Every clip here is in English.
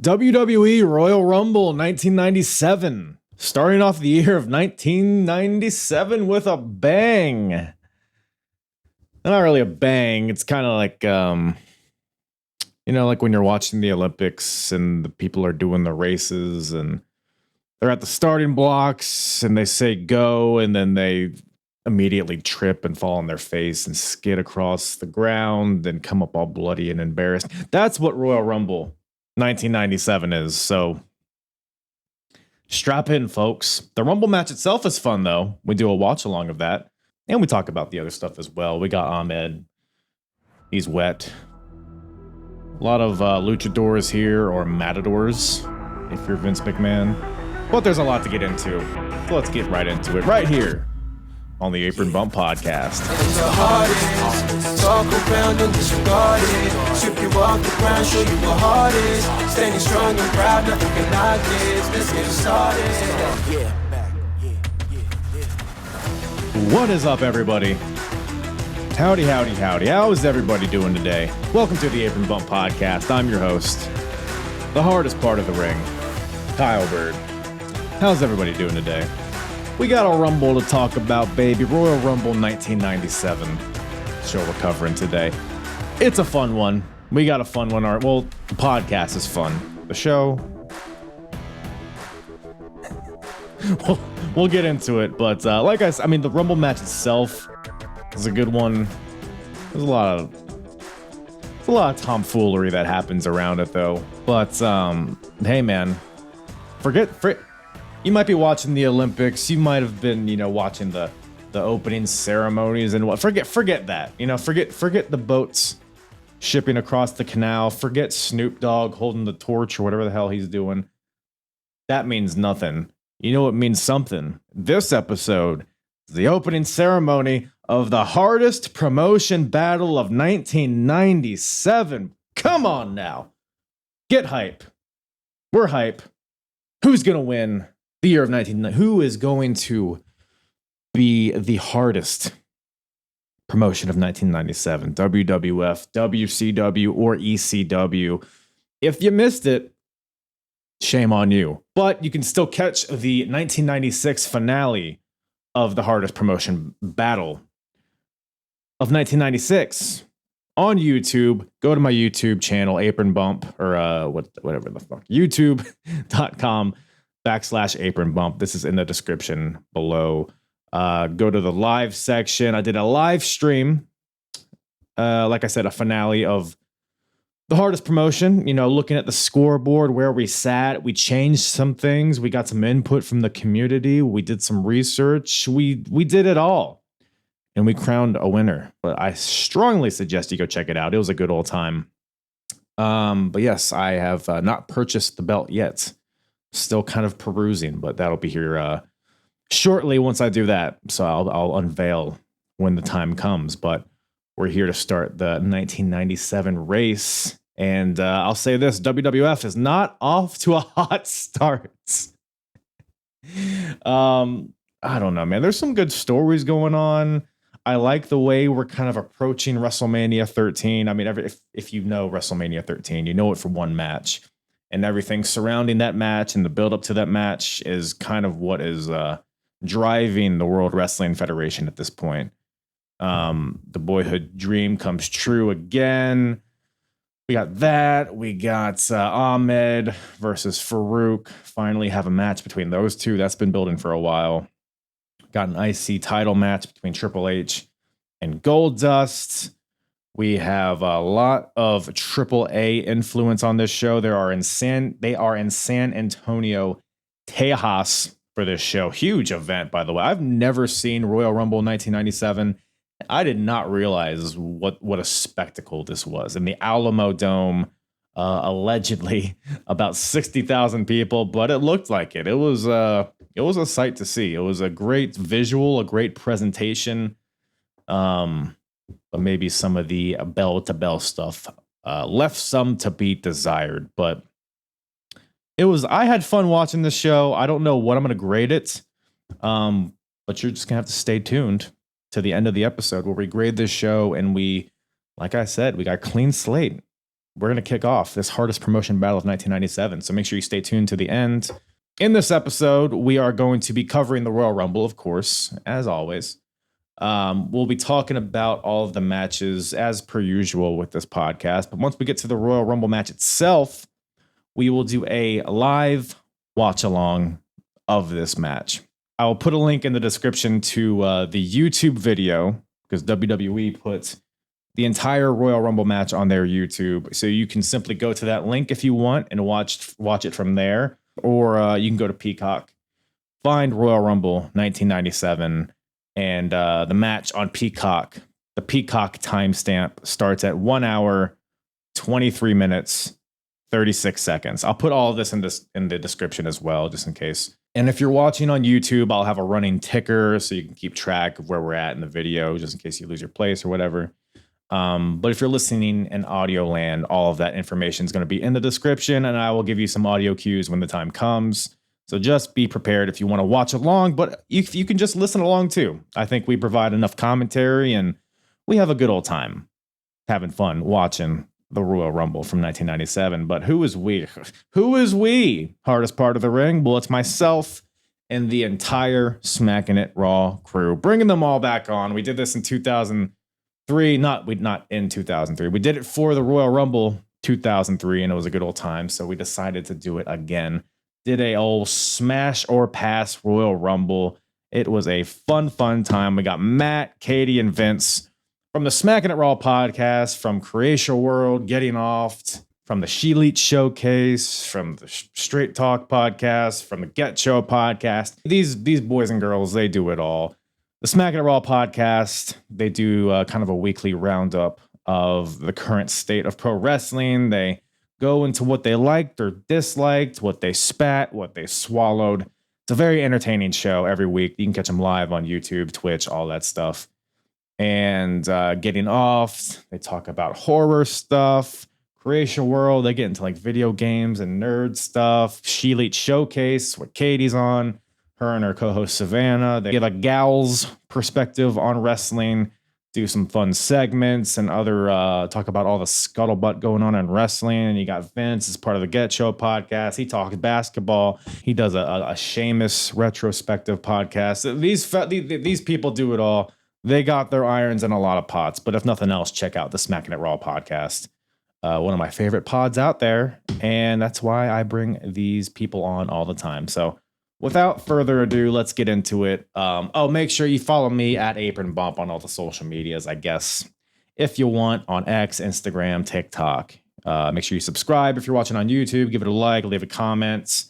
WWE Royal Rumble 1997. Starting off the year of 1997 with a bang. Not really a bang. It's kind of like, like when you're watching the Olympics and the people are doing the races and they're at the starting blocks and they say go and then they immediately trip and fall on their face and skid across the ground and come up all bloody and embarrassed. That's what Royal Rumble 1997 is. So strap in, folks. The Rumble match itself is fun, though. We do a watch along of that. And we talk about the other stuff as well. We got Ahmed. He's wet. A lot of luchadors here, or matadors, if you're Vince McMahon. But there's a lot to get into. So let's get right into it right here on the Apron Bump podcast. The hardest, talk around and disregard it. Strip you off the ground, show you what hard is. Standing strong and proud, nothing can knock this. Let's get it started. What is up, everybody? Howdy, howdy, howdy. How is everybody doing today? Welcome to the Apron Bump podcast. I'm your host, the hardest part of the ring, Kyle Bird. How's everybody doing today? We got a Rumble to talk about, baby. Royal Rumble 1997. Show we're covering today. It's a fun one. We got a fun one. Well, the podcast is fun. The show, we'll get into it. But like I said, the Rumble match itself is a good one. There's a lot of tomfoolery that happens around it, though. But hey, man, forget. You might be watching the Olympics. You might have been, watching the opening ceremonies and what. Forget that. Forget the boats shipping across the canal. Forget Snoop Dogg holding the torch or whatever the hell he's doing. That means nothing. You know what means something? This episode is the opening ceremony of the hardest promotion battle of 1997. Come on now. Get hype. We're hype. Who's going to win the year of 1990? Who is going to be the hardest promotion of 1997? WWF, WCW, or ECW? If you missed it, shame on you. But you can still catch the 1996 finale of the hardest promotion battle of 1996 on YouTube. Go to my YouTube channel, Apron Bump, or whatever the fuck, youtube.com/Apron Bump. This is in the description below. Go to the live section. I did a live stream, like I said, a finale of the hardest promotion, looking at the scoreboard, where we sat. We changed some things. We got some input from the community. We did some research. We did it all. And we crowned a winner. But I strongly suggest you go check it out. It was a good old time. But yes, I have not purchased the belt yet. Still kind of perusing, but that'll be here shortly once I do that. So I'll unveil when the time comes. But we're here to start the 1997 race. And I'll say this, WWF is not off to a hot start. I don't know, man. There's some good stories going on. I like the way we're kind of approaching WrestleMania 13. If you know WrestleMania 13, you know it for one match. And everything surrounding that match and the build up to that match is kind of what is driving the World Wrestling Federation at this point. The boyhood dream comes true again. We got that. We got Ahmed versus Farouk. Finally have a match between those two. That's been building for a while. Got an IC title match between Triple H and Goldust. We have a lot of AAA influence on this show. They are in San Antonio, Tejas for this show. Huge event, by the way. I've never seen Royal Rumble 1997. I did not realize what a spectacle this was. In the Alamo Dome, allegedly about 60,000 people, but it looked like it. It was a sight to see. It was a great visual, a great presentation. But maybe some of the bell-to-bell stuff left some to be desired. But I had fun watching this show. I don't know what I'm going to grade it, but you're just going to have to stay tuned to the end of the episode where we grade this show. And like I said, we got a clean slate. we're going to kick off this hardest promotion battle of 1997. So make sure you stay tuned to the end. In this episode, we are going to be covering the Royal Rumble, of course, as always. We'll be talking about all of the matches as per usual with this podcast. But once we get to the Royal Rumble match itself, we will do a live watch along of this match. I will put a link in the description to the YouTube video because WWE puts the entire Royal Rumble match on their YouTube. So you can simply go to that link if you want and watch it from there. Or you can go to Peacock, find Royal Rumble 1997, and the match on Peacock. The Peacock timestamp starts at 1 hour, 23 minutes, 36 seconds. I'll put all of this in the description as well, just in case. And if you're watching on YouTube, I'll have a running ticker so you can keep track of where we're at in the video, just in case you lose your place or whatever. But if you're listening in audio land, all of that information is going to be in the description, and I will give you some audio cues when the time comes. So just be prepared if you want to watch along, but if you can just listen along too. I think we provide enough commentary, and we have a good old time having fun watching the Royal Rumble from 1997. But who is we? Who is we? Hardest part of the ring? Well, it's myself and the entire Smackin It Raw crew, bringing them all back on. We did this in 2003, not in 2003. We did it for the Royal Rumble 2003, and it was a good old time. So we decided to do it again. Did a old smash or pass Royal Rumble. It was a fun time. We got Matt, Katie, and Vince from the Smackin It Raw podcast, from Croatia World, Getting Off, from the She Elite Showcase, from the Straight Talk podcast, from the Get Show podcast. These boys and girls, they do it all. The Smackin It Raw podcast, they do kind of a weekly roundup of the current state of pro wrestling. They go into what they liked or disliked, what they spat, what they swallowed. It's a very entertaining show every week. You can catch them live on YouTube, Twitch, all that stuff. And Getting Off, they talk about horror stuff. Croatia World, they get into like video games and nerd stuff. She Elite Showcase, what Katie's on. Her and her co-host Savannah, they give a gal's perspective on wrestling, do some fun segments and other talk about all the scuttlebutt going on in wrestling. And you got Vince as part of the Get Show podcast. He talks basketball. He does a Sheamus retrospective podcast. These people do it all. They got their irons in a lot of pots. But if nothing else, check out the Smackin It Raw podcast. One of my favorite pods out there. And that's why I bring these people on all the time. So without further ado, let's get into it. Make sure you follow me at Apron Bump on all the social medias, I guess. If you want, on X, Instagram, TikTok. Make sure you subscribe if you're watching on YouTube. Give it a like, leave a comment.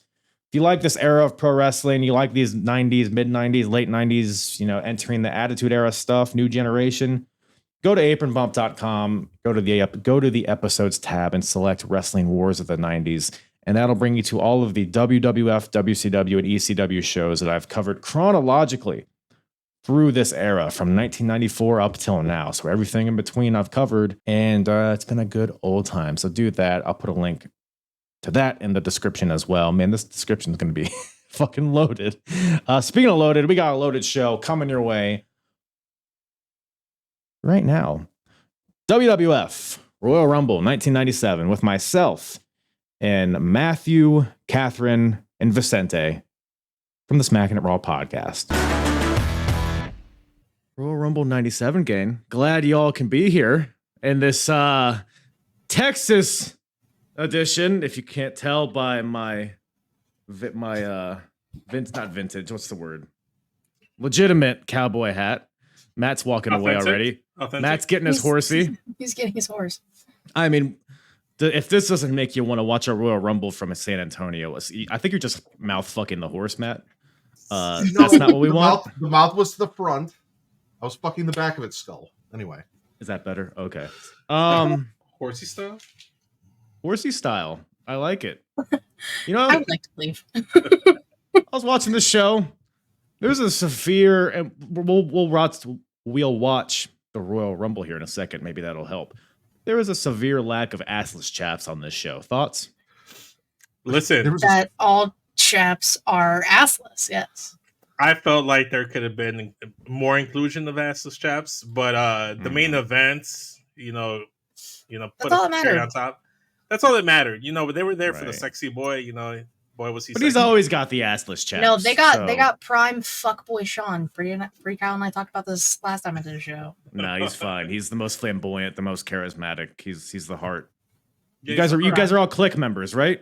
If you like this era of pro wrestling, you like these 90s, mid-90s, late 90s, entering the Attitude Era stuff, new generation, go to apronbump.com, go to the episodes tab and select Wrestling Wars of the 90s. And that'll bring you to all of the WWF, WCW, and ECW shows that I've covered chronologically through this era from 1994 up till now. So everything in between I've covered, and it's been a good old time. So do that. I'll put a link to that in the description as well. Man, this description is going to be fucking loaded. Speaking of loaded, we got a loaded show coming your way right now. WWF Royal Rumble 1997 with myself and Matthew, Catherine, and Vicente from the Smackin It Raw podcast. Royal Rumble 97 gang. Glad y'all can be here in this Texas edition. If you can't tell by my not vintage, what's the word? Legitimate cowboy hat. Matt's walking away already. Authentic. Matt's getting his horsey. He's getting his horse. I mean, if this doesn't make you want to watch a Royal Rumble from San Antonio, I think you're just mouth fucking the horse, Matt. That's not what we want. The mouth was to the front. I was fucking the back of its skull. Anyway. Is that better? Okay. Horsey style? Horsey style. I like it. I would like to leave. I was watching the show. There's a severe, and we'll watch the Royal Rumble here in a second. Maybe that'll help. There is a severe lack of assless chaps on this show. Thoughts? Listen, that all chaps are assless. Yes. I felt like there could have been more inclusion of assless chaps, but the main events, put a cherry on top. That's all that mattered, you know. But they were there for the Right. sexy boy, you know. Boy, was he? But sexy. he's always got the assless chaps. No, they got so- prime fuckboy Sean. Free Kyle and I talked about this last time I did a show. No, he's fine. He's the most flamboyant, the most charismatic. He's the heart. Yeah, You guys are all Click members, right?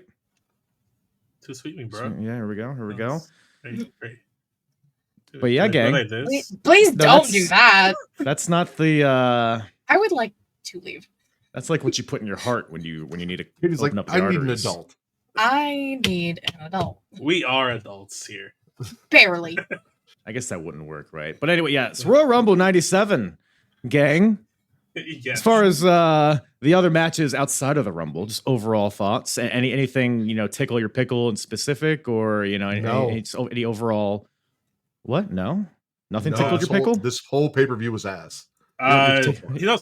too sweet me, bro. So, yeah, here we go. Here we go. Great. But yeah, gang. Like this. Please No, don't that's- do that. That's not the I would like to leave. that's like what you put in your heart when you need to He's like, open up the I need an arteries. adult. I need an adult. We are adults here. Barely. I guess that wouldn't work, right? But anyway, yeah, it's Royal Rumble 97, gang. Yes. As far as the other matches outside of the Rumble, just overall thoughts. Anything, tickle your pickle in specific, or No. any overall. What? No, nothing No, tickled your pickle. This whole pay-per-view was ass.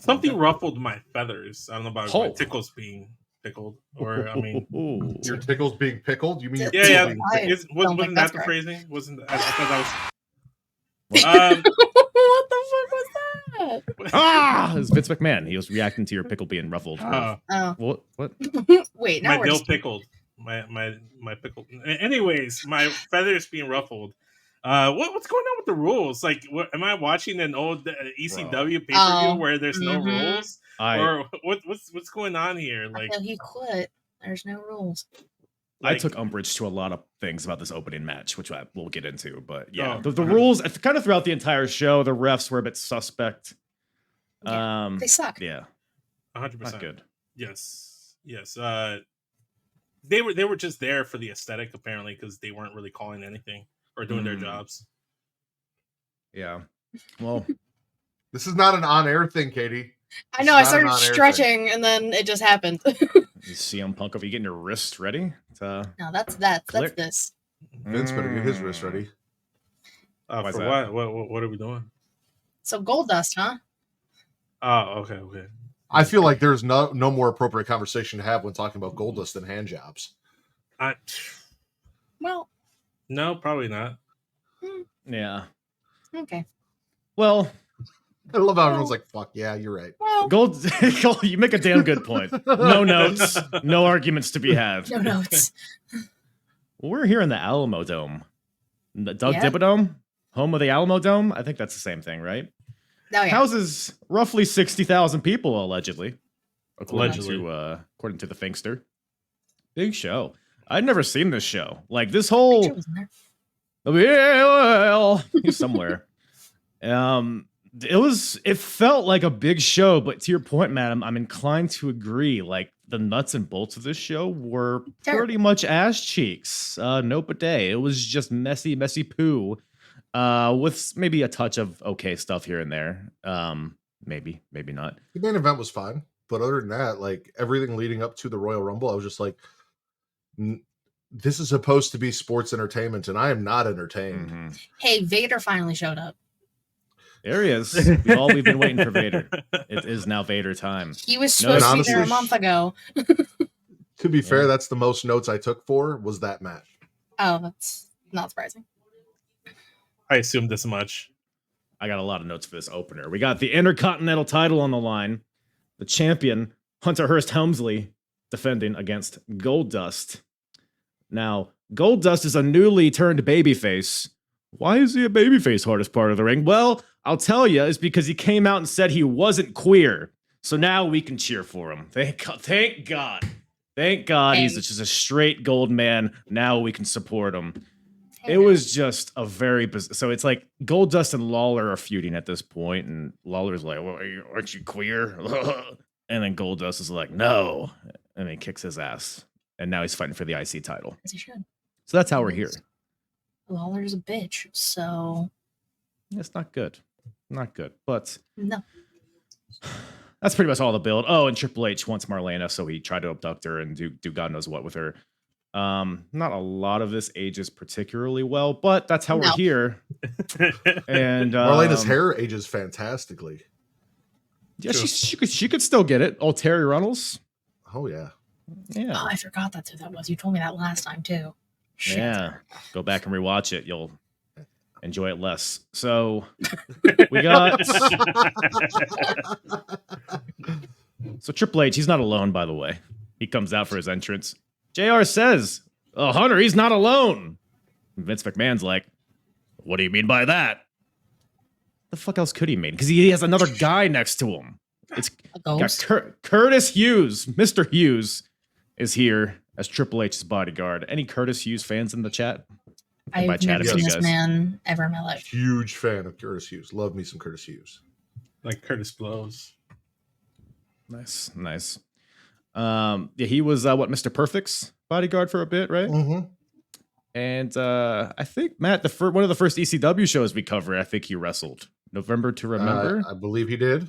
Something ruffled my feathers. I don't know about my Oh. tickles being pickled, or I mean, Ooh. Your tickles being pickled? You mean your yeah, tickles yeah. being I pickled? don't Wasn't think that that's the correct. phrasing? Wasn't I thought that What the fuck was that? Ah, it's Vince McMahon. He was reacting to your pickle being ruffled. was Oh. What? What? Wait, now my we're dill just... pickled. My pickle. Anyways, my feathers being ruffled. What's going on with the rules? Like, am I watching an old ECW pay per view Oh. where there's no Mhm. rules, I or what's going on here? Like, Until he quit. There's no rules. I took umbrage to a lot of things about this opening match, which we'll get into. But yeah, Oh. the rules kind of throughout the entire show, the refs were a bit suspect. Yeah, they suck. Yeah, 100%. not good. Yes. They were just there for the aesthetic apparently because they weren't really calling anything or doing their jobs. Yeah. Well, This is not an on-air thing, Katie. I know, I It's not an started on-air stretching and then it just happened. you CM Punk, are you getting your wrist ready? No, that's Click. this. Vince better get his wrist ready. Why's For that? what are we doing? So gold dust, huh? Oh, okay. I feel like there's no more appropriate conversation to have when talking about Goldust than hand jobs. Well, No, probably not. Yeah. okay. Well, I love how everyone's like, fuck, yeah, you're right. Well, Gold, you make a damn good point. No notes, no arguments to be had. no notes. Well, we're here in the Alamo Dome. The Doug Yeah. Dibadome, home of the Alamo Dome. I think that's the same thing, right? Oh, yeah. Houses roughly 60,000 people, allegedly. According to the Finkster. Big show. I'd never seen this show. Like this whole Picture was in there. yeah, well, he's somewhere. It felt like a big show, but to your point, madam, I'm inclined to agree. Like the nuts and bolts of this show were pretty much ass cheeks. No bidet. It was just messy poo. With maybe a touch of okay stuff here and there. Maybe not. The main event was fine, but other than that, like everything leading up to the Royal Rumble, I was just like, this is supposed to be sports entertainment, and I am not entertained. Mhm. Hey, Vader finally showed up. There he is. We've been waiting for Vader. It is now Vader time. He was No, supposed to be there a honestly, month ago. To be fair, Yeah. that's the most notes I took for was that match. Oh, that's not surprising. I assumed this much. I got a lot of notes for this opener. We got the Intercontinental title on the line. The champion, Hunter Hearst Helmsley, defending against Goldust. Now, Goldust is a newly turned babyface. Why is he a babyface, hardest part of the ring? Well, I'll tell you, it's because he came out and said he wasn't queer. So now we can cheer for him. Thank God. Thank God he's Hey. just a straight gold man. Now we can support him. Hey, It was just a very so it's like Goldust and Lawler are feuding at this point, and Lawler's like, "Well, aren't you queer?" And then Goldust is like, "No," and then kicks his ass, and now he's fighting for the IC title. as he should. So that's how we're here. Lawler's a bitch, so It's not good, but no. that's pretty much all the build. Oh, and Triple H wants Marlena, so he tried to abduct her and do God knows what with her. Not a lot of this ages particularly well, but that's how we're No. here. And Marlena's hair ages fantastically. yeah, she could still get it. Oh, Terry Runnels. Oh yeah. Yeah. Oh, I forgot that's who that was. You told me that last time too. Shit. Yeah. Go back and rewatch it. You'll enjoy it less. So we got so Triple H, he's not alone, by the way. He comes out for his entrance. JR says, "Oh, Hunter, he's not alone." And Vince McMahon's like, "What do you mean by that?" The fuck else could he mean? Because he has another guy next to him. It's A got ghost? Curtis Hughes. Mr. Hughes is here as Triple H's bodyguard. Any Curtis Hughes fans in the chat? And by I've chat, never I mean seen you this guys. man ever in my life. Huge fan of Curtis Hughes. Love me some Curtis Hughes. Like Curtis Blows. Nice. Yeah, he was what, Mr. Perfect's bodyguard for a bit, right? Mm-hmm. And I think Matt, one of the first ECW shows we covered, I think he wrestled. November to Remember. I believe he did.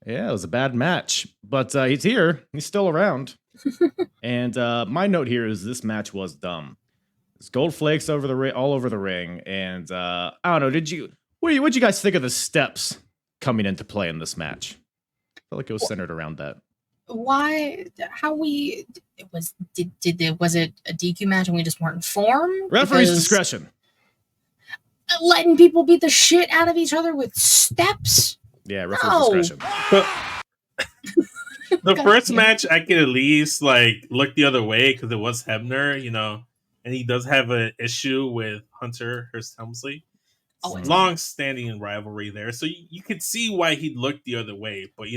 Yeah, it was a bad match, but he's here. He's still around. And my note here is this match was dumb. There's gold flakes over the all over the ring, and I don't know. What'd you guys think of the steps coming into play in this match? I felt like it was centered around that. Why? How we was it a DQ match and we just weren't informed? Referee's Because discretion. letting people beat the shit out of each other with steps. Yeah, referee's No. discretion. The God first damn. match, I could at least like look the other way because it was Hebner, and he does have an issue with Hunter Hearst Helmsley. Oh, it's- Long-standing rivalry there, so you could see why he'd look the other way. But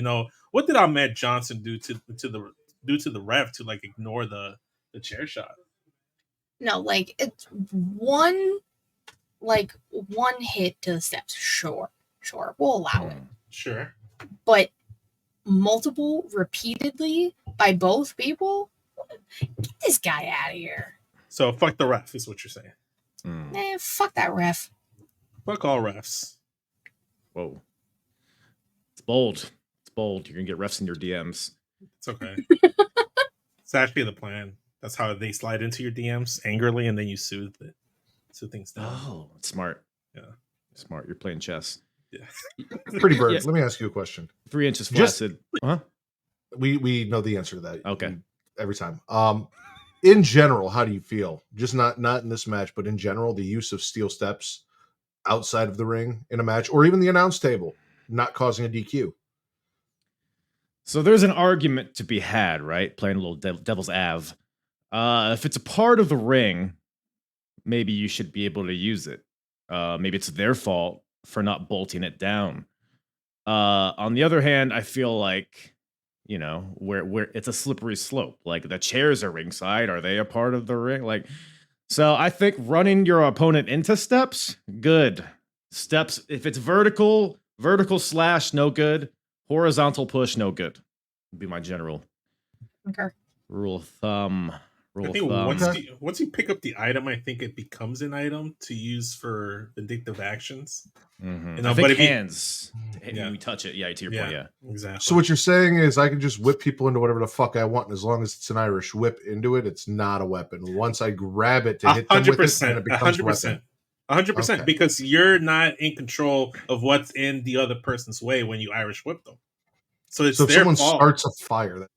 what did Ahmed Johnson do to the ref to like ignore the chair shot? No, like it's one hit to the steps. Sure, we'll allow it. Sure. But multiple, repeatedly by both people. Get this guy out of here. So fuck the ref is what you're saying. Mm. Fuck that ref. Fuck all refs. Whoa. It's bold. You're gonna get refs in your DMs. It's okay. It's actually the plan. That's how they slide into your DMs angrily, and then you soothe things down. Oh, it's smart. Yeah. Smart. You're playing chess. Yeah. Pretty Bird, Yeah. let me ask you a question. 3 inches Just- flaccid. Huh? We know the answer to that. Okay. Every time. In general, how do you feel? Just not in this match, but in general, the use of steel steps outside of the ring in a match, or even the announce table, not causing a DQ. So there's an argument to be had, right? Playing a little devil's Ave. If it's a part of the ring, maybe you should be able to use it. Maybe it's their fault for not bolting it down. On the other hand, I feel like, where it's a slippery slope. Like the chairs are ringside. Are they a part of the ring? So I think running your opponent into steps, good. Steps, if it's vertical slash, no good. Horizontal push, no good. Would be my general Okay. rule of thumb. I think once you pick up the item, I think it becomes an item to use for vindictive actions. Mhm. You know, I think but if you- hands, when we touch it, yeah, to your point, yeah. Exactly. So what you're saying is I can just whip people into whatever the fuck I want, and as long as it's an Irish whip into it, it's not a weapon. Once I grab it to hit them with it, then it becomes a weapon. 100%, Okay. because you're not in control of what's in the other person's way when you Irish whip them. So it's So if their someone fault. starts a fire,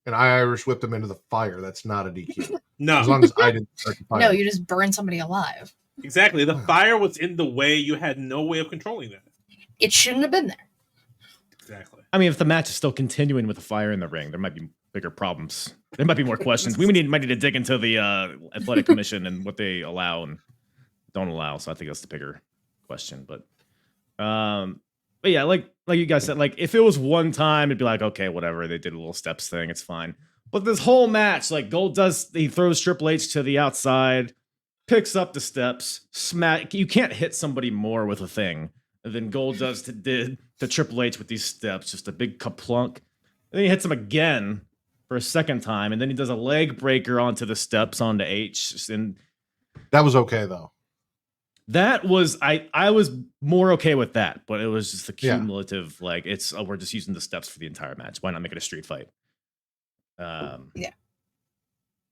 and I Irish whip them into the fire, that's not a DQ. No, As long as I didn't start the fire. No, you just burn somebody alive. exactly. The fire was in the way. You had no way of controlling that. It shouldn't have been there. Exactly. I mean, if the match is still continuing with the fire in the ring, there might be bigger problems. There might be more questions. We might need to dig into the athletic commission and what they allow and don't allow. So I think that's the bigger question. But yeah, like you guys said, like if it was one time, it'd be like, okay, whatever. They did a little steps thing. It's fine. But this whole match, like Gold he throws Triple H to the outside, picks up the steps, smack. You can't hit somebody more with a thing than Gold did to Triple H with these steps. Just a big kaplunk. And then he hits him again for a second time, and then he does a leg breaker onto the steps onto H. And That was okay though. that was I was more okay with that, but it was just the Yeah. cumulative, like we're just using the steps for the entire match. Why not make it a street fight? Yeah.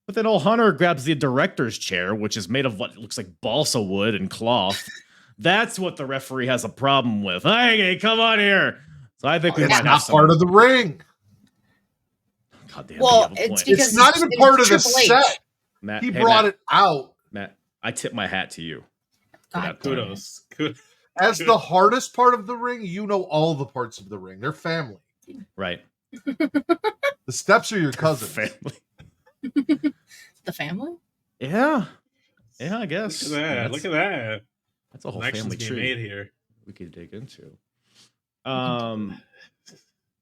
But then old Hunter grabs the director's chair, which is made of what looks like balsa wood and cloth. That's what the referee has a problem with. Hey, come on here. So I think we It's might have not some. part of the ring. God damn, Well, you have a it's point. because It's not even part of the Triple H. set. Matt, He hey, brought Matt, it out. Matt, I tip my hat to you. for God that point. Kudos. Good. As the hardest part of the ring, you know all the parts of the ring. They're family. Right. The Steps are your cousins. Family. The family? Yeah. Yeah, I guess. Look at that. Look at that. That's a whole Connections family being tree made here. we could dig into. But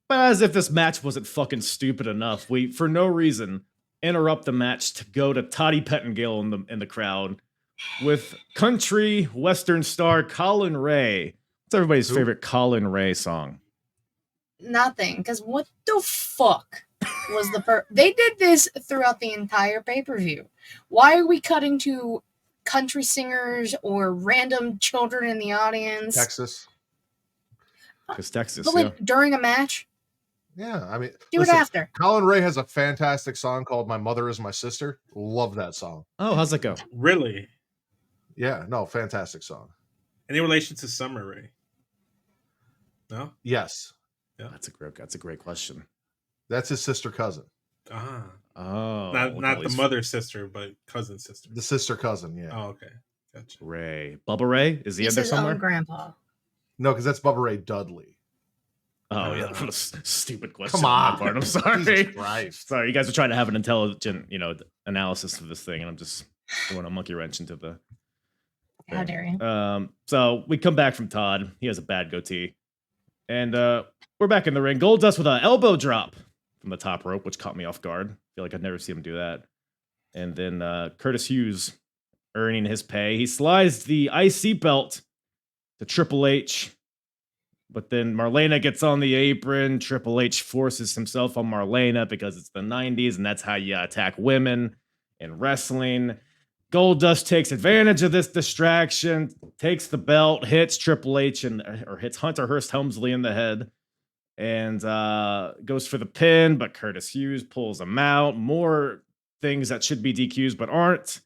as if this match wasn't fucking stupid enough, we, for no reason, interrupt the match to go to Toddy Pettengill in the crowd with country western star Colin Ray. What's everybody's favorite Colin Ray song? Nothing. Because what the fuck was the They did this throughout the entire pay-per-view. Why are we cutting to country singers or random children in the audience? Texas. Because Texas, But like during a match? Yeah, I mean, Do it after. Colin Ray has a fantastic song called "My Mother Is My Sister." Love that song. Oh, how's that go? Really? Yeah, no, fantastic song. Any relation to Summer Rae? No. Yes, Yeah. That's a great question. that's his sister cousin. Ah. Oh, Not the mother sister, but cousin sister. The sister cousin, yeah. Oh, okay. Gotcha. Ray. Bubba Ray? Is he in He's there his somewhere? own grandpa. No, because that's Bubba Ray Dudley. Oh, yeah. What a stupid question. Come on. On my part. I'm sorry. Jesus Christ. Sorry, you guys are trying to have an intelligent, analysis of this thing, and I'm just throwing a monkey wrench into the. How dare you? So we come back from Todd. He has a bad goatee, and we're back in the ring. Goldust with an elbow drop from the top rope, which caught me off guard. I feel like I'd never see him do that. And then Curtis Hughes earning his pay. He slides the IC belt to Triple H. But then Marlena gets on the apron. Triple H forces himself on Marlena because it's the 90s, and that's how you attack women in wrestling. Goldust takes advantage of this distraction, takes the belt, hits Triple H or hits Hunter Hearst Helmsley in the head, and goes for the pin, but Curtis Hughes pulls him out. More things that should be DQs but aren't.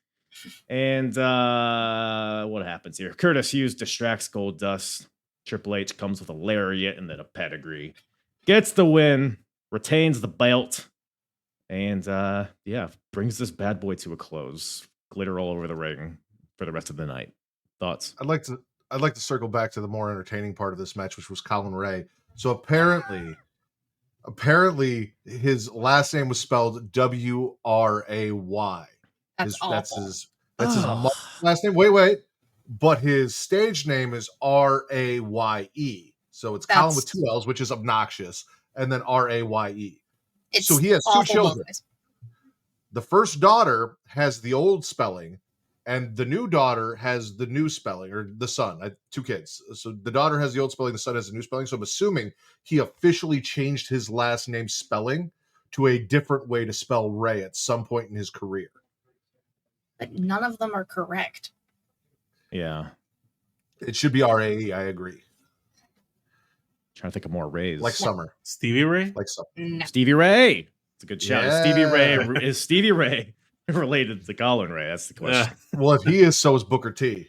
And what happens here? Curtis Hughes distracts Goldust. Triple H comes with a lariat and then a pedigree. Gets the win, retains the belt, and brings this bad boy to a close. Glitter all over the ring for the rest of the night. Thoughts? I'd like to circle back to the more entertaining part of this match, which was Colin Ray. So apparently his last name was spelled W-R-A-Y. That's awful. His last name. Wait. But his stage name is R-A-Y-E. So it's Colin with two L's, which is obnoxious, and then R-A-Y-E. So he has two children. Boys. The first daughter has the old spelling, and the new daughter has the new spelling, or the son. Two kids. So the daughter has the old spelling, the son has the new spelling. So I'm assuming he officially changed his last name spelling to a different way to spell Ray at some point in his career. But none of them are correct. Yeah. It should be R-A-E, I agree. Trying to think of more Rays. Like Summer. Stevie Ray? Like Summer. No. Stevie Ray. It's a good shout. Yeah. Is Stevie Ray related to Colin Ray? That's the question. Well, if he is, so is Booker T.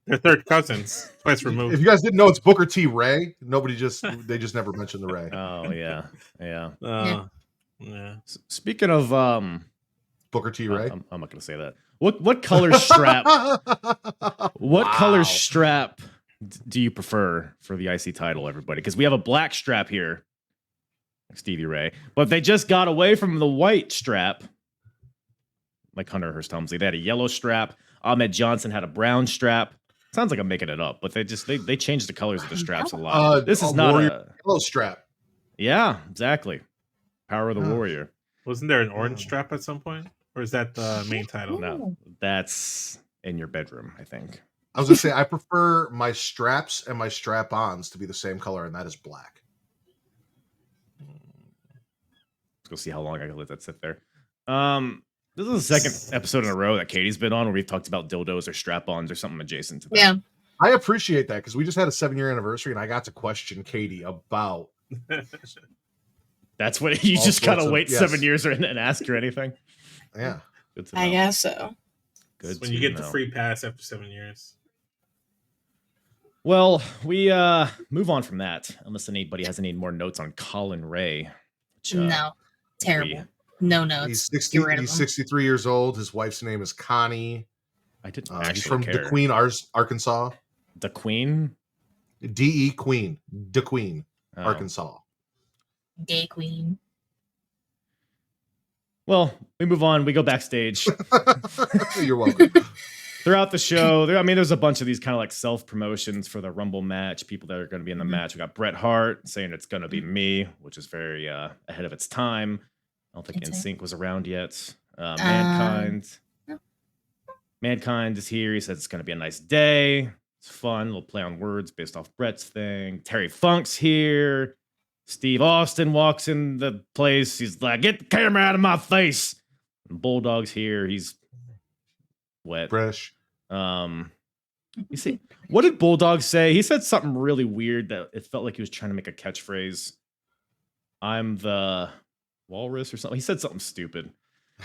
They're third cousins. Twice removed. If you guys didn't know, it's Booker T. Ray. They just never mentioned the Ray. Oh, yeah. Yeah. Speaking of Booker T. Ray. I'm not going to say that. What color strap? Color strap do you prefer for the IC title, everybody? Because we have a black strap here, Stevie Ray, but they just got away from the white strap, like Hunter Hearst Helmsley. They had a yellow strap. Ahmed Johnson had a brown strap. Sounds like I'm making it up, but they changed the colors of the straps a lot. This is not a yellow strap. Yeah, exactly. Power of the Warrior. Wasn't there an orange strap at some point? Or is that the main title? No, that's in your bedroom, I think. I was going to say, I prefer my straps and my strap-ons to be the same color, and that is black. Let's go see how long I can let that sit there. This is the second episode in a row that Katie's been on where we've talked about dildos or strap-ons or something adjacent to that. Yeah. I appreciate that because we just had a 7-year anniversary, and I got to question Katie about... That's what you just gotta wait 7 years and ask her anything. Yeah, good to know. I guess so. Good when you get the free pass after 7 years. Well, we move on from that, unless anybody has any more notes on Colin Ray. Which, no, terrible. No notes. He's 63 years old. His wife's name is Connie. I didn't. He's from DeQueen, Arkansas. DeQueen. DE Queen, DeQueen, Arkansas. Gay queen. Well, we move on. We go backstage. You're welcome. Throughout the show, there's a bunch of these kind of like self promotions for the Rumble match. People that are going to be in the match. We got Bret Hart saying it's going to be me, which is very ahead of its time. I don't think NSYNC was around yet. Mankind. No. Mankind is here. He says it's going to be a nice day. It's fun. We'll play on words based off Bret's thing. Terry Funk's here. Steve Austin walks in the place. He's like, "Get the camera out of my face." And Bulldog's here. He's wet. Fresh. You see, what did Bulldog say? He said something really weird that it felt like he was trying to make a catchphrase. I'm the walrus or something. He said something stupid.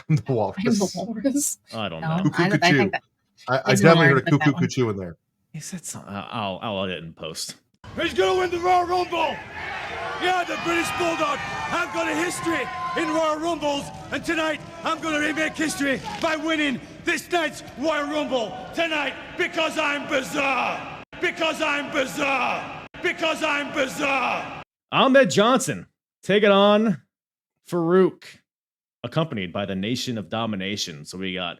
The walrus. I'm the walrus. I don't No, know. I think that I It's definitely more heard a like that cuckoo chew in there. He said something. I'll edit and post. He's gonna win the Royal Rumble! Yeah, the British Bulldog! I've got a history in Royal Rumbles, and tonight I'm gonna remake history by winning this night's Royal Rumble tonight because I'm bizarre! Because I'm bizarre! Because I'm bizarre! Ahmed Johnson taking on Farouk, accompanied by the Nation of Domination. So we got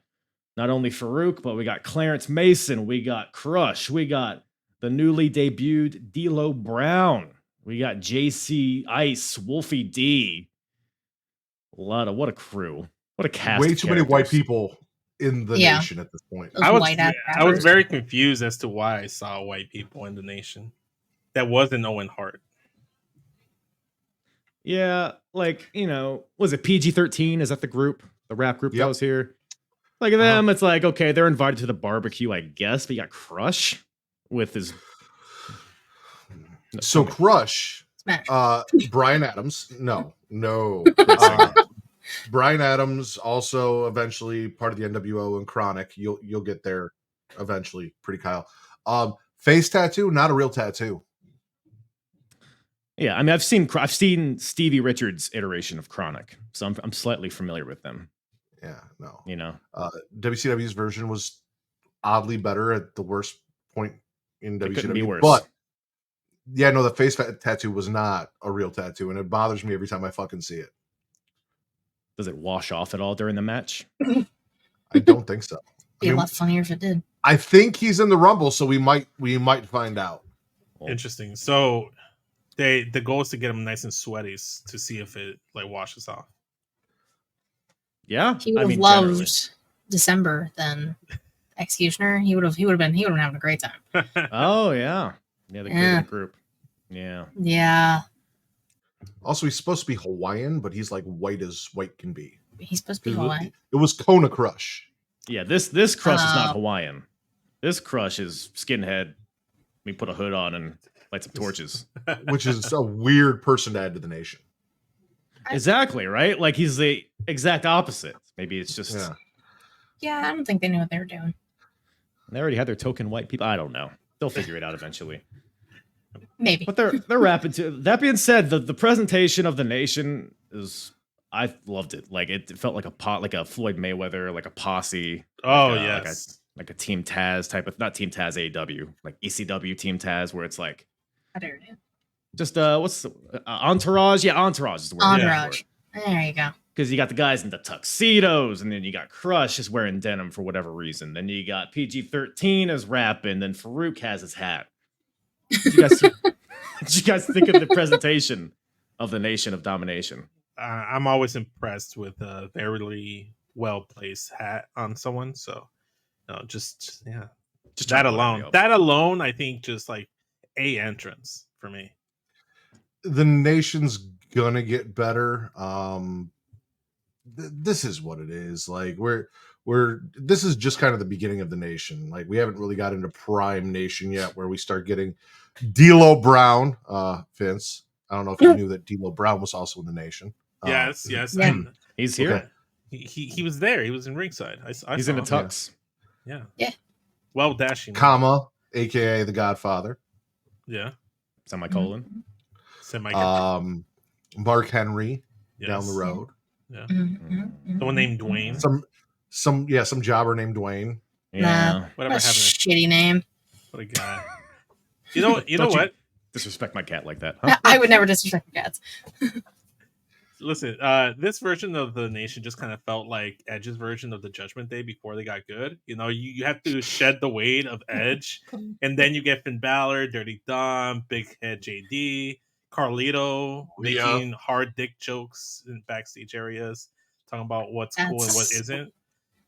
not only Farouk, but we got Clarence Mason, we got Crush, we got the newly debuted D'Lo Brown, we got JC Ice, Wolfie D. What a crew. What a cast. Way of too many white characters. people in the Yeah. nation at this point. those I was white-ass I was rappers. very confused as to why I saw white people in the nation. That wasn't Owen Hart. Yeah, like, was it PG-13? Is that the rap group that Yep. was here? Like them, it's like, okay, they're invited to the barbecue, I guess, but you got Crush with his... So Crush, Smash. Brian Adams. No. Brian Adams, also eventually part of the NWO and Chronic. You'll get there eventually, Pretty Kyle. Face tattoo, not a real tattoo. Yeah, I've seen Stevie Richards' iteration of Chronic, so I'm slightly familiar with them. Yeah, no. WCW's version was oddly better at the worst point in It WCW. couldn't be worse. But yeah, no, the face tattoo was not a real tattoo, and it bothers me every time I fucking see it. Does it wash off at all during the match? I don't think so. Be a lot funnier if it did. I think he's in the Rumble, so we might find out. Well, Interesting. So the goal is to get him nice and sweaty to see if it like washes off. yeah, He would have loved December then. Executioner. He would have been having a great time. Oh yeah, the Yeah. group. Yeah, Yeah. Also, he's supposed to be Hawaiian, but he's like white as white can be. He's supposed to be Hawaiian. It was Kona Crush. yeah. This Crush is not Oh. Hawaiian. This Crush is skinhead. We put a hood on and light some torches. Which is a weird person to add to the nation. Exactly, right? Like he's the exact opposite. Maybe it's just Yeah. Yeah, I don't think they knew what they were doing. they already had their token white people. I don't know. They'll figure it out eventually. Maybe. But they're rapping too. That being said, the presentation of the nation I loved it. Like it felt like a Floyd Mayweather, like a posse. Oh like yes. like a Team Taz type of, not Team Taz AEW, like ECW Team Taz, where it's like I don't know. just what's the Entourage? Yeah, Entourage is the word. Entourage. There you go. Because you got the guys in the tuxedos, and then you got Crush just wearing denim for whatever reason. Then you got PG-13 as rapping, then Farouk has his hat. Did you guys think of the presentation of the Nation of Domination? I'm always impressed with a very well placed hat on someone. So, just Just that trying to alone. put it up. That alone, I think, just like a entrance for me. The nation's gonna get better. This is what it is. Like this is just kind of the beginning of the nation. Like we haven't really got into prime nation yet, where we start getting D'Lo Brown. Vince, I don't know if you knew that D'Lo Brown was also in the nation. Yes. Yeah. He's here. Okay. He was there. He was in ringside. I He's saw in a him. tux. Yeah. Yeah. Well, dashing. Comma, aka the Godfather. Yeah. Semicolon. Semi. Mark Henry Yes. down the road. Yeah. Mm-hmm. Someone named Dwayne. Some jobber named Dwayne. Yeah. Whatever What a happened. shitty name. What a guy. You know Don't what? Disrespect my cat like that. Huh? I would never disrespect cats. Listen, this version of the Nation just kind of felt like Edge's version of the Judgment Day before they got good. You know, you have to shed the weight of Edge, and then you get Finn Balor, Dirty Dom, Big Head JD, Carlito making hard dick jokes in backstage areas, talking about what's cool and what isn't.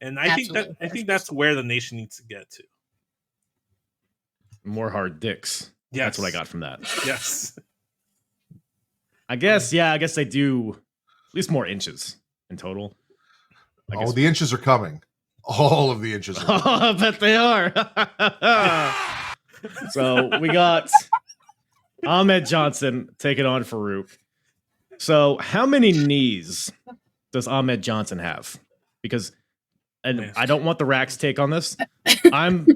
And I think that's where the Nation needs to get to. More hard dicks. Yes. That's what I got from that. Yes. I guess they do at least more inches in total. The inches are coming. All of the inches are coming. I bet they are. So we got Ahmed Johnson taking on Farouk. So how many knees does Ahmed Johnson have? Because, and I don't want the Rack's take on this. I'm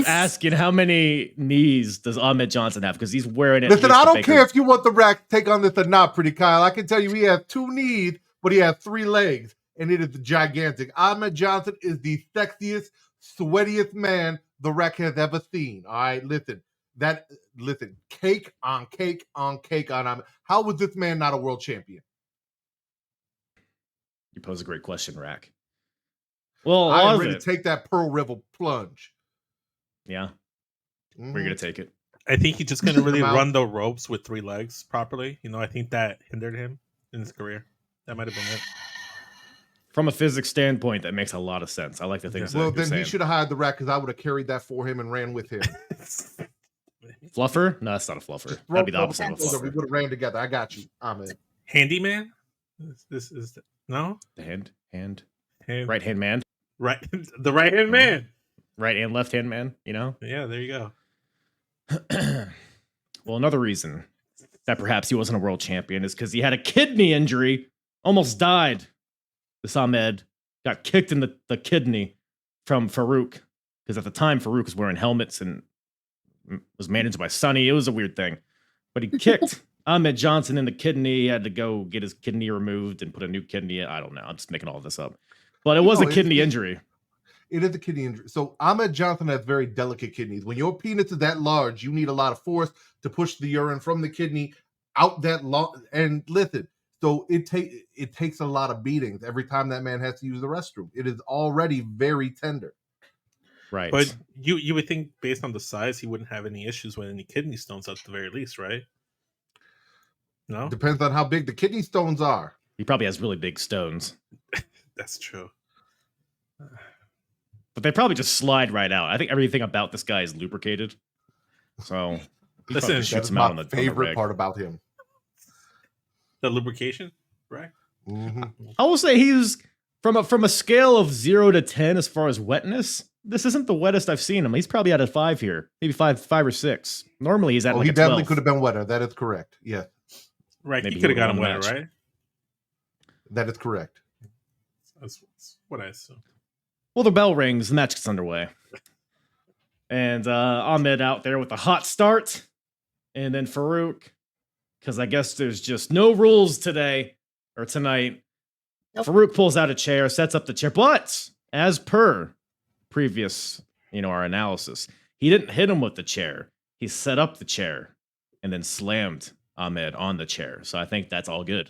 asking how many knees does Ahmed Johnson have? Because he's wearing it. Listen, I don't care if you want the Rack take on this or not, Pretty Kyle. I can tell you he has 2 knees, but he has 3 legs, and it is gigantic. Ahmed Johnson is the sexiest, sweatiest man the Rack has ever seen. All right, listen, cake on cake on cake on Ahmed. How was this man not a world champion? You pose a great question, Rack. Well, I'm ready to take that Pearl River plunge. Yeah. Where are you going to take it? I think he's just going to really run the ropes with 3 legs properly. You know, I think that hindered him in his career. That might have been it. From a physics standpoint, that makes a lot of sense. I like the things. Well, then he should have hired the Rack because I would have carried that for him and ran with him. Fluffer? No, that's not a fluffer. That'd be the opposite of a fluffer. We would have ran together. I got you, Ahmed. Handyman? This is no? The hand. Right hand man. Right, the right hand man. Right and left hand man, you know? Yeah, there you go. Well, another reason that perhaps he wasn't a world champion is because he had a kidney injury, almost died. This Ahmed got kicked in the kidney from Farouk, because at the time Farouk was wearing helmets and was managed by Sonny. It was a weird thing. But he kicked Ahmed Johnson in the kidney. He had to go get his kidney removed and put a new kidney in. I don't know. I'm just making all this up. But it was a kidney injury. It is a kidney injury. So Ahmed Johnson has very delicate kidneys. When your penis is that large, you need a lot of force to push the urine from the kidney out that long. And listen, so it takes a lot of beatings every time that man has to use the restroom. It is already very tender. Right. But you would think based on the size, he wouldn't have any issues with any kidney stones at the very least, right? No? Depends on how big the kidney stones are. He probably has really big stones. That's true. But they probably just slide right out. I think everything about this guy is lubricated. So listen, shoots that's him out my on the favorite part about him. The lubrication, right? Mm-hmm. I will say he's from a scale of 0 to 10 as far as wetness. This isn't the wettest I've seen him. He's probably at a 5 here, maybe five or 6. Normally he's at like he a definitely 12. could have been wetter. That is correct. Yeah, right. Maybe he could have got him won the wetter, match. right? that is correct. That's what I assume. Well, the bell rings, the match gets underway. And Ahmed out there with a hot start. And then Farouk, because I guess there's just no rules today or tonight. Nope. Farouk pulls out a chair, sets up the chair. But as per previous, our analysis, he didn't hit him with the chair. He set up the chair and then slammed Ahmed on the chair. So I think that's all good.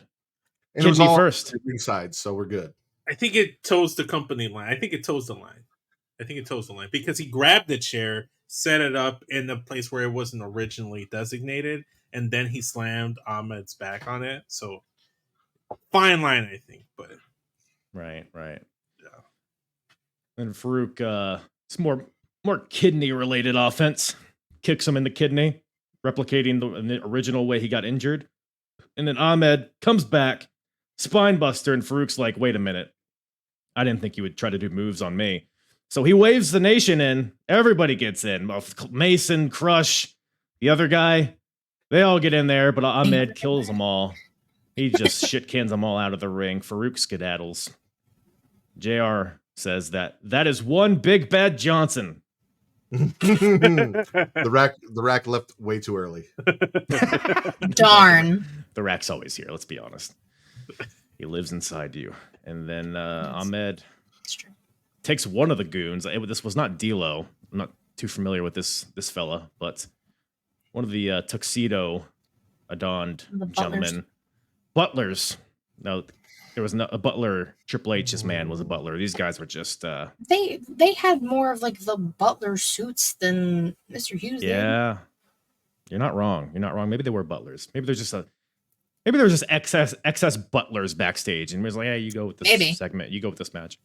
And it was Kidney all first. inside, so we're good. I think it toes the company line. I think it toes the line because he grabbed the chair, set it up in the place where it wasn't originally designated, and then he slammed Ahmed's back on it. So fine line, I think, but Right. yeah. And Farouk, it's more kidney related offense. Kicks him in the kidney, replicating the original way he got injured. And then Ahmed comes back, spine buster, and Farouk's like, wait a minute. I didn't think you would try to do moves on me. So he waves the Nation in. Everybody gets in. Mason, Crush, the other guy. They all get in there, but Ahmed kills them all. He just shit cans them all out of the ring. Farouk skedaddles. JR says that is one big bad Johnson. The rack left way too early. Darn. The Rack's always here, let's be honest. He lives inside you. And then Ahmed takes one of the goons. This was not D'Lo. I'm not too familiar with this fella, but one of the tuxedo adorned gentlemen. Butlers No, there was no a Butler. Triple H's man was a Butler. These guys were just They had more of like the butler suits than Mr. Hughes did. yeah. You're not wrong. You're not wrong. Maybe they were butlers. Maybe there's just excess butlers backstage, and it was like, hey, you go with this segment. You go with this match.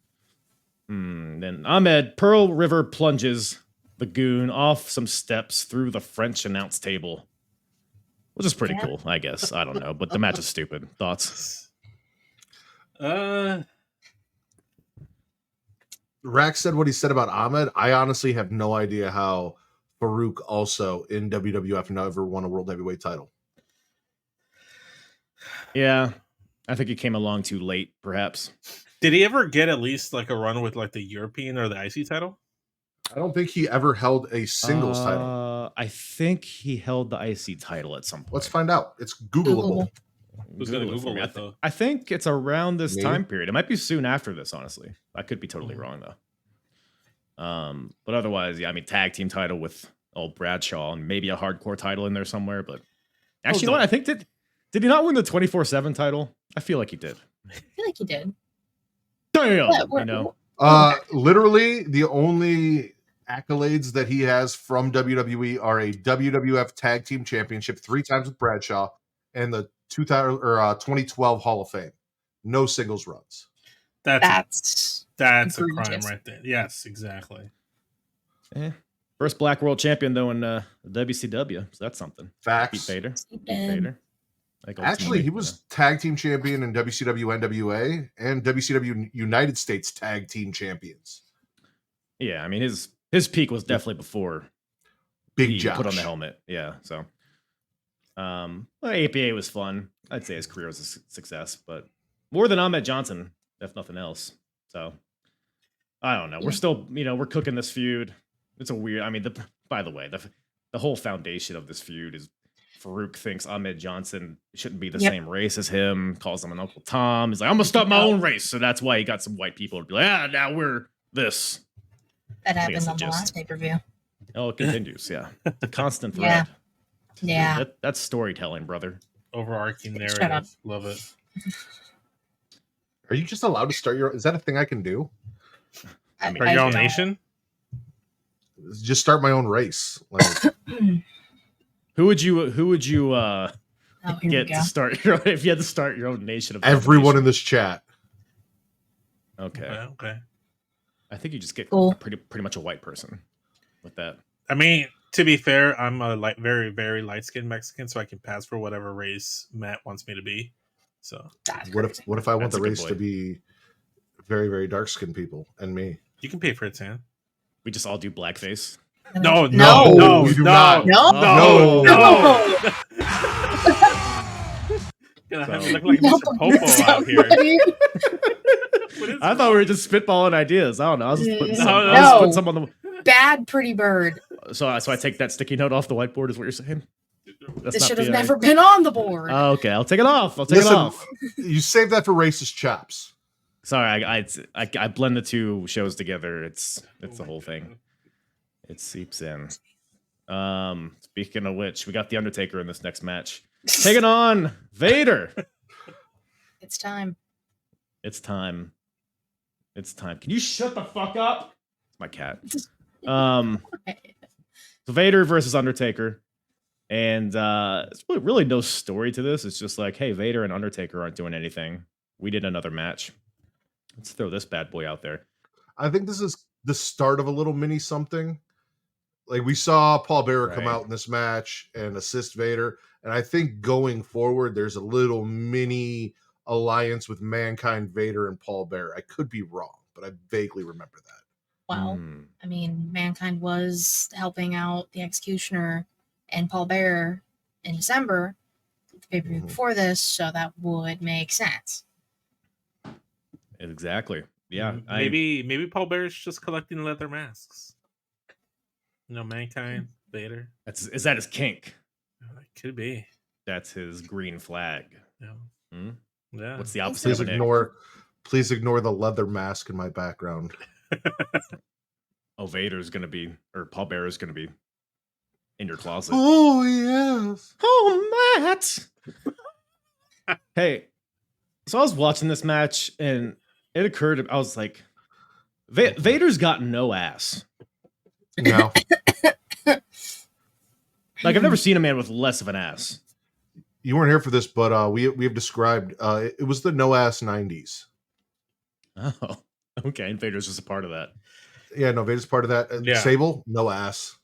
Then Ahmed Pearl River plunges the Goon off some steps through the French announce table, which is pretty cool, I guess. I don't know, but the match is stupid. Thoughts? Rax said what he said about Ahmed. I honestly have no idea how Farouk also in WWF never won a World Heavyweight title. Yeah, I think he came along too late, perhaps. Did he ever get at least like a run with like the European or the IC title? I don't think he ever held a singles title. I think he held the IC title at some point. Let's find out. It's Googleable. Who's going to Google it, though? I think it's around this time period. It might be soon after this, honestly. I could be totally wrong, though. But otherwise, yeah, I mean, tag team title with old Bradshaw and maybe a hardcore title in there somewhere. But actually, you know what? I think did he not win the 24/7 title? I feel like he did. I feel like he did. Damn, you know. Literally, the only accolades that he has from WWE are a WWF Tag Team Championship 3 times with Bradshaw and the 2012 Hall of Fame. No singles runs. That's a crime right there. Yes, exactly. First Black World Champion though in WCW, so that's something. Facts. Pete Vader. Actually, he was tag team champion in WCW NWA and WCW United States Tag Team Champions. Yeah, I mean his peak was definitely before Big Josh put on the helmet. Yeah, so APA was fun. I'd say his career was a success, but more than Ahmed Johnson, if nothing else. So I don't know. We're still, we're cooking this feud. It's a weird. I mean, by the way, the whole foundation of this feud is Farouk thinks Ahmed Johnson shouldn't be the same race as him. Calls him an Uncle Tom. He's like, I'm gonna start my own race. So that's why he got some white people to be like, now we're this. That happened on the last pay-per-view. Oh, it continues. Yeah, the constant thread. Yeah. That's storytelling, brother. Overarching narrative. Love it. Are you just allowed to start your? Is that a thing I can do? For your own nation? Just start my own race. Like, who would you get to start if you had to start your own nation of everyone in this chat? Okay. I think you just get pretty much a white person with that. I mean, to be fair, I'm a very, very light-skinned Mexican, so I can pass for whatever race Matt wants me to be. So what if I want the race to be very, very dark-skinned people and me? You can pay for it, Sam. We just all do blackface. No, we do not. No. Gonna have to look like Mr. Popo out here. I thought we were just spitballing ideas. I don't know. I was just putting some on the bad pretty bird. So I take that sticky note off the whiteboard. Is what you're saying? This should have never been on the board. Okay, I'll take it off. It off. You save that for racist chaps. Sorry, I blend the two shows together. It's the whole thing. It seeps in. Speaking of which, we got the Undertaker in this next match, taking on Vader. It's time. Can you shut the fuck up? It's my cat. So Vader versus Undertaker, and it's really no story to this. It's just like, hey, Vader and Undertaker aren't doing anything. We did another match. Let's throw this bad boy out there. I think this is the start of a little mini something. Like, we saw Paul Bearer come out in this match and assist Vader. And I think going forward, there's a little mini alliance with Mankind, Vader, and Paul Bearer. I could be wrong, but I vaguely remember that. Well, I mean, Mankind was helping out the Executioner and Paul Bearer in December, the pay-per-view before this, so that would make sense. Exactly. Yeah. Maybe Paul Bearer's just collecting leather masks. Mankind, Vader. Is that his kink? It could be. That's his green flag. Yeah. Yeah. What's the opposite? Please ignore the leather mask in my background. Vader's gonna be, or Paul Bearer's gonna be in your closet. Oh yes. Oh, Matt. Hey, So I was watching this match, and it occurred. I was like, Vader's got no ass. No. Like I've never seen a man with less of an ass. You weren't here for this, but we have described it was the no ass 90s. Oh, okay. And Vader's just a part of that. Yeah, no, Vader's part of that. Yeah. Sable, no ass.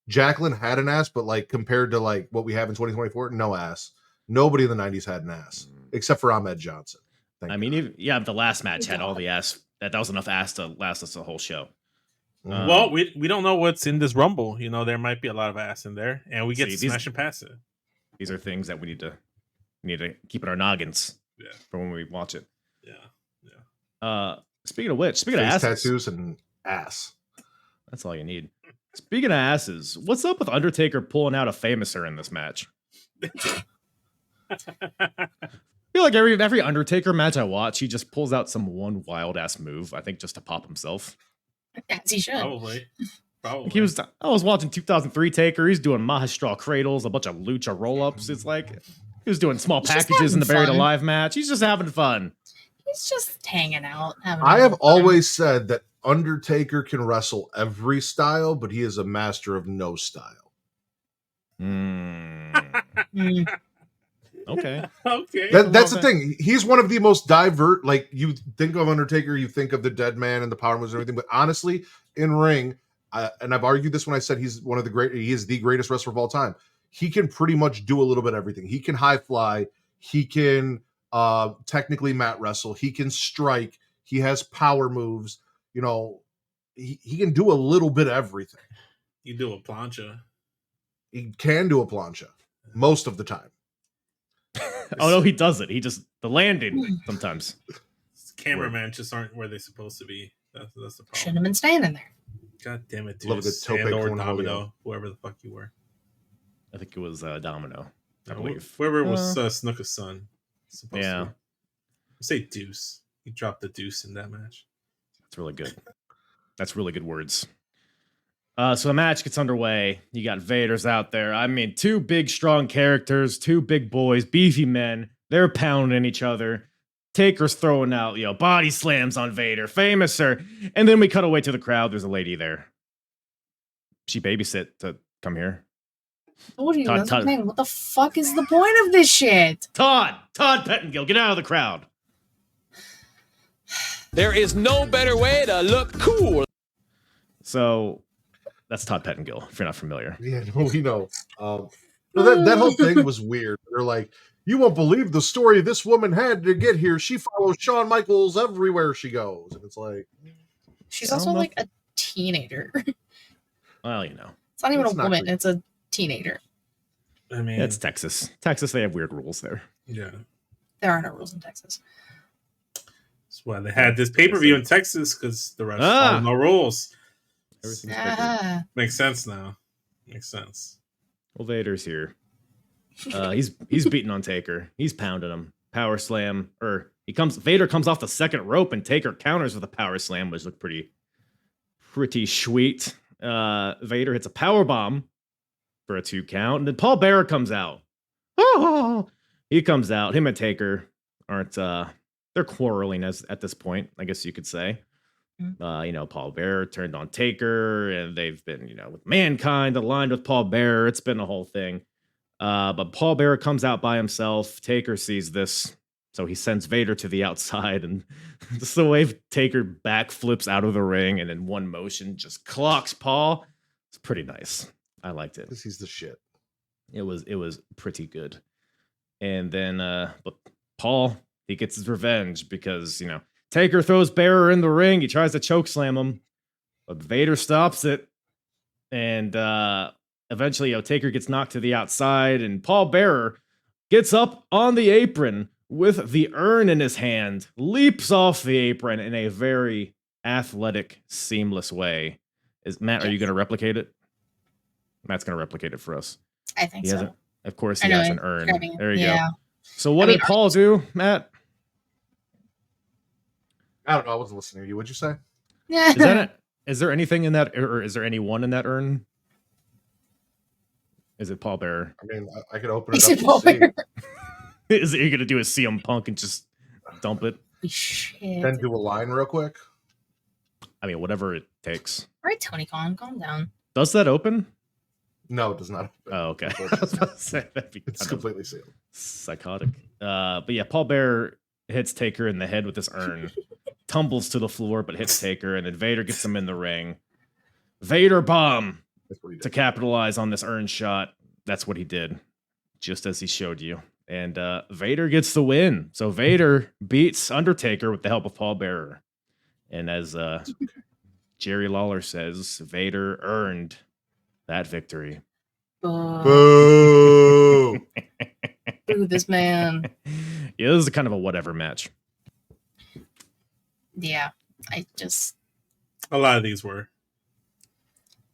Jacqueline had an ass, but like compared to like what we have in 2024, no ass. Nobody in the 90s had an ass except for Ahmed Johnson. I mean, the last match had all the ass. That was enough ass to last us a whole show. Well, we don't know what's in this Rumble. You know, there might be a lot of ass in there, and we get to these- smash and pass it. These are things that we need to keep in our noggins Yeah. for when we watch it. Yeah. Speaking of which, speaking of face asses, tattoos and ass. that's all you need. Speaking of asses, what's up with Undertaker pulling out a famouser in this match? I feel like every Undertaker match I watch, he just pulls out some one wild ass move. I think just to pop himself. As he should. Probably. Like I was watching 2003 Taker. He's doing Mahastral cradles, a bunch of lucha roll ups. It's like he was doing small He's just packages in the having Buried fun. Alive match. He's just having fun. He's just hanging out. I have always said that Undertaker can wrestle every style, but he is a master of no style. Mm. Okay. Okay. That's the thing. He's one of the most divert. Like you think of Undertaker, you think of the Dead Man and the Power Moves and everything. But honestly, in ring, and I've argued this when I said he's one of the great. He is the greatest wrestler of all time. He can pretty much do a little bit of everything. He can high fly. He can technically mat wrestle. He can strike. He has power moves. You know, he can do a little bit of everything. You do a plancha. He can do a plancha most of the time. Oh no, he doesn't. He just the landing sometimes. Cameramen just aren't where they're supposed to be. That's the problem. Shouldn't have been standing there. God damn it, dude. Love a good tope Or cornholio. Domino, whoever the fuck you were. I think it was Domino. I believe. Whoever was Snooker's son. Supposed Yeah. to be. Say Deuce. He dropped the Deuce in that match. That's really good. That's really good words. So the match gets underway. You got Vader's out there. I mean, two big, strong characters, two big boys, beefy men. They're pounding each other. Taker's throwing out, body slams on Vader. Famouser. And then we cut away to the crowd. There's a lady there. She babysit to come here. What are you Todd- saying? What the fuck is the point of this shit? Todd Pettengill, get out of the crowd. There is no better way to look cool. So that's Todd Pettengill, if you're not familiar. Yeah, no, we know. That whole thing was weird. They're like, you won't believe the story this woman had to get here. She follows Shawn Michaels everywhere she goes. And it's like... She's also like a teenager. Well, It's not even It's a not woman. great. It's a teenager. I mean, It's Texas. Texas, they have weird rules there. yeah. There are no rules in Texas. That's why they had this pay-per-view in Texas, because the rest Ah. follow no rules. Everything's bigger. Ah, Makes sense now. Makes sense. Well, Vader's here. He's beating on Taker. He's pounding him. Power slam. Vader comes off the second rope and Taker counters with a power slam, which looked pretty sweet. Vader hits a power bomb for a 2 count, and then Paul Bearer comes out. Oh, he comes out. Him and Taker aren't they're quarreling at this point, I guess you could say. Paul Bearer turned on Taker, and they've been, with Mankind aligned with Paul Bearer. It's been a whole thing. But Paul Bearer comes out by himself. Taker sees this, so he sends Vader to the outside, and just the way Taker backflips out of the ring and in one motion just clocks Paul. It's pretty nice. I liked it. He's the shit. It was pretty good. And then but Paul, he gets his revenge because, Taker throws Bearer in the ring. He tries to choke slam him, but Vader stops it. And eventually, Taker gets knocked to the outside, and Paul Bearer gets up on the apron with the urn in his hand, leaps off the apron in a very athletic, seamless way. Matt, are you going to replicate it? Matt's going to replicate it for us. I think He so. hasn't. Of course, I he know, has an it's urn. grabbing it. There you Yeah. go. So what did Paul do, Matt? I don't know. I wasn't listening to you. What'd you say? Yeah. Is there anything in that, or is there anyone in that urn? Is it Paul Bearer? I mean, I could open it Is up it and Paul see. Bearer? Is it you're gonna do a CM Punk and just dump it. Holy shit. Then do a line real quick. I mean, whatever it takes. All right, Tony Khan, calm down. Does that open? No, it does not. Oh, okay. I was about to say, that'd be It's kind of completely sealed. psychotic. But yeah, Paul Bearer hits Taker in the head with his urn, tumbles to the floor, but hits Taker, and then Vader gets him in the ring. Vader bomb That's what he to did. capitalize on this urn shot. That's what he did, just as he showed you. And Vader gets the win. So Vader beats Undertaker with the help of Paul Bearer. And as Jerry Lawler says, Vader earned that victory. Boo! Boo this man. Yeah, this is kind of a whatever match. Yeah, I just A lot of these were.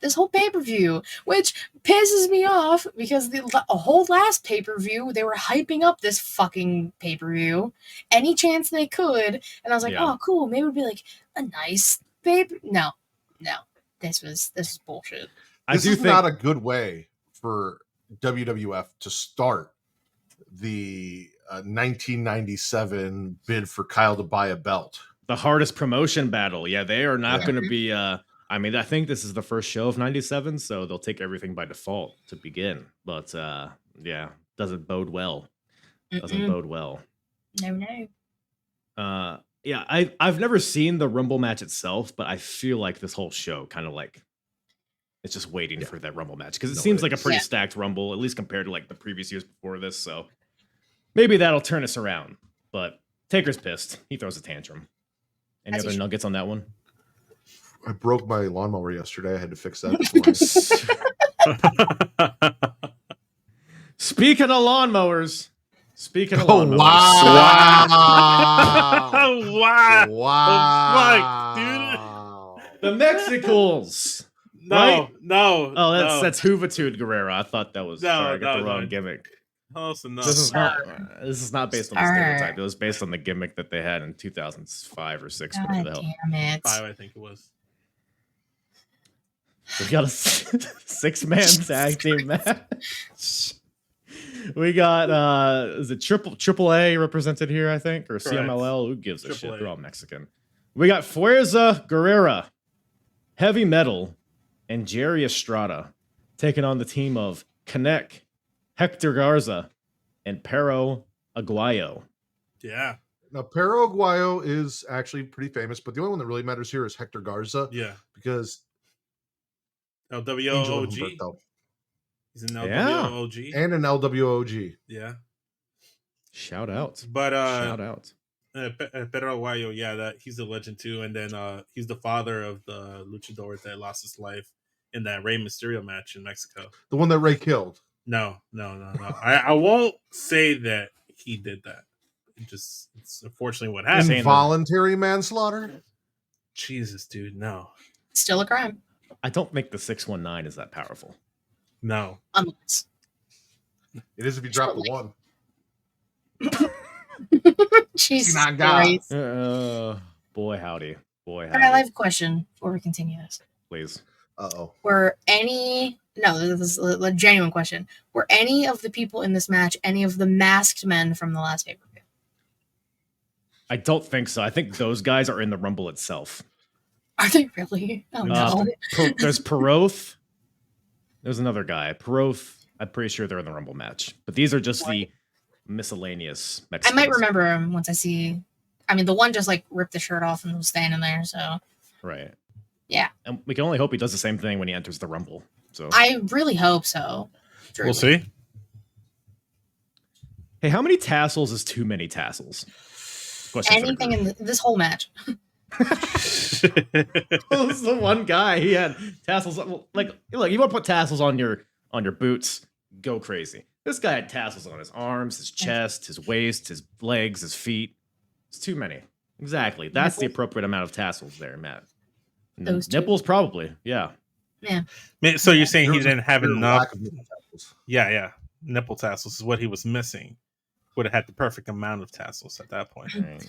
this whole pay-per-view, which pisses me off because the whole last pay-per-view they were hyping up this fucking pay-per-view any chance they could, and I was like, Yeah. oh cool, maybe it'd be like a nice paper. No, this was bullshit. This is not a good way for WWF to start the 1997 bid for Kyle to buy a belt. The hardest promotion battle. Yeah, they are not going to be. I mean, I think this is the first show of '97, so they'll take everything by default to begin. But yeah, doesn't bode well. Doesn't bode well. No. Yeah, I've never seen the Rumble match itself, but I feel like this whole show kind of like it's just waiting for that Rumble match because it seems like a pretty stacked Rumble, at least compared to like the previous years before this. So maybe that'll turn us around. But Taker's pissed. He throws a tantrum. Any other nuggets on that one? I broke my lawnmower yesterday. I had to fix that this morning. Speaking of lawnmowers. Wow. Wow. Wow. The Mexicals. No, Right? no. Oh, that's Juventud Guerrero. I thought that was sorry, I got the wrong gimmick. Close enough. This is not based on the stereotype. It was based on the gimmick that they had in 2005 or 6. God Whatever the hell. damn it. 5, I think it was. We got a 6-man tag team match. We got is it triple A represented here, I think, or Correct. CMLL? Who gives a Triple shit? A. They're all Mexican. We got Fuerza Guerrera, Heavy Metal, and Jerry Estrada taking on the team of Canek, Hector Garza, and Perro Aguayo. Yeah. Now, Perro Aguayo is actually pretty famous, but the only one that really matters here is Hector Garza. Yeah. Because Angel LWOG. Humberto. He's an Yeah. LWOG. And an LWOG. Yeah. Shout out. But Shout out. Pedro Aguayo, yeah, he's a legend too. And then he's the father of the luchador that lost his life in that Rey Mysterio match in Mexico. The one that Ray killed. No. I won't say that he did that. It's unfortunately what happened. Involuntary manslaughter? Jesus, dude, no. Still a crime. I don't think the 619 is that powerful. No. Unless. It is if you drop the one. Jesus Not God. Christ. Boy howdy. All right, I have a question before we continue this. Please. Uh-oh. This is a genuine question. Were any of the people in this match any of the masked men from the last pay-per-view? I don't think so. I think those guys are in the Rumble itself. Are they really? Oh no. There's Peroth. There's another guy. Peroth. I'm pretty sure they're in the Rumble match. But these are just the miscellaneous I Mexicans. might remember him once I see. I mean, the one just like ripped the shirt off and was standing there. So Right. yeah. And we can only hope he does the same thing when he enters the Rumble. So I really hope so. Truly. We'll see. hey, how many tassels is too many tassels? Question for the Anything group. in this whole match. This is the one guy he had tassels. Like, look, you want to put tassels on your boots? Go crazy. This guy had tassels on his arms, his chest, his waist, his legs, his feet. It's too many. Exactly. That's the appropriate amount of tassels there, Matt. Those two. Nipples, probably. Yeah. Yeah. So you're saying he There was a didn't have clear enough? lack of nipple tassels. Yeah. Nipple tassels is what he was missing. Would have had the perfect amount of tassels at that point. Right.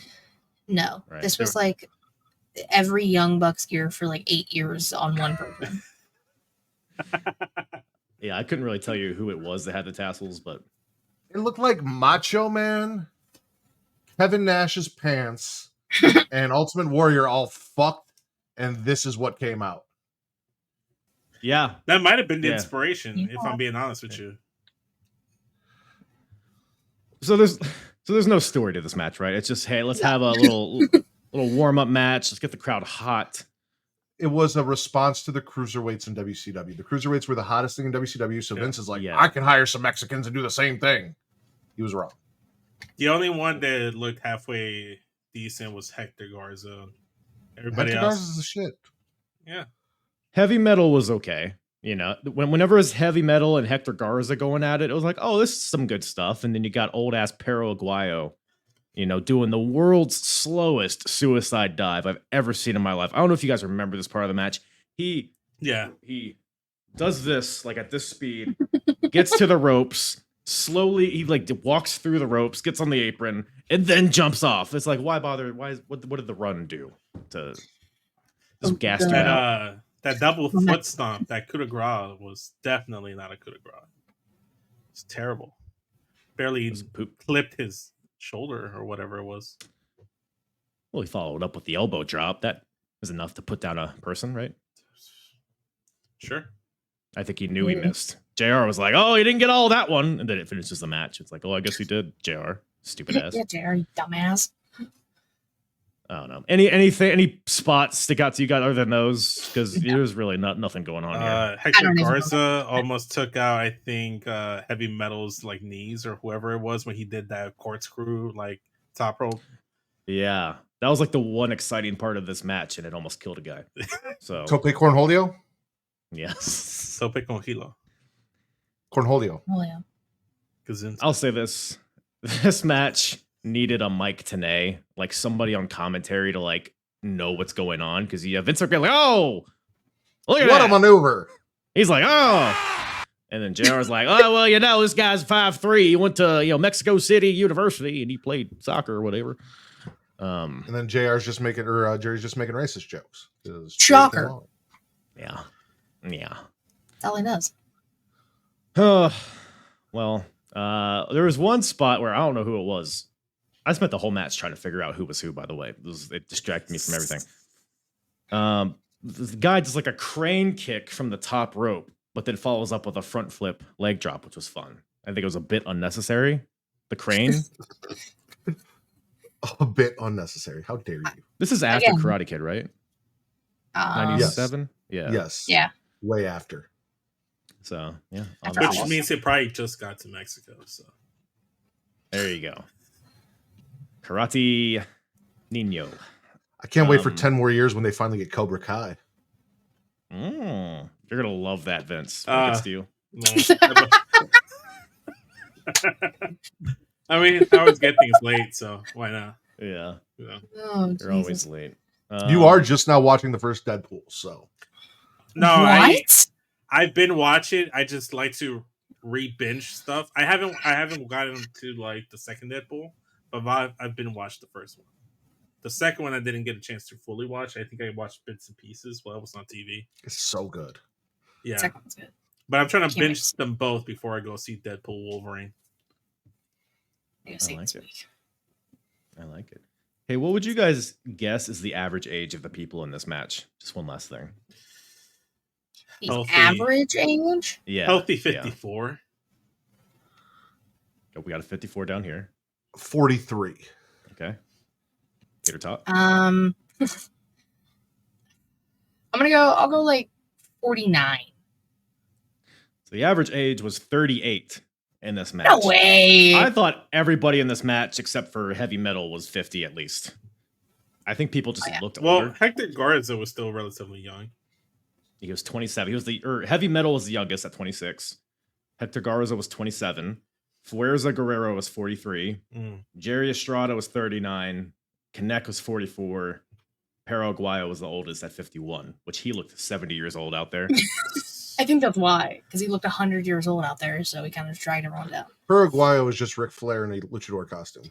No. Right. This was like every Young Bucks gear for like 8 years on one person. Yeah, I couldn't really tell you who it was that had the tassels, but It looked like Macho Man Kevin Nash's pants and Ultimate Warrior all fucked, and this is what came out. Yeah. That might have been the Yeah. inspiration, if Yeah. I'm being honest with you. So there's no story to this match, right? It's just, hey, let's have a little warm-up match. Let's get the crowd hot. It was a response to the cruiserweights in WCW. The cruiserweights were the hottest thing in WCW, so Vince is like, Yeah. I can hire some Mexicans and do the same thing. He was wrong. The only one that looked halfway decent was Hector Garza. Everybody Hector else, Garza's the shit. yeah. Heavy Metal was okay. You know, whenever it's Heavy Metal and Hector Garza going at it was like, oh, this is some good stuff. And then you got old ass Perro Aguayo, you know, doing the world's slowest suicide dive I've ever seen in my life. I don't know if you guys remember this part of the match. He does this like at this speed, gets to the ropes, slowly he like walks through the ropes, gets on the apron, and then jumps off. It's like, why bother? What did the run do to just gas you out? That double foot stomp, that coup de grace was definitely not a coup de grace. It's terrible. Barely clipped his shoulder or whatever it was. Well, he followed up with the elbow drop. That was enough to put down a person, right? Sure. I think he knew he missed. JR was like, oh, he didn't get all that one. And then it finishes the match. It's like, oh, I guess he did, JR. Stupid ass. Yeah, JR, you dumbass. I don't know. Any spots stick out to you guys other than those? Because there's really nothing going on here. Hector Garza almost took out, I think, Heavy Metal's like knees or whoever it was when he did that corkscrew like top rope. Yeah, that was like the one exciting part of this match, and it almost killed a guy. So Tope Cornholio? Yes. Tope con hilo. Cornholio. Oh, yeah. I'll say this. This match needed a Mike Tenay, like somebody on commentary to like know what's going on, because you have Vince McMahon like, oh, look at what that. a maneuver. He's like, oh, and then JR's like, oh, well, you know, this guy's 5'3". He went to Mexico City University and he played soccer or whatever. And then Jerry's just making racist jokes. Shocker. Yeah. That's all he does. Well, there was one spot where I don't know who it was. I spent the whole match trying to figure out who was who, by the way. It distracted me from everything. The guy does like a crane kick from the top rope, but then follows up with a front flip leg drop, which was fun. I think it was a bit unnecessary. The crane. A bit unnecessary. How dare you? This is after Karate Kid, right? 97? Yes. Yeah. Yes. Yeah. Way after. So, yeah. Which means it probably just got to Mexico. So there you go. Karate Nino. I can't wait for 10 more years when they finally get Cobra Kai. You're going to love that, Vince. When it gets to you. No. I mean, I always get things late, so why not? Yeah. Oh, You're always late. You are just now watching the first Deadpool, so. No, what? I've been watching. I just like to re-binge stuff. I haven't gotten to like the second Deadpool, but I've been watched the first one. The second one I didn't get a chance to fully watch. I think I watched bits and pieces while it was on TV. It's so good. Yeah, Second one's good. but I'm trying to binge them both before I go see Deadpool Wolverine. I like it. Hey, what would you guys guess is the average age of the people in this match? Just one last thing. The average age? Yeah. Healthy 54. Oh, we got a 54 down here. 43. Okay. Gator top. I'll go like 49. So the average age was 38 in this match. No way. I thought everybody in this match, except for Heavy Metal, was 50 at least. I think people just looked older. Well, Hector Garza was still relatively young. He was 27. He was Heavy Metal was the youngest at 26. Hector Garza was 27. Fuerza Guerrero was 43. Jerry Estrada was 39. Connect was 44. Perro Aguayo was the oldest at 51, which he looked 70 years old out there. I think that's why, because he looked 100 years old out there, so he kind of dragged everyone down. Paraguayo was just Ric Flair in a luchador costume.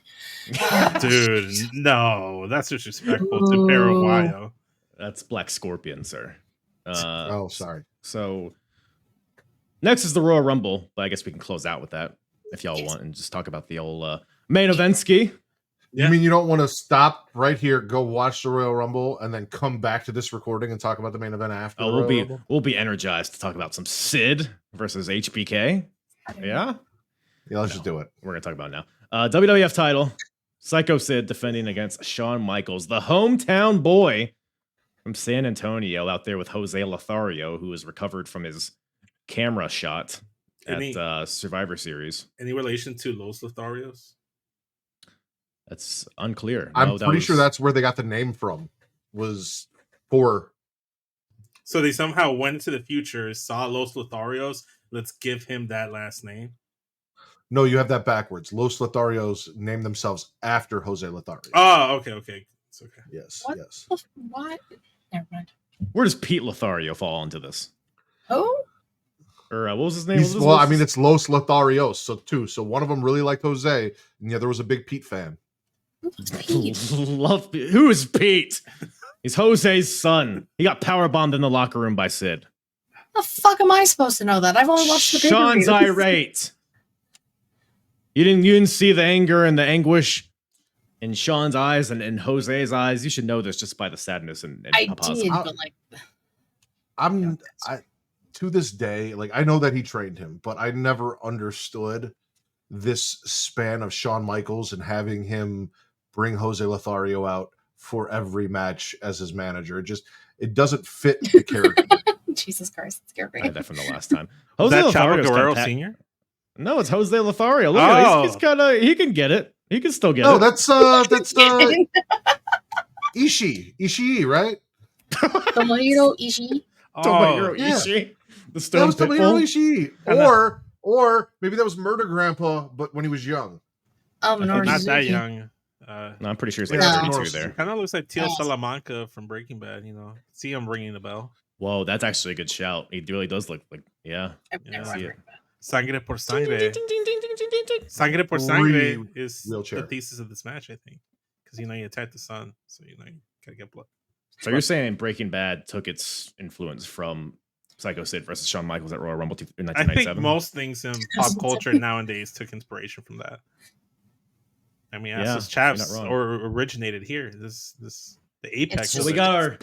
Dude, no, that's disrespectful to Perro Aguayo. That's Black Scorpion, sir. Sorry. So next is the Royal Rumble, but I guess we can close out with that if y'all want and just talk about the old main event ski. Yeah. You mean you don't want to stop right here, go watch the Royal Rumble, and then come back to this recording and talk about the main event after the Royal Rumble? We'll be energized to talk about some Sid versus HBK. Yeah? Yeah, let's just do it. We're going to talk about it now. WWF title, Psycho Sid defending against Shawn Michaels, the hometown boy from San Antonio, out there with Jose Lothario, who has recovered from his camera shot at Survivor Series. Any relation to Los Lotharios? That's unclear. I'm pretty sure that's where they got the name from. Was for. So they somehow went into the future, saw Los Lotharios. Let's give him that last name. No, you have that backwards. Los Lotharios named themselves after Jose Lothario. Oh, okay. It's okay. Yes, What? yes. What? Never mind. Where does Pete Lothario fall into this? Who? Or what was his name? It's Los Lotharios. So one of them really liked Jose, and the other was a big Pete fan. Love Pete. Who is Pete? He's Jose's son. He got powerbombed in the locker room by Sid. The fuck am I supposed to know that? I've only watched the Sean's pay-per-views. irate. You didn't see the anger and the anguish in Sean's eyes and in Jose's eyes. You should know this just by the sadness and I Papa's. did, but like, To this day, like I know that he trained him, but I never understood this span of Shawn Michaels and having him bring Jose Lothario out for every match as his manager. It doesn't fit the character. Jesus Christ, it scared I me. had that from the last time. Is that Chavo Lothario's Guerrero kinda Sr.? No, it's Jose Lothario. Look at him. He's kind of. He can get it. He can still get it. That's Ishii, right? Tomohiro Ishii. Tomohiro yeah. Ishii, the That Stone was Tomohiro Ishii. Or maybe that was Murder Grandpa, but when he was young. Not that Suzuki. young. No, I'm pretty sure he's like No. 32 there. Kind of looks like Tio Yes. Salamanca from Breaking Bad. See him ringing the bell. Whoa, that's actually a good shout. He really does look like, yeah. I've never Yeah. heard See of it. that. Sangre por sangre. Sangre por sangre is wheelchair. the thesis of this match, I think, because you attack the sun, so you gotta get blood. So you're saying Breaking Bad took its influence from Psycho Sid versus Shawn Michaels at Royal Rumble in I think 1997? most things in pop culture nowadays took inspiration from that. I mean, Yeah, Assless chaps you're not wrong. or originated here. This the apex. It's Well, of we it. got our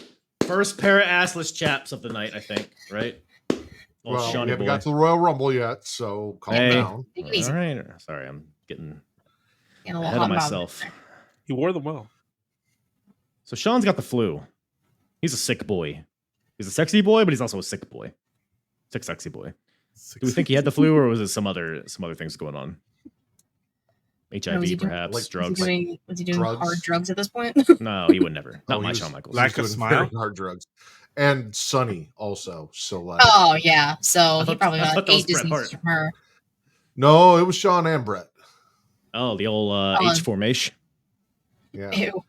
first pair of assless chaps of the night, I think, right? Old Well, we Shawnee haven't boy. got to the Royal Rumble yet, so calm Hey. down. Take it easy. All right. Sorry, I'm getting Getting a little ahead hot of and myself. He wore them well. So Sean's got the flu. He's a sick boy. He's a sexy boy, but he's also a sick boy. Sick, sexy boy. Do we think he had the flu, or was it some other things going on? HIV, was he doing- perhaps, like, drugs. Was he doing Drugs? hard drugs at this point? No, he would never. Not Oh, my he Shawn was- Michaels. Lack of Doing smile? very hard drugs. And Sunny also. So like Oh yeah, so he thought- probably I got thought that was 8 Bret diseases Hart. from her. no, it was Sean and Brett. Oh, the old Oh. H formation. Yeah. Ew.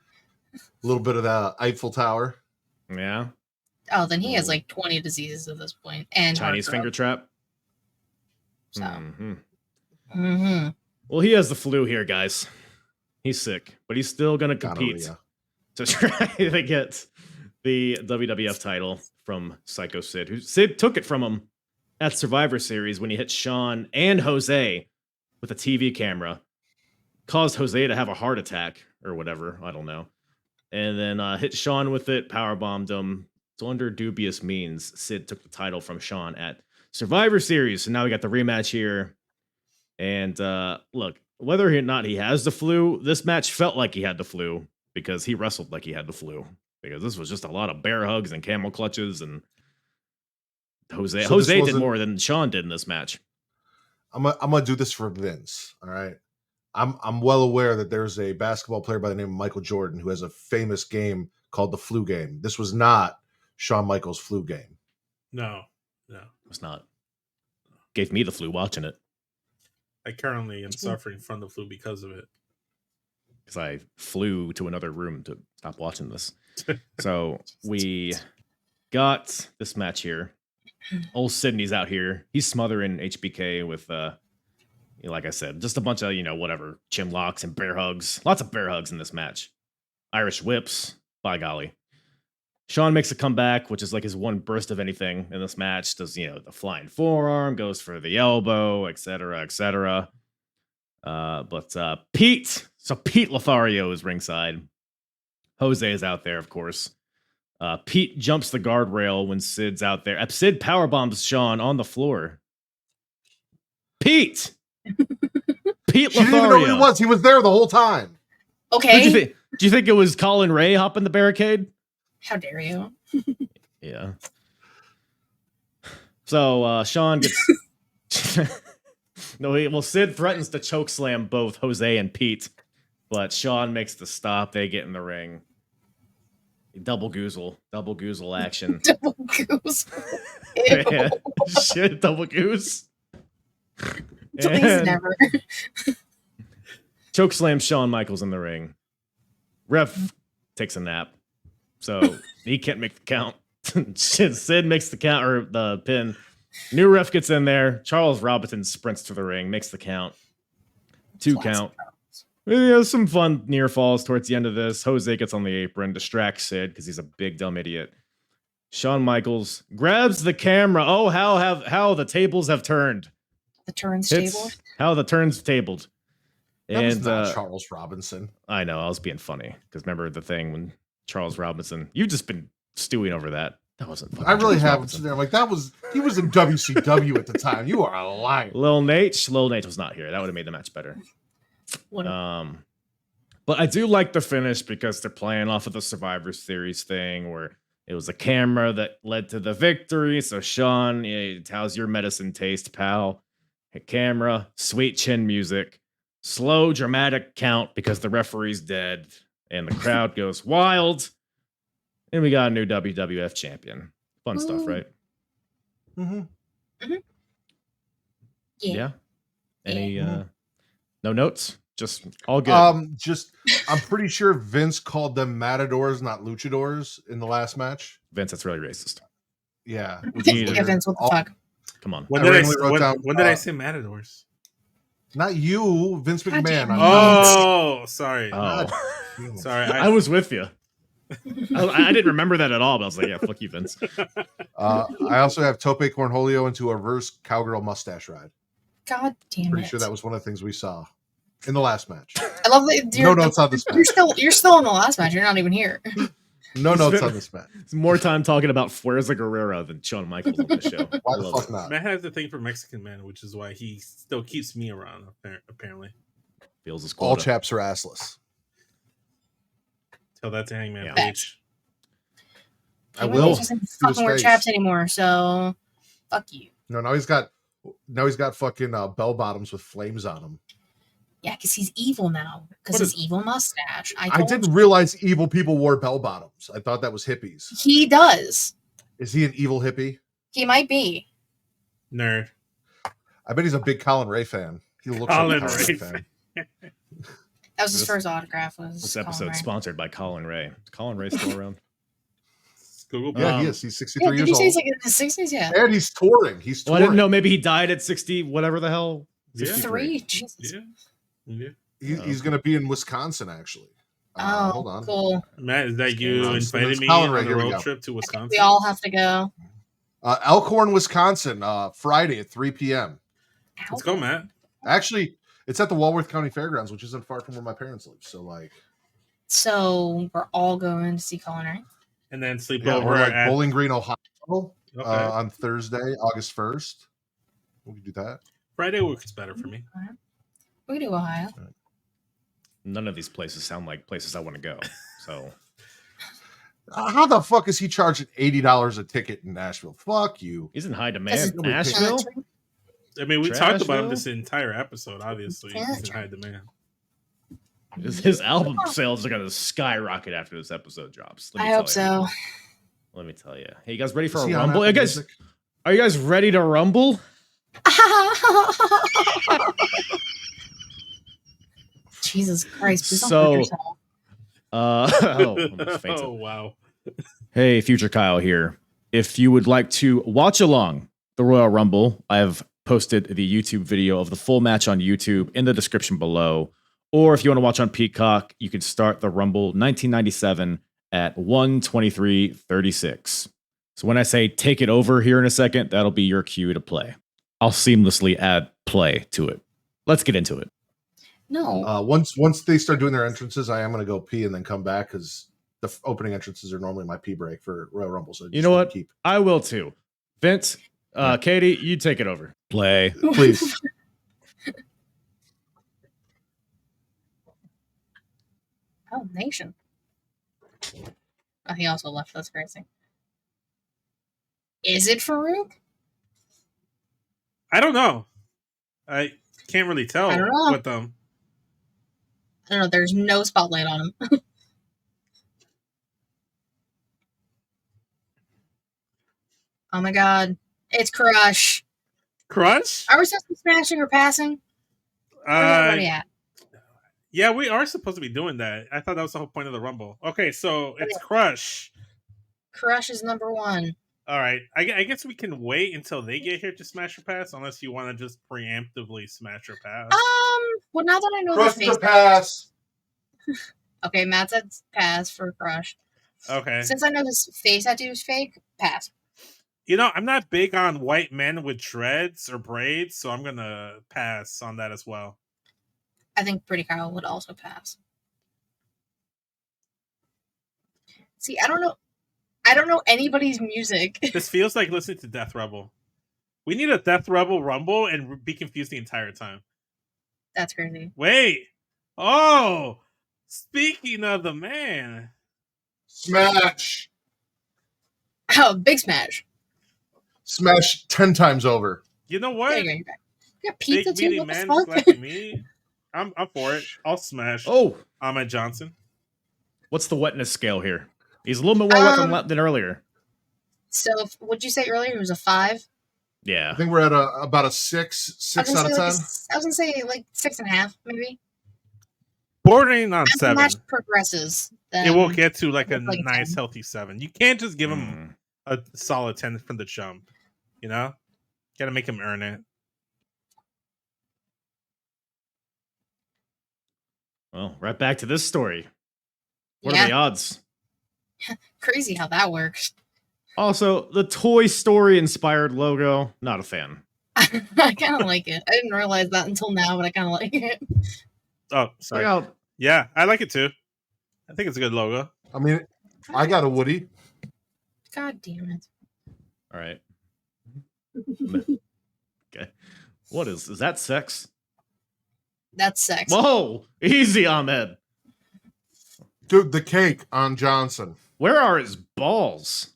A little bit of the Eiffel Tower. Yeah. Oh, then he has like 20 diseases at this point, and Chinese hard finger drugs. trap. So. Mhm. Mm-hmm. Well, he has the flu here, guys. He's sick, but he's still going to compete Gonorrhea. to try to get the WWF title from Psycho Sid, who Sid took it from him at Survivor Series when he hit Shawn and Jose with a TV camera, caused Jose to have a heart attack or whatever, I don't know, and then hit Shawn with it, powerbombed him. So under dubious means, Sid took the title from Shawn at Survivor Series. So now we got the rematch here. And look, whether or not he has the flu, this match felt like he had the flu because he wrestled like he had the flu. Because this was just a lot of bear hugs and camel clutches, and Jose So this did wasn't- more than Shawn did in this match. I'm gonna do this for Vince. All right. I'm well aware that there's a basketball player by the name of Michael Jordan who has a famous game called the flu game. This was not Shawn Michaels' flu game. No. It was not. Gave me the flu watching it I currently am suffering from the flu because of it. because I flew to another room to stop watching this. So we got this match here. Old Sydney's out here. He's smothering HBK with, like I said, just a bunch of, whatever, chin locks and bear hugs. Lots of bear hugs in this match. Irish whips. By golly. Shawn makes a comeback, which is like his one burst of anything in this match. Does, the flying forearm, goes for the elbow, etc., etc. But Pete So Pete Lothario is ringside. Jose is out there, of course. Pete jumps the guardrail when Sid's out there. Sid powerbombs Sean on the floor. Pete! Pete She didn't even know who he Lothario. was. He was there the whole time. Okay. Do you think it was Colin Ray hopping the barricade? How dare you? Yeah. So Sean gets... Sid threatens to chokeslam both Jose and Pete, but Sean makes the stop. They get in the ring. Double goozle action. Double goose. Ew. Yeah. Shit, double goose. Please And never. chokeslam Shawn Michaels in the ring. Ref takes a nap, so he can't make the count. Sid makes the count or the pin. New ref gets in there. Charles Robinson sprints to the ring, makes the count. 2 count. Yeah, some fun near falls towards the end of this. Jose gets on the apron, distracts Sid because he's a big dumb idiot. Shawn Michaels grabs the camera. Oh, how the tables have turned. The turns It's table. how the turns tabled. That was And not Charles Robinson. I know I was being funny because remember the thing when Charles Robinson. You've just been stewing over that. That wasn't funny. I really Charles haven't. Robinson. There, like he was in WCW at the time. You are a liar. Lil Nate was not here. That would have made the match better. What But I do like the finish because they're playing off of the Survivor Series thing where it was a camera that led to the victory. So Sean, how's your medicine taste, pal? A camera, sweet chin music, slow dramatic count because the referee's dead and the crowd goes wild. And we got a new WWF champion. Fun stuff, right? Mm-hmm. Yeah. Any no notes? Just all good. I'm pretty sure Vince called them matadors, not luchadors, in the last match. Vince, that's really racist. Yeah. Yeah, Vince, what the fuck? Come on. When I did randomly wrote down, when did I say matadors? Not you, Vince God McMahon. damn it. Oh, sorry. Oh, Sorry. I was with you. I didn't remember that at all, but I was like, yeah, fuck you, Vince. I also have Tope Cornholio into a reverse cowgirl mustache ride. God damn Pretty it. sure that was one of the things we saw in the last match. I love that No notes on this match. You're still in the last match. You're not even here. No notes on this match. It's more time talking about Fuerza Guerrero than Shawn Michaels on the show. Why I the love fuck it. not? Matt has the thing for Mexican men, which is why he still keeps me around, apparently. Feels his All quota. chaps are assless. Tell that to Hangman Yeah. Page. I Hangman will. Page doesn't to his fucking wear face. chaps anymore, so fuck you. No, now he's got fucking bell bottoms with flames on them. Yeah, because he's evil now. Because What his evil mustache. I I told didn't you. realize evil people wore bell bottoms. I thought that was hippies. He does. Is he an evil hippie? He might be. Nerd. I bet he's a big Colin Ray fan. He looks Colin like a Colin Ray Ray fan. That was his first autograph. Was This Colin episode Ray. sponsored by Colin Ray. Is Colin Ray still around? Google. Yeah, he Um, is. He's Yeah, 63 did years you say he's old. like in his 60s? Yeah. And he's touring. He's Well, I touring. didn't know. Maybe he died at 60, whatever the hell. Yeah. 63. Jesus. Yeah. Yeah. He's going to be in Wisconsin, actually. Oh, Hold on. cool. Matt, is that you on. invited That's me Colin on Ray. a Here we road go. trip to Wisconsin? We all have to go. Elkhorn, Wisconsin, Friday at 3 p.m. Let's go, Matt. Actually, it's at the Walworth County Fairgrounds, which isn't far from where my parents live. So, like, So we're all going to see Colin Ray. And then sleep yeah, over we're like at Bowling Green, Ohio, Okay. on Thursday, August 1st. We can do that. Friday works better for me. We can do Ohio. None of these places sound like places I want to go. So How the fuck is he charging $80 a ticket in Nashville? Fuck you. he's in high This demand. is Nashville. I mean, we talked about him Trashville? this entire episode, obviously. He's in high demand. His album sales are going to skyrocket after this episode drops. Let me I tell hope you. so. Let me tell you. Hey, you guys ready for Is a he on rumble? Apple Hey, guys, Music? are you guys ready to rumble? Jesus Christ. Please don't So- hurt yourself. almost fainted. Oh, wow. Hey, Future Kyle here. If you would like to watch along the Royal Rumble, I have posted the YouTube video of the full match on YouTube in the description below. Or if you want to watch on Peacock, you can start the Rumble 1997 at 1:23:36. So when I say take it over here in a second, that'll be your cue to play. I'll seamlessly add play to it. Let's get into it. No. Once they start doing their entrances, I am going to go pee and then come back because the opening entrances are normally my pee break for Royal Rumble. So You know what? I will too. Vince, Katie, you take it over. Play. Please. Oh, Nation. Oh, he also left. That's crazy. Is it Farouk? I don't know. I can't really tell I don't know. with them. I don't know. There's no spotlight on him. Oh my god. It's Crush. Crush? Are we supposed to be smashing or passing? Where's everybody at? Yeah, we are supposed to be doing that. I thought that was the whole point of the Rumble. Okay, so it's Crush. Crush is number 1. All right. I guess we can wait until they get here to smash or pass, unless you want to just preemptively smash or pass. Well, now that I know Crush the face, or pass. Okay, Matt said pass for Crush. Okay. Since I know this face tattoo is fake, pass. You know, I'm not big on white men with dreads or braids, so I'm gonna pass on that as well. I think Pretty Carl would also pass. See, I don't know anybody's music. This feels like listening to Death Rebel. We need a Death Rebel Rumble and be confused the entire time. That's crazy. Wait. Oh, speaking of the man. Smash. Oh, big smash. Smash 10 times over. You know what? There you go. You got pizza Big too? meaty What the man fuck? slapping me. I'm for it. I'll smash. Oh, Ahmed Johnson. what's the wetness scale here? He's a little bit more wet than earlier. So, what'd you say earlier? It was a 5? Yeah. I think we're at about a 6 out of 10. I was gonna say like 6.5, maybe. Bordering on As the 7. match progresses, then It will get to like a it's like a nice, 10. healthy 7. You can't just give him a solid 10 from the jump. You know? Gotta make him earn it. Well, right back to this story. What Yeah. are the odds? Crazy how that works. Also, the Toy Story inspired logo, not a fan. I kind of like it. I didn't realize that until now, but I kind of like it. Oh, sorry. Look out. Yeah, I like it too. I think it's a good logo. I mean, I got a Woody. God damn it. All right. Okay. What is that sex? That's sex. Whoa! Easy, Ahmed. Dude, the cake on Johnson. Where are his balls?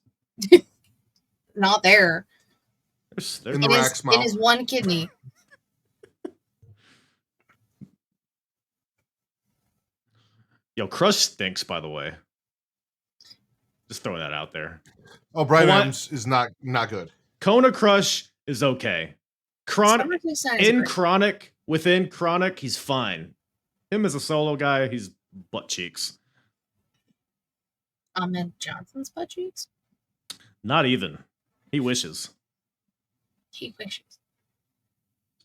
Not there. They're In the It rack's is, mouth. it is one kidney. Yo, Crush stinks, by the way. Just throwing that out there. Oh, Brian What? Adams is not good. Kona Crush is okay. Chronic Summer Design is in great. Chronic, within Chronic, he's fine. Him as a solo guy, he's butt cheeks. Ahmed Johnson's butt cheeks. Not even. He wishes. He wishes.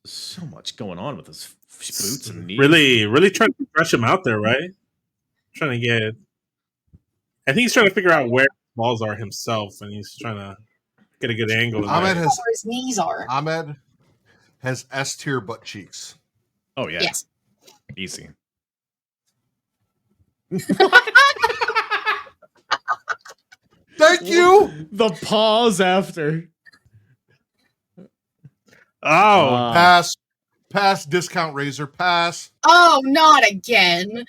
So much going on with his boots and knees. Really trying to stretch him out there, right? Trying to get. I think he's trying to figure out where his balls are himself, and he's trying to get a good angle. in Ahmed there. has Where his knees are. Ahmed has S tier butt cheeks. Oh yeah, Yes. easy. Thank you. The pause after. Oh, Pass. Discount razor. Pass. Oh, not again.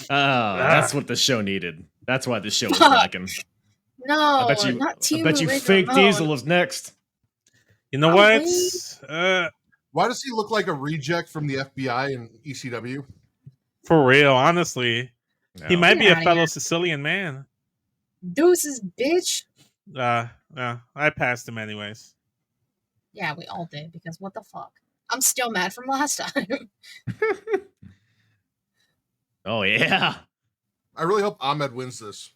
That's what the show needed. That's why the show was Fuck. lacking. No, I bet you. not I Team bet you. Rig Fake Ramon. Diesel was next. you know Probably. what? Why does he look like a reject from the FBI and ECW? For real, honestly, he No. might be Get a outta fellow here. Sicilian man. Deuces, bitch. I passed him anyways. Yeah, we all did, because what the fuck? I'm still mad from last time. Oh yeah. I really hope Ahmed wins this.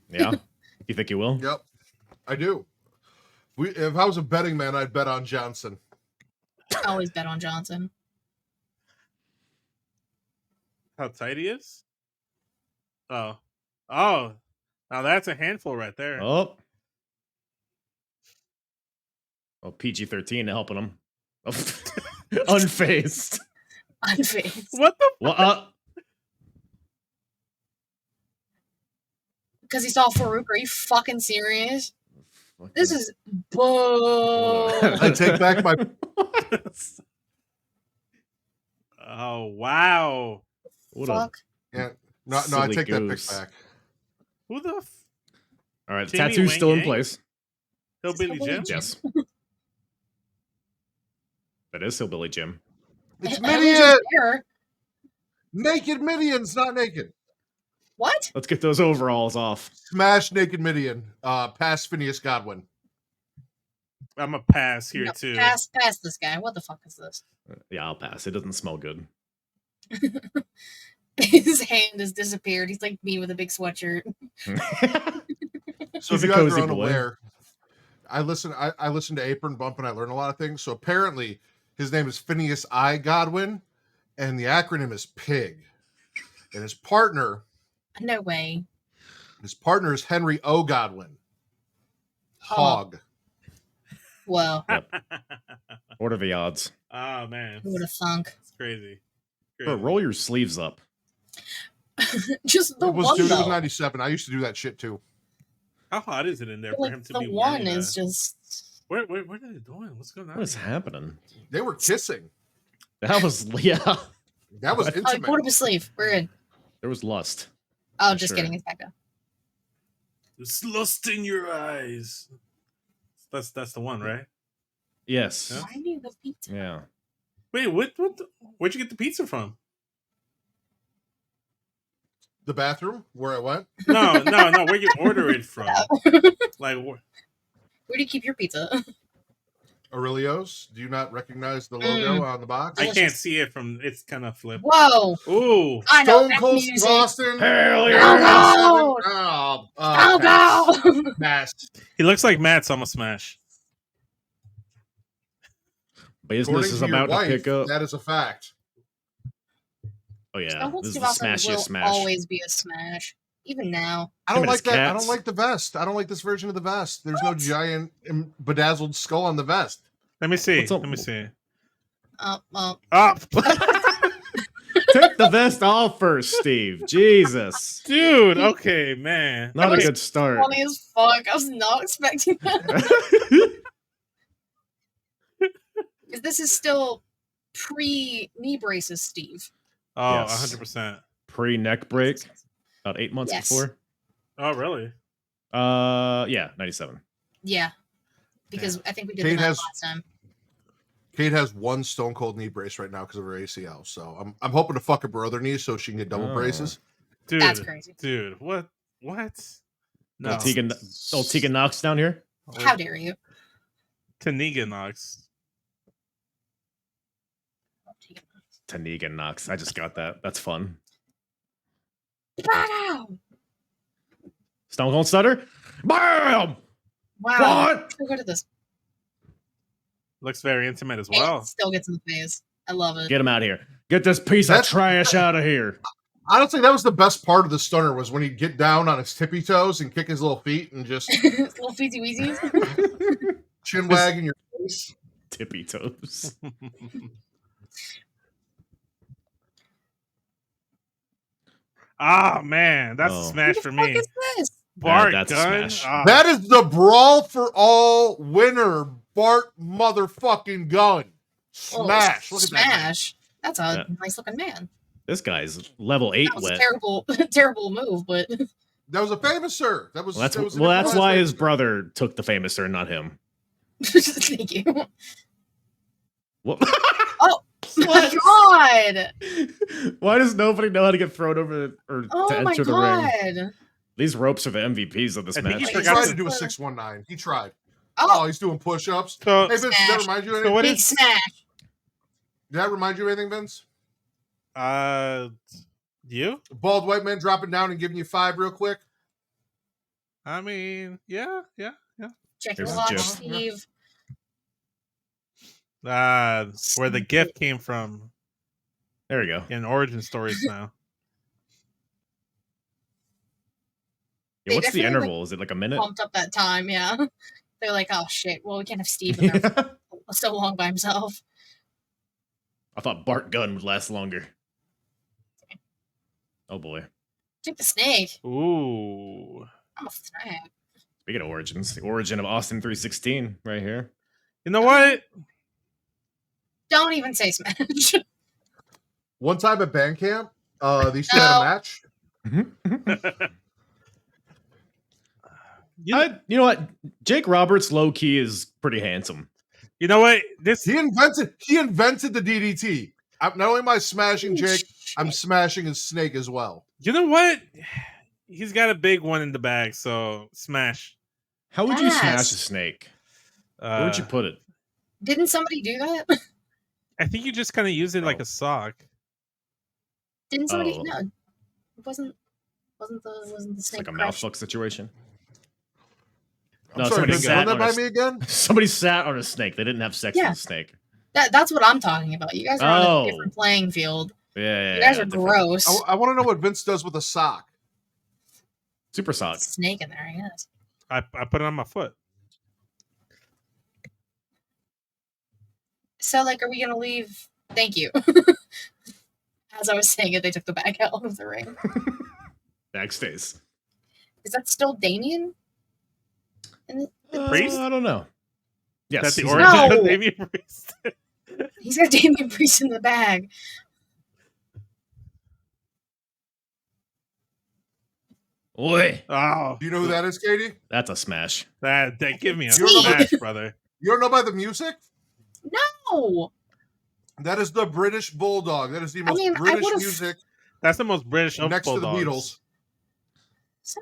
Yeah. You think he will? Yep, I do. If I was a betting man, I'd bet on Johnson. I always bet on Johnson. How tight he is? Oh. Now that's a handful right there. Oh. Oh, PG-13 helping him. Unfazed. Unfazed. What the? Well, Because he saw Farouk. Are you fucking serious? fucking- This is bull. I take back my. Oh wow! What Fuck. Yeah, no, I Silly take that pick goose. back. Who the All right, the Timmy tattoo's still in Wang place. Hillbilly Hillbilly Jim? Jim. Yes. That is Hillbilly Jim. It's Everyone's Midian. just there. Naked Midian's not naked. What? Let's get those overalls off. Smash Naked Midian. Past Phineas Godwin. I'm a pass here No, too. pass this guy. What the fuck is this? Yeah, I'll pass. It doesn't smell good. His hand has disappeared. He's like me with a big sweatshirt. So He's if a you guys cozy are boy. unaware, I listen to Apron Bump and I learn a lot of things. So apparently his name is Phineas I. Godwin, and the acronym is PIG. And his partner No way. is Henry O. Godwin. Hog. Well, What are the odds? Oh man, who would have thunk? it's crazy. Bro, roll your sleeves up. Just the It was, one dude, it was though. 97. I used to do that shit too. How hot is it in there But, for like him to the be one wearing is that? just. What are they doing? What's going on? What is here? happening? They were kissing. That was, yeah. That was Oh, he intimate. pulled up his sleeve. We're good. There was lust. Oh, For just sure. kidding. It's back up. There's lust in your eyes. That's the one, right? Yes. Yeah. Why do you have pizza? Yeah. Wait, where'd you get the pizza from? The bathroom where I went. No. Where you order it from? Like, Where do you keep your pizza? Aurelio's. Do you not recognize the logo on the box? I can't see it from. It's kind of flipped. Whoa! Ooh, I know. Stone That's Cold music. Austin. Hell yeah. Oh, go! Mass. he looks like Matt's on a smash. Business According is to your about to wife, pick up. that is a fact. Oh, yeah. Stone Cold This is Steve the Austin smashiest will smash. always be a smash, even now. I Him don't and like his that. I cats. don't like the vest. I don't like this version of the vest. There's no giant bedazzled skull on the vest. Let me see. What's up? Let me see. Well, Oh, Take the vest off first, Steve. Jesus. dude. Okay, man. Not a was good start. funny as fuck. I was not expecting that. Because this is still pre-knee braces, Steve. Oh, Yes. 100%. Pre-neck break. About 8 months Yes. before. Oh, really? Yeah, 97. Yeah. Because I think we did Kate the math has- last time. Kate has one Stone Cold knee brace right now because of her ACL. So I'm hoping to fuck up her other knee so she can get double Oh. braces. Dude. That's crazy. Dude, what? No. Old Tegan Knox down here. How dare you? Taniga Knox. Tegan Knox. I just got that. That's fun. Wow! Stone Cold Stutter. Bam! Wow. What? So good at this. Looks very intimate as And well. it still gets in the face. I love it. Get him out of here. Get this piece of That's- trash out of here. Honestly, that was the best part of the stunner was when he'd get down on his tippy toes and kick his little feet and just Little feezy weezies. chin wag in your face. Tippy toes. Ah, man. That's a Oh. smash for What the fuck me. is this? Bart that's a gun. smash. Ah. That is the brawl for all winner, Bart motherfucking gun. Oh, Smash. Look at that. Smash. That's a Yeah. nice looking man. This guy's level 8 That was a wet. terrible, terrible move, but That was a famous sir. That was Well, that's, that was a well, good that's one. why his brother took the famous sir, not him. thank you. What? My God! Why does nobody know how to get thrown over or Oh to my enter the ring? God! These ropes are the MVPs of this I think match. he He forgot tried to- to do a 619. He tried. Oh, Oh, he's doing push-ups. So, Hey Vince, did that Smash. remind you of so anything? what big is smash! Did that remind you of anything, Vince? You? Bald white man dropping down and giving you 5 real quick. I mean, yeah. Check your Here's watch, Jim. Steve. Where the gift came from There we go. in origin stories now. Yeah, They what's the definitely, interval? Is it like a minute? Pumped up that time, yeah. They're like, oh shit, well, we can't have Steve in there for so long by himself. I thought Bart Gunn would last longer. Oh boy. Take the snake. Ooh. I'm a snake. Speaking of origins, the origin of Austin 316 right here. You know what? Don't even say Smash. One time at band camp, these two had a match. You know what? Jake Roberts, low key, is pretty handsome. You know what? He invented the DDT. Not only am I smashing Jake, I'm smashing his snake as well. You know what? He's got a big one in the bag, so smash. How would you smash a snake? Where would you put it? Didn't somebody do that? I think you just kind of use it like a sock. Didn't somebody? No, it wasn't the It's snake. like a mouthfuck situation. I'm sorry, somebody sat run that on by a, me again? Somebody sat on a snake. They didn't have sex with a snake. That's what I'm talking about. You guys are on a different playing field. Yeah, you guys are gross. I want to know what Vince does with a sock. Super sock. Snake in there, I guess. I put it on my foot. So, like, are we gonna leave? Thank you. As I was saying it, they took the bag out of the ring. Bag stays. Is that still Damien? Priest? I don't know. Yes, that's the origin of Damien Priest. He's got Damien Priest in the bag. Oi. Oh, Do you know who that is, Katie? That's a smash. That give me a You don't know smash, brother. You don't know about the music? No. That is the British Bulldog. That is the most British music. That's the most British of next Bulldogs. to the Beatles. So.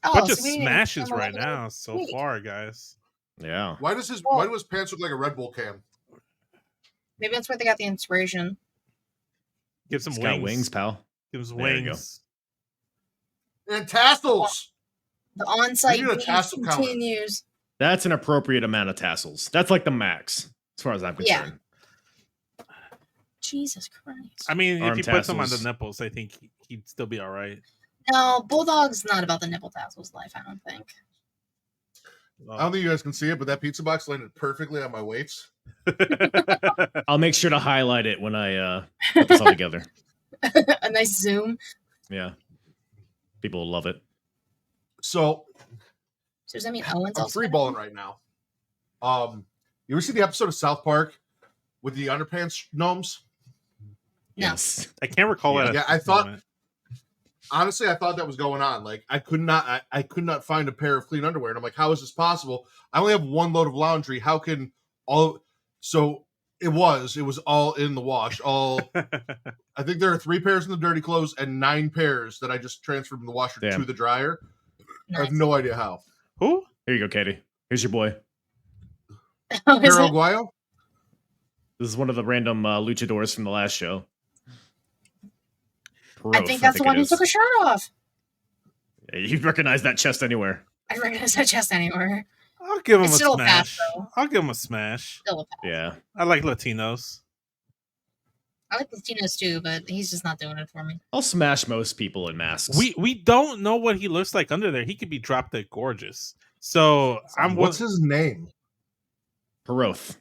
Bunch of smashes right now so far, guys. Yeah. Why do his pants look like a Red Bull can? Maybe that's where they got the inspiration. Give some He's wings. got wings, pal. Give some There you wings. And tassels. The on-site We need a beef tassel counter. continues. That's an appropriate amount of tassels. That's like the max, as far as I'm concerned. Jesus Christ. I mean, Arm if you put some on the tassels. nipples, I think he'd still be all right. No, Bulldog's not about the nipple tassels life, I don't think. I don't think you guys can see it, but that pizza box landed perfectly on my weights. I'll make sure to highlight it when I put this all together. A nice zoom. Yeah. People will love it. So does that mean Owen's I'm also free balling right now. You ever see the episode of South Park with the underpants gnomes? Yes. I can't recall that. Yeah, I thought. Honestly, I thought that was going on. Like, I could not find a pair of clean underwear, and I'm like, how is this possible? I only have one load of laundry. How can all? So it was all in the wash. I think there are 3 pairs in the dirty clothes and 9 pairs that I just transferred from the washer to the dryer. Nice. I have no idea how. Who? Here you go, Katie. Here's your boy. Perro Aguayo? This is one of the random luchadors from the last show. I think that's the one who took a shirt off. Yeah, you'd recognize that chest anywhere. I recognize that chest anywhere. I'll give him It's a still smash. a pass, I'll give him a smash. Still a pass. Yeah. I like Latinos. I like Latinos too, but he's just not doing it for me. I'll smash most people in masks. We don't know what he looks like under there. He could be drop dead gorgeous. So what's his name? Peroth.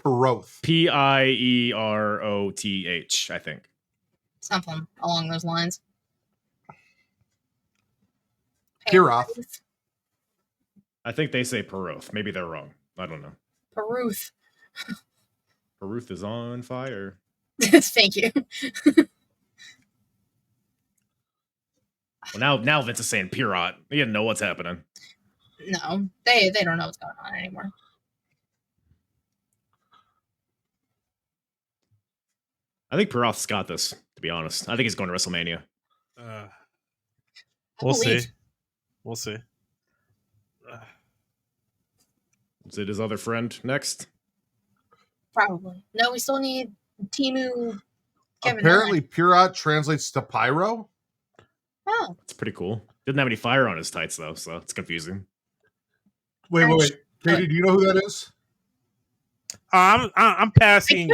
Peroth. Pieroth, I think. Something along those lines. Piroth. I think they say Peroth. Maybe they're wrong. I don't know. Peruth. Peruth is on fire. Thank you. Well, now Vince is saying Pirot. He didn't know what's happening. No, they don't know what's going on anymore. I think Piroth's got this, to be honest. I think he's going to WrestleMania. We'll see. We'll see. Is it his other friend next? Probably. No, we still need Timu. Kevin Apparently, Pirot translates to pyro. Oh, it's pretty cool. Didn't have any fire on his tights though, so it's confusing. Wait. Katie, do you know who that is? I'm passing.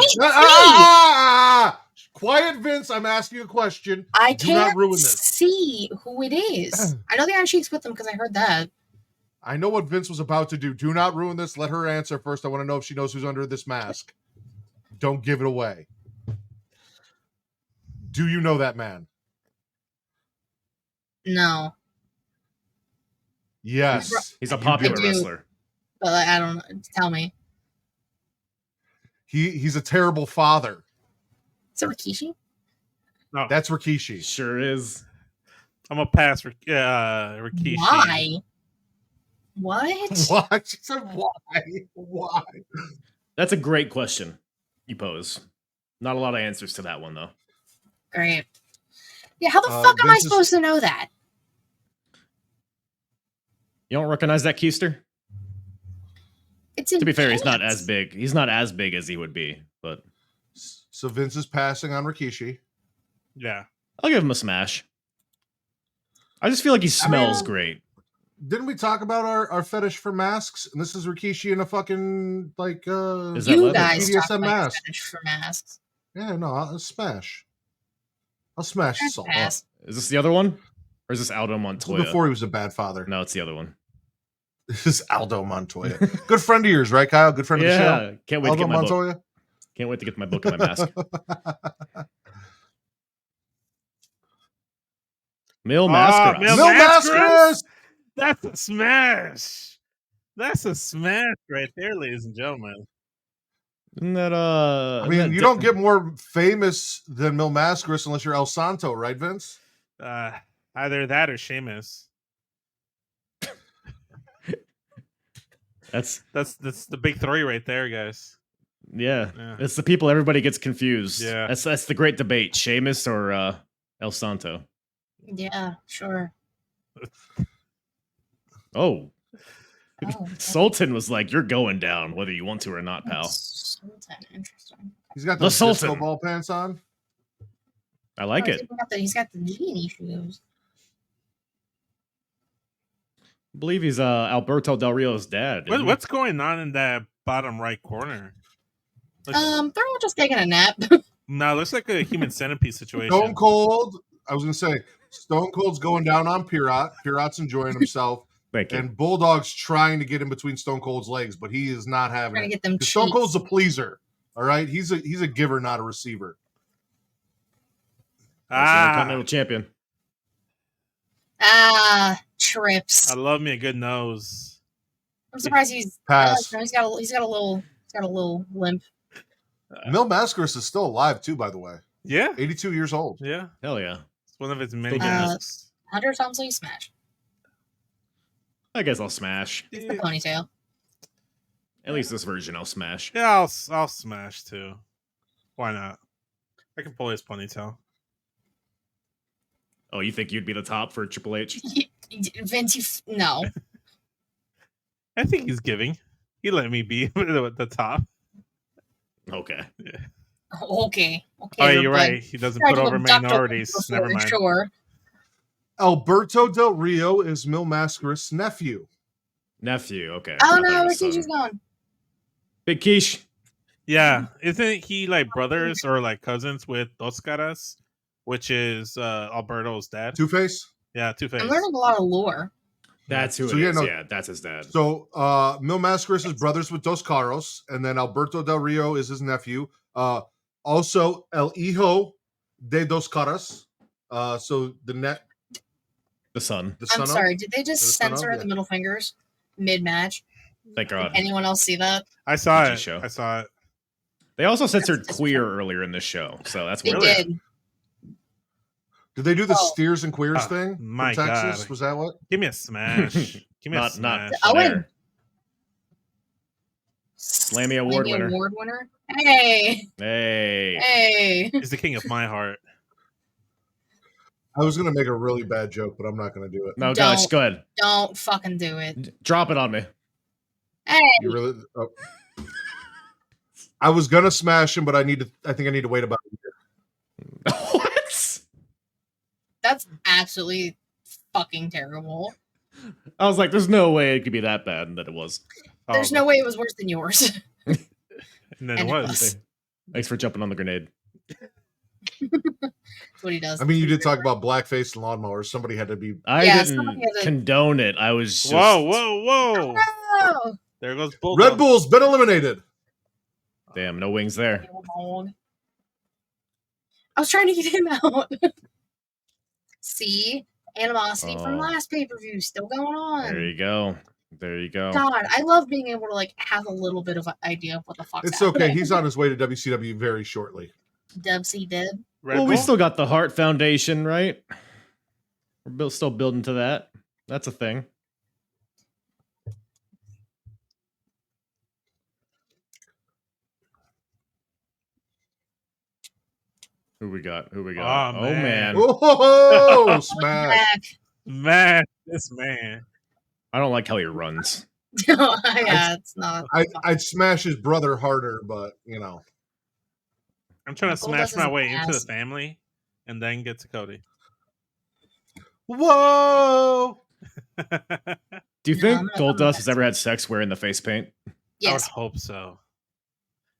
Quiet, Vince. I'm asking you a question. I Do not can't ruin this. see who it is. I know the Iron Sheik's with them because I heard that. I know what Vince was about to do. Do not ruin this. Let her answer first. I want to know if she knows who's under this mask. Don't give it away. Do you know that man? No, Yes. He's a You popular do. wrestler. but I don't know. Tell me. He's a terrible father. Is it Rikishi? No, That's Rikishi. Sure is. I'm gonna pass Rikishi. Why? What? Why? She said why? Why? That's a great question you pose. Not a lot of answers to that one, though. Great. Yeah, how the fuck am I Vince is- supposed to know that? You don't recognize that Keister? It's in To be fair, he's not pants. as big. He's not as big as he would be, but So Vince is passing on Rikishi. Yeah. I'll give him a smash. I just feel like he smells great. Didn't we talk about our fetish for masks? And this is Rikishi in a fucking like Is that You leather? guys BDSM talk about mask. fetish for masks. Yeah, no, I'll smash. I'll smash That's Salt. pass. Is this the other one? Or is this Aldo Montoya? Before he was a bad father. No, it's the other one. This is Aldo Montoya. Good friend of yours, right, Kyle? Good friend of the show. Yeah. Can't wait to Aldo get my book. Montoya. Can't wait to get my book and my mask. Mil Mascaras. Mil Mil Mascaras? Mascaras! That's a smash. That's a smash right there, ladies and gentlemen. Isn't that I mean, you don't get more famous than Mil Mascaras unless you're El Santo, right, Vince? Either that or Sheamus. That's That's the big three right there, guys. yeah. Yeah. It's the people everybody gets confused. Yeah. That's the great debate. Sheamus or El Santo. Yeah, sure. Oh. Oh, Sultan was like, "You're going down, whether you want to or not, pal." Sultan, interesting. He's got The those disco Sultan. ball pants on. I like Oh, it. he's got the genie shoes. I believe he's Alberto Del Rio's dad. isn't he? What's going on in that bottom right corner? They're all just taking a nap. No, looks like a human centipede situation. Stone Cold. I was gonna say Stone Cold's going down on Pirat. Pirat's enjoying himself, Thank you. and Bulldog's trying to get in between Stone Cold's legs, but he is not having Trying to it. get them 'Cause Stone cheeks. Cold's a pleaser. All right, he's a giver, not a receiver. Continental champion. Trips. I love me a good nose. I'm surprised he's Pass. he's got a little limp. Mil Mascaras is still alive too, by the way. Yeah, 82 years old. yeah. Hell yeah. It's one of his many Still doing it. masks. 100 times you smash. I guess I'll smash. It's the ponytail. At least this version I'll smash. Yeah, I'll smash too. Why not? I can pull his ponytail. Oh, you think you'd be the top for Triple H? Vince, no. I think he's giving. He let me be at the top. Okay. Okay. Oh, yeah, you're but right. He doesn't tried put to over abduct him minorities. before, Never mind. Sure. Alberto Del Rio is Mil Mascaras' nephew. Nephew. Okay. Oh I no, thought it was Rikishi's son. gone. Big Quiche. Yeah, isn't he like brothers or like cousins with Dos Caras, which is Alberto's dad? Two Face. Yeah, Two Face. I'm learning a lot of lore. That's who So, it yeah, is. no- Yeah, that's his dad. So Mil Mascaras is brothers with Dos Caros, and then Alberto Del Rio is his nephew. Also El Hijo de Dos Caras. So The son. the son I'm of- sorry, did they just Or the son of, censor yeah. the middle fingers mid-match? Thank Did God. anyone else see that? I saw PG it. show. I saw it. They also censored That's queer earlier in this show, so that's They weird. did. Did they do the Oh. steers and queers Ah, thing? my from Texas? God. Was that what? Give me a smash. Give me a Not- smash. Oh, wait. There. Slammy Award winner. Award winner. Hey, Hey. hey. He's the king of my heart. I was gonna make a really bad joke, but I'm not gonna do it. No, Don't. gosh, go ahead. Don't fucking do it. Drop it on me. Hey, You really? Oh. I was gonna smash him, but I think I need to wait about a year. What? that's absolutely fucking terrible. I was like, there's no way it could be that bad, and that it was. There's no way it was worse than yours. And then and it it was. was. Thanks for jumping on the grenade. That's what he does. I mean, you did talk about blackface and lawnmowers. Somebody had to be. I Yeah, didn't somebody had to- condone it. I was just Whoa! Oh, There goes Bulldog. Red Bull's been eliminated. damn, no wings there. I was trying to get him out. See? Animosity from Oh. last pay-per-view still going on. There you go. There you go. God, I love being able to like have a little bit of an idea of what the fuck's It's okay. happening. He's on his way to WCW very shortly. Dub C Dub. Red Well, we Bull? still got the Heart Foundation, right? We're still building to that. That's a thing. Who we got? Who we got? Oh, Oh, man. man. Oh, smash! Back. Man, this man. I don't like how he runs. Yeah, it's not. I'd smash his brother harder, but you know. I'm trying to Gold smash Dust my is way into the ass. family and then get to Cody. Whoa! Do you No, think I'm not- Gold I'm not Dust has that ever had sex wearing the face paint? I would Yes. hope so.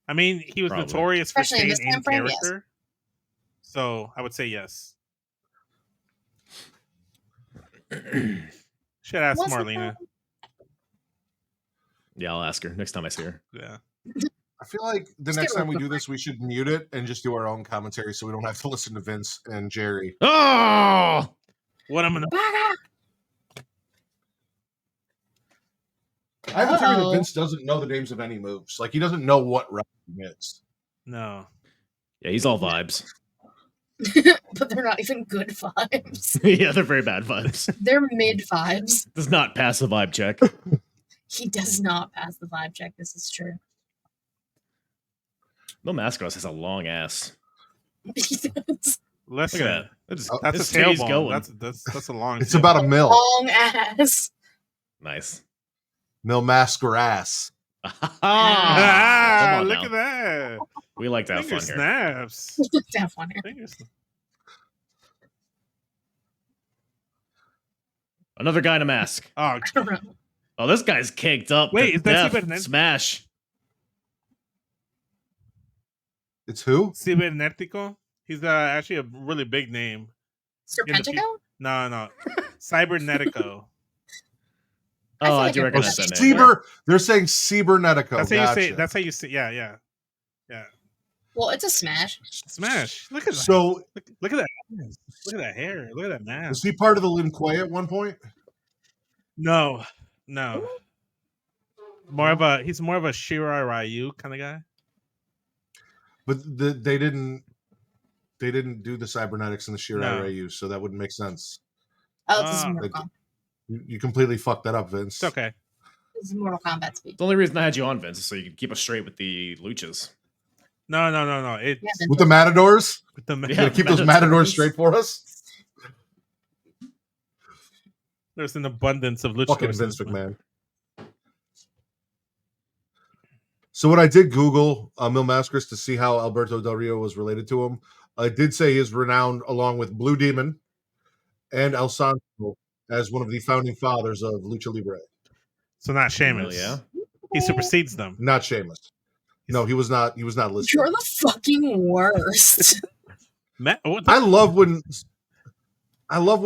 I mean, he was Probably. notorious for Especially in staying this in time frame, yes. character. So I would say yes. Should ask What's the Marlena. Yeah, I'll ask her next time I see her. Yeah. I feel like the Just next get time we real do this, we should mute it and just do our own commentary, so we don't have to listen to Vince and Jerry. Oh! What I'm gonna I have a theory that Uh-oh. Vince doesn't know the names of any moves. Like he doesn't know what wrestling is. no. Yeah, he's all vibes. But they're not even good vibes. Yeah, they're very bad vibes. They're mid vibes. Does not pass the vibe check. He does not pass the vibe check. This is true. No Mascaros has a long ass. He does. Listen, Look at that. That's, that's his a tailbone. titty's going. That's a long. It's about a mil. Long ass. Nice. Mil masker ass. Ah, Come on look now. at that. We like to have Finger fun here. snaps. That funny. Another guy in a mask. Oh, I don't know. Oh, this guy's caked up. Wait, to is that death. Steve Bennett? Smash? It's who? Cibernetico. He's actually a really big name. Serpentico? No. Cybernetico. I feel Oh, I like do I've recognize heard that that name. Cyber. They're saying Cybernetico. That's how you say. Gotcha. That's how you say. Yeah. Well, it's a smash. Smash. Look at that. So Look at that. Look at that hair. Look at that mask. was he part of the Lin Kuei at one point? No. He's more of a Shirai Ryu kind of guy. But they didn't do the cybernetics in the Shirai No. Ryu, so that wouldn't make sense. Oh, this is Ah. Mortal Kombat. You completely fucked that up, Vince. It's okay. This is Mortal Kombat speak. The only reason I had you on, Vince, is so you could keep us straight with the luchas. No. It's Yeah, With the Matadors? with the Yeah. You gotta keep those Matadors straight for us? There's an abundance of luchadors. Fucking in Vince this one. McMahon. So when I did Google Mil Mascaras to see how Alberto Del Rio was related to him, I did say he is renowned along with Blue Demon and El Santo as one of the founding fathers of Lucha Libre. So not Sheamus. Yeah. He supersedes them. Not Sheamus. No, he was not. He was not listed. You're the fucking worst. What I love when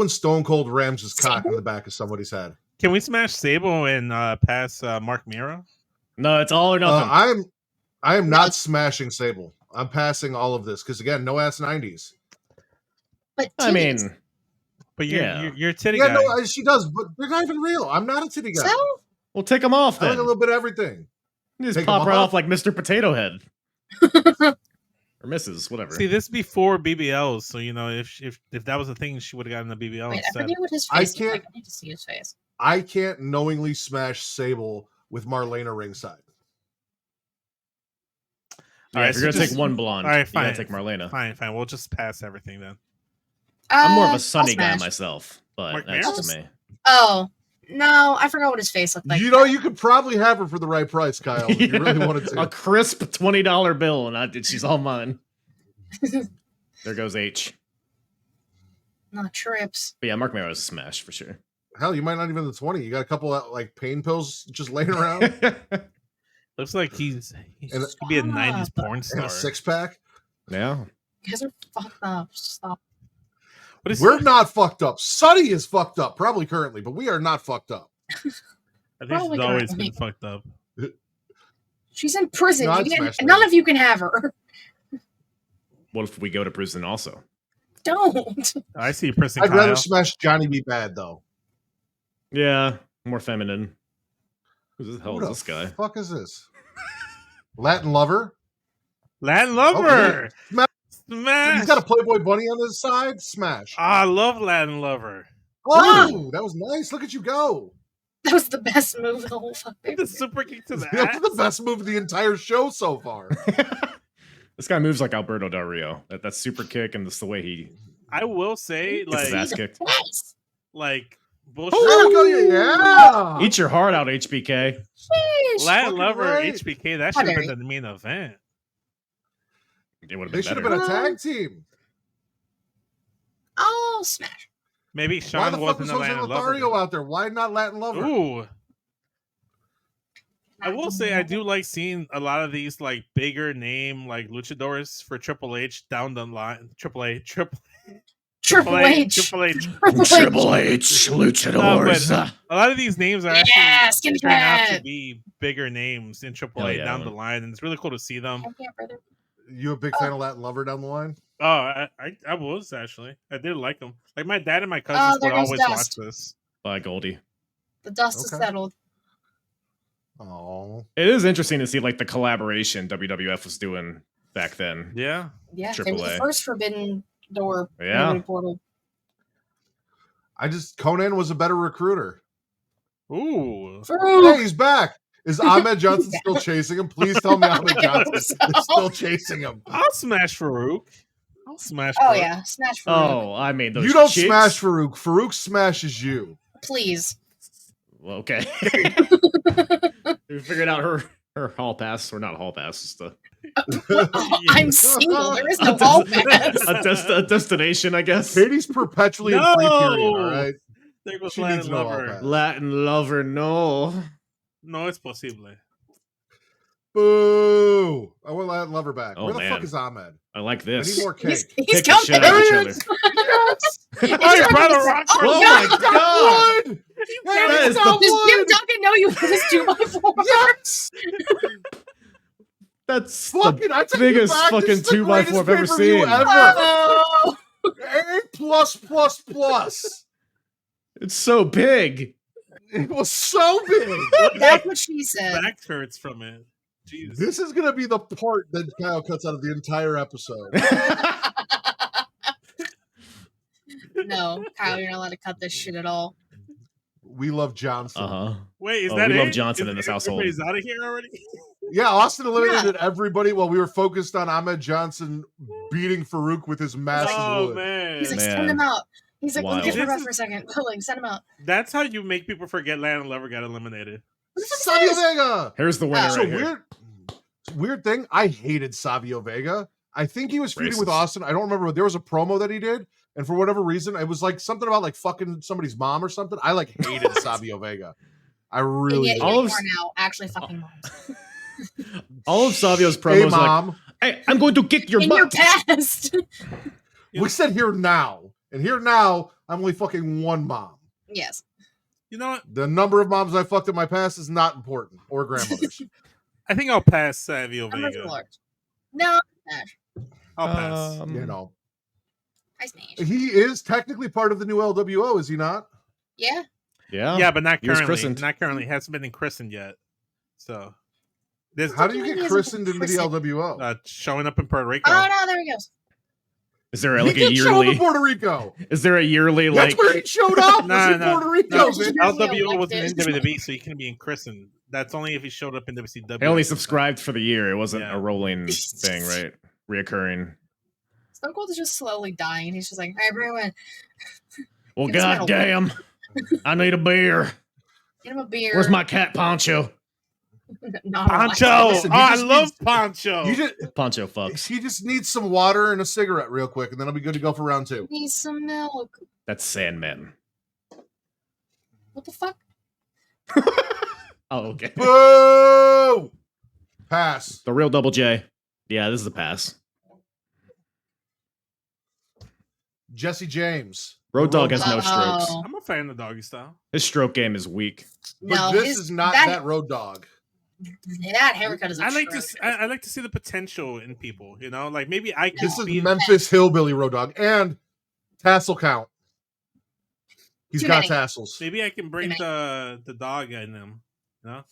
Stone Cold rams his cock in the back of somebody's head. Can we smash Sable and pass Mark Miro? No, it's all or nothing. I am not smashing Sable. I'm passing all of this because again, no ass 90s. But I mean, titties. But Yeah. you're a titty Yeah, guy. no, she does, but they're not even real. I'm not a titty guy. So? we'll take them off I like then. a little bit of everything. You just take pop 'em right off? off like Mr. Potato Head. Or Mrs. Whatever. See, this is before BBLs, so you know if that was a thing, she would have gotten the BBL Wait, I instead. forget what his I face is can't- like. I need to see his face. I can't knowingly smash Sable with Marlena ringside. Yeah, Alright, if you're so gonna just- take one blonde, all right, you fine. gotta take Marlena. Fine. We'll just pass everything then. I'm more of I'll a sunny guy smash. myself, but Mark that's Mero? just me. Oh, no, I forgot what his face looked like. You know, you could probably have her for the right price, Kyle, if you really wanted A to. crisp $20 bill, and she's all mine. There goes H. Not trips. But yeah, Mark Mero is a smash for sure. Hell, you might not even have the 20. You got a couple of like pain pills just laying around Looks like he And- could be a '90s porn and star. a 6-pack. Yeah. You guys are fucked up. Stop. We're not fucked up. Sonny is fucked up, probably currently, but we are not fucked up. I think Probably she's always currently. been fucked up. She's in prison. No, You I'd can't- smash none her. of you can have her. What if we go to prison also? Don't. I see prison. I'd Kyle. rather smash Johnny B. Bad, though. Yeah, more feminine. Who the hell Who is the this guy? fuck is this? Latin Lover? Latin Lover. Okay. Smash. He's got a Playboy bunny on his side. Smash. I love Latin Lover. Oh, that was nice. Look at you go. That was the best move of the whole fucking. The super kick to the That ass. was the best move of the entire show so far. This guy moves like Alberto Del Rio. That super kick and that's the way he I will say, gets his ass like, kicked. like bullshit. There we go. Yeah. Eat your heart out, HBK. Sheesh. Latin fucking Lover right. HBK. That How should have dare been the main event. It would have They been should have better. been a tag team. Oh, smash. Maybe Why Sean the fuck wasn't was a Jose Latin Lothario Lover. out there? Why not Latin Lover? Ooh. I will say I do like seeing a lot of these like bigger name like luchadors for Triple H down the line. Triple H. Triple H. Triple H. Triple H. luchadors. A lot of these names are actually Yeah, skinny turn out to cat. be bigger names in Triple Hell A yeah, down man. the line, and it's really cool to see them. Yeah, brother. You a big fan of Latin Lover down the line? Oh, I was actually. I did like them. Like my dad and my cousins there would goes always Dust. watch this. Bye, Goldie. The dust is Okay. settled. Oh, It is interesting to see like the collaboration WWF was doing back then. Yeah. Yeah, they Triple were the A. first Forbidden Door Yeah. memory portal. Conan was a better recruiter. Ooh. Hey, he's back. Is Ahmed Johnson still chasing him? Please tell me Ahmed I Johnson hope is so. still chasing him. I'll smash Farouk. I'll smash. Oh Farouk. yeah, smash for Oh, I mean those You don't chicks? smash Farouk. Farouk smashes you. please. Well, okay. We figured out her hall pass, or not hall pass, just a, I'm single. There is no hall pass. a destination, I guess. Katie's perpetually in free period, all right? There goes She needs Latin no Lover. all-pass. Latin lover, no. No, it's possible. Boo! I want Latin Lover back. Oh, Where the man. fuck is Ahmed? I like I this. need more cake. He's Kick the coming. shit out of each There other. he is. Oh, you brought a rock. Oh, Oh God. my god! Wood! That Hey, is it's not Does Jim wood! Duggan know you for this 2x4? Yes! That's Fucking, I the take it biggest back. This fucking is the 2x4 I've greatest ever pay-per-view seen. Ever. Oh. A plus plus plus. It's so big. It was so big. That's what she said. Back hurts from it. Jesus. This is gonna be the part that Kyle cuts out of the entire episode. No, Kyle, you're not allowed to cut this shit at all. We love Johnson. Uh-huh. Wait, is Oh, that we it? love Johnson Is in this it- household. Everybody's out of here already. Yeah, Austin eliminated everybody while we were focused on Ahmed Johnson beating Farouk with his massive Oh wood. man, He's like, Man. send him out. He's like, Wild. look at This ref is- for a second. Like, send him out. that's how you make people forget Latin Lover got eliminated. What the fuck is Savio this? Vega. Here's the winner Oh. So right here. weird thing. I hated Savio Vega. I think he was feuding with Racist. Austin. I don't remember. There was a promo that he did, and for whatever reason, it was like something about like fucking somebody's mom or something. I like hated Savio Vega. I really Yeah, did. All you of- are now actually fucking moms. All of Savio's Hey, promos like, mom. hey, I'm going to kick your In your butt. past. We said here now, and here now, I'm only fucking one mom. Yes. You know what? The number of moms I fucked in my past is not important, or grandmothers. I think I'll pass Savio I'm Vega. large. No, smash. I'll pass. You know, I smash. he is technically part of the new LWO, is he not? Yeah. Yeah. yeah, but not he was currently. christened. Not currently. Hasn't been christened yet. So, this How do you He get isn't christened into the christened. LWO? showing up in Puerto Rico. Oh, no, there he goes. Is there He like a did show up in yearly? Puerto Rico. Is there a yearly like? That's where he showed up. No, was in no, Puerto Rico. No, bitch. LWO wasn't in Elected. WWE, so he couldn't be in christened. That's only if he showed up in WCW. I only subscribed for the year. It wasn't Yeah. a rolling thing, right? Reoccurring. Stone Cold is just slowly dying. He's just like, hey, everyone, Well, Give us metal. goddamn, I need a beer. get him a beer. Where's my cat Poncho? Not a lot. Poncho. Listen, Oh, he I just love needs- Poncho. You just, Poncho fucks. he just needs some water and a cigarette real quick, and then I'll be good to go for round two. Need some milk. That's Sandman. What the fuck? Oh, okay. Boo! Pass. The real Double J. Yeah, this is a pass. Jesse James. Road Dogg has Dogg. no strokes. Oh. I'm a fan of Doggy Style. His stroke game is weak. But No, this is not that Road Dogg. That haircut is I like atrocious. to. I like to see the potential in people. You know, like maybe I could This is be. Memphis Hillbilly Road Dogg and tassel count. He's Too got many. tassels. Maybe I can bring Too the dog in him. You know,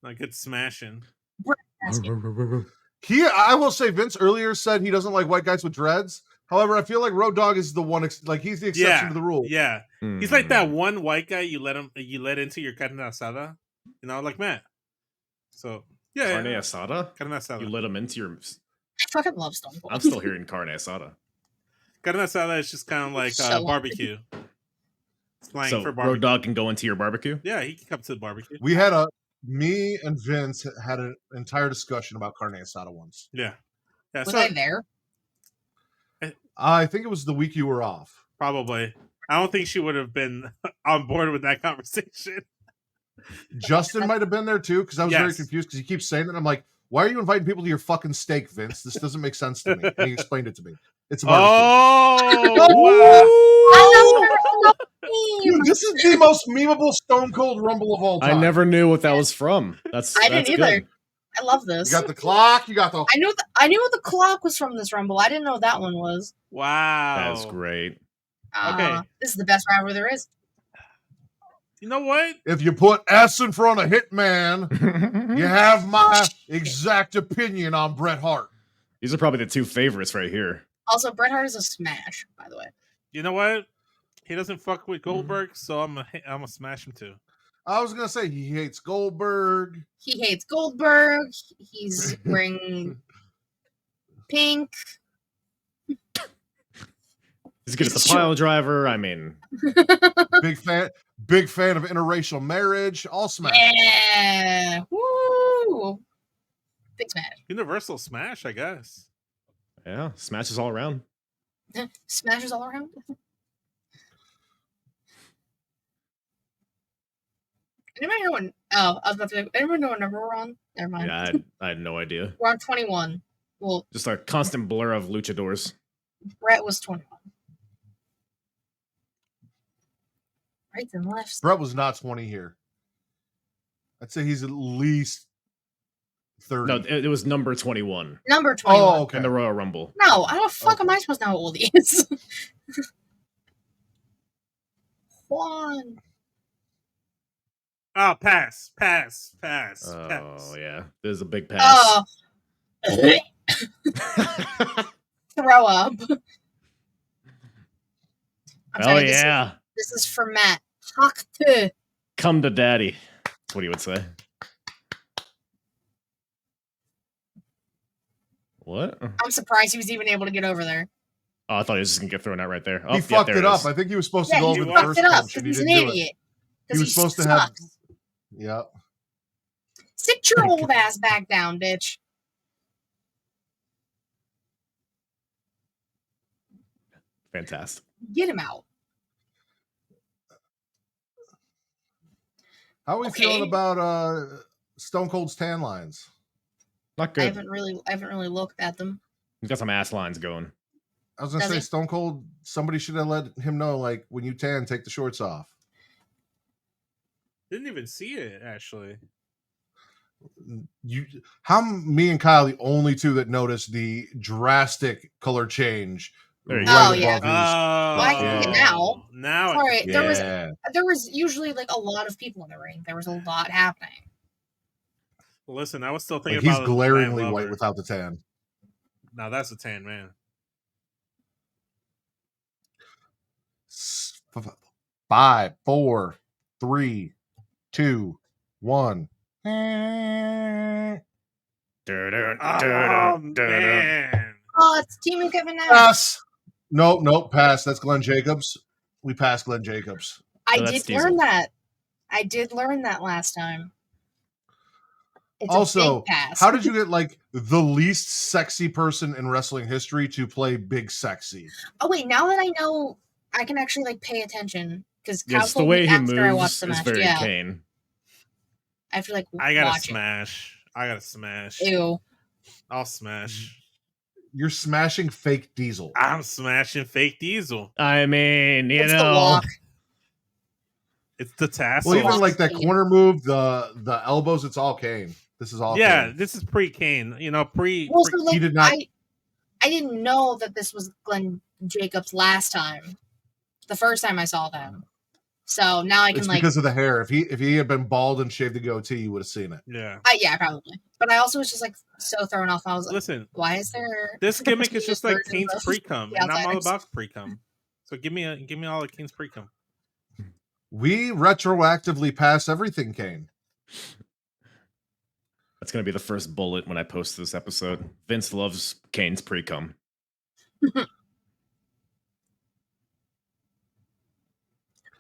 like it's smashing. I will say, Vince earlier said he doesn't like white guys with dreads. However, I feel like Road Dogg is the one, like he's the exception to the rule. Yeah, he's like that one white guy you let into your carne asada. You know, like Matt. So yeah, Carne asada? Carne asada. You let him into your... I fucking love Stone Cold. I'm still hearing carne asada. Carne asada is just kind of like So barbecue. Slang So for barbecue. Road Dogg can go into your barbecue? Yeah, he can come to the barbecue. Me and Vince had an entire discussion about carne asada once. Yeah. Was I there? I think it was the week you were off. Probably. I don't think she would have been on board with that conversation. Justin might have been there too, because I was very Yes. confused because he keeps saying it. I'm like, why are you inviting people to your fucking steak, Vince? This doesn't make sense to me. And he explained it to me. It's a barbecue. Oh, Dude, this is the most memeable Stone Cold Rumble of all time. I never knew what that was from. That's I didn't that's either. good. I love this. You got the clock. You got the. I knew the clock was from this Rumble. I didn't know that one was. wow. That's great. Okay. This is the best rivalry there is. You know what? If you put S in front of Hitman, you have my exact opinion on Bret Hart. These are probably the two favorites right here. Also, Bret Hart is a smash, by the way. You know what? He doesn't fuck with Goldberg, so I'm gonna smash him too. I was gonna say he hates Goldberg. He hates Goldberg. He's wearing pink. He's good at the pile driver. I mean, Big fan of interracial marriage. All smash. Yeah. Woo. Big smash. Universal smash, I guess. yeah, smashes all around. Smashes all around. Anybody know when? Oh, I was about to say, anybody know what number we're on? Never mind. Yeah, I had no idea. We're on 21. Well, Just a constant blur of luchadors. Brett was 21. Right and left. Bret was not 20 here. I'd say he's at least 30. No, it was number 21 Number 21. Oh, okay. in the Royal Rumble. No, how the fuck am I supposed to know how old he is? Juan. Oh, pass. Oh yeah, there's a big pass. Oh. Throw up. I'm Oh sorry, yeah, This is for Matt. Talk to. come to daddy. That's what he would say. What? I'm surprised he was even able to get over there. Oh, I thought he was just gonna get thrown out right there. Oh, He yep, fucked there it up. is. I think he was supposed to Yeah, go he over the fucked first it up punch, because and he he's an didn't do it. idiot. He was supposed to have. Yeah. Sit your old ass back down, bitch. Fantastic. Get him out. How are we Okay. feeling about Stone Cold's tan lines? Not I good. haven't really looked at them. He's got some ass lines going. I was gonna Does say he? Stone Cold. Somebody should have let him know, like, when you tan, take the shorts off. Didn't even see it actually. Me and Kyle the only two that noticed the drastic color change There you go. Oh, above yeah. his- Well, I can see it now. Now Sorry, it- there was usually like a lot of people in the ring. There was a lot happening. Listen, I was still Like, thinking he's about glaringly Lion white Lover. without the tan. Now that's a tan man. 5, 4, 3, 2, 1. Oh, Dun-dun, man. Oh, it's Team and Kevin Nash. Pass. Nope, pass. That's Glenn Jacobs. We passed Glenn Jacobs. I No, that's did learn Diesel. that. I did learn that last time. It's a Also, big pass. how did you get like the least sexy person in wrestling history to play Big Sexy? Oh wait, now that I know, I can actually like pay attention because Yes, the way he moves is very Yeah, Kane. I have to like I gotta watch smash. I gotta smash. it. Ew. I'll smash. You're smashing fake Diesel. I'm smashing fake Diesel. I mean, It's the walk. It's the tassel. Well, even like that corner move, the elbows, it's all Kane. This is all Kane. This is pre-Kane. You know, Well, so, like, he did not. I didn't know that this was Glenn Jacobs last time. The first time I saw them. So now I can It's like because of the hair. If he had been bald and shaved the goatee, you would have seen it. Yeah. Yeah, probably. But I also was just like so thrown off. I was like, listen, why is there this gimmick is just like Kane's versions of pre-cum, the and I'm all Outsiders? about pre-cum. So give me all of Kane's pre-cum. We retroactively pass everything, Kane. That's going to be the first bullet when I post this episode. Vince loves Kane's pre-cum.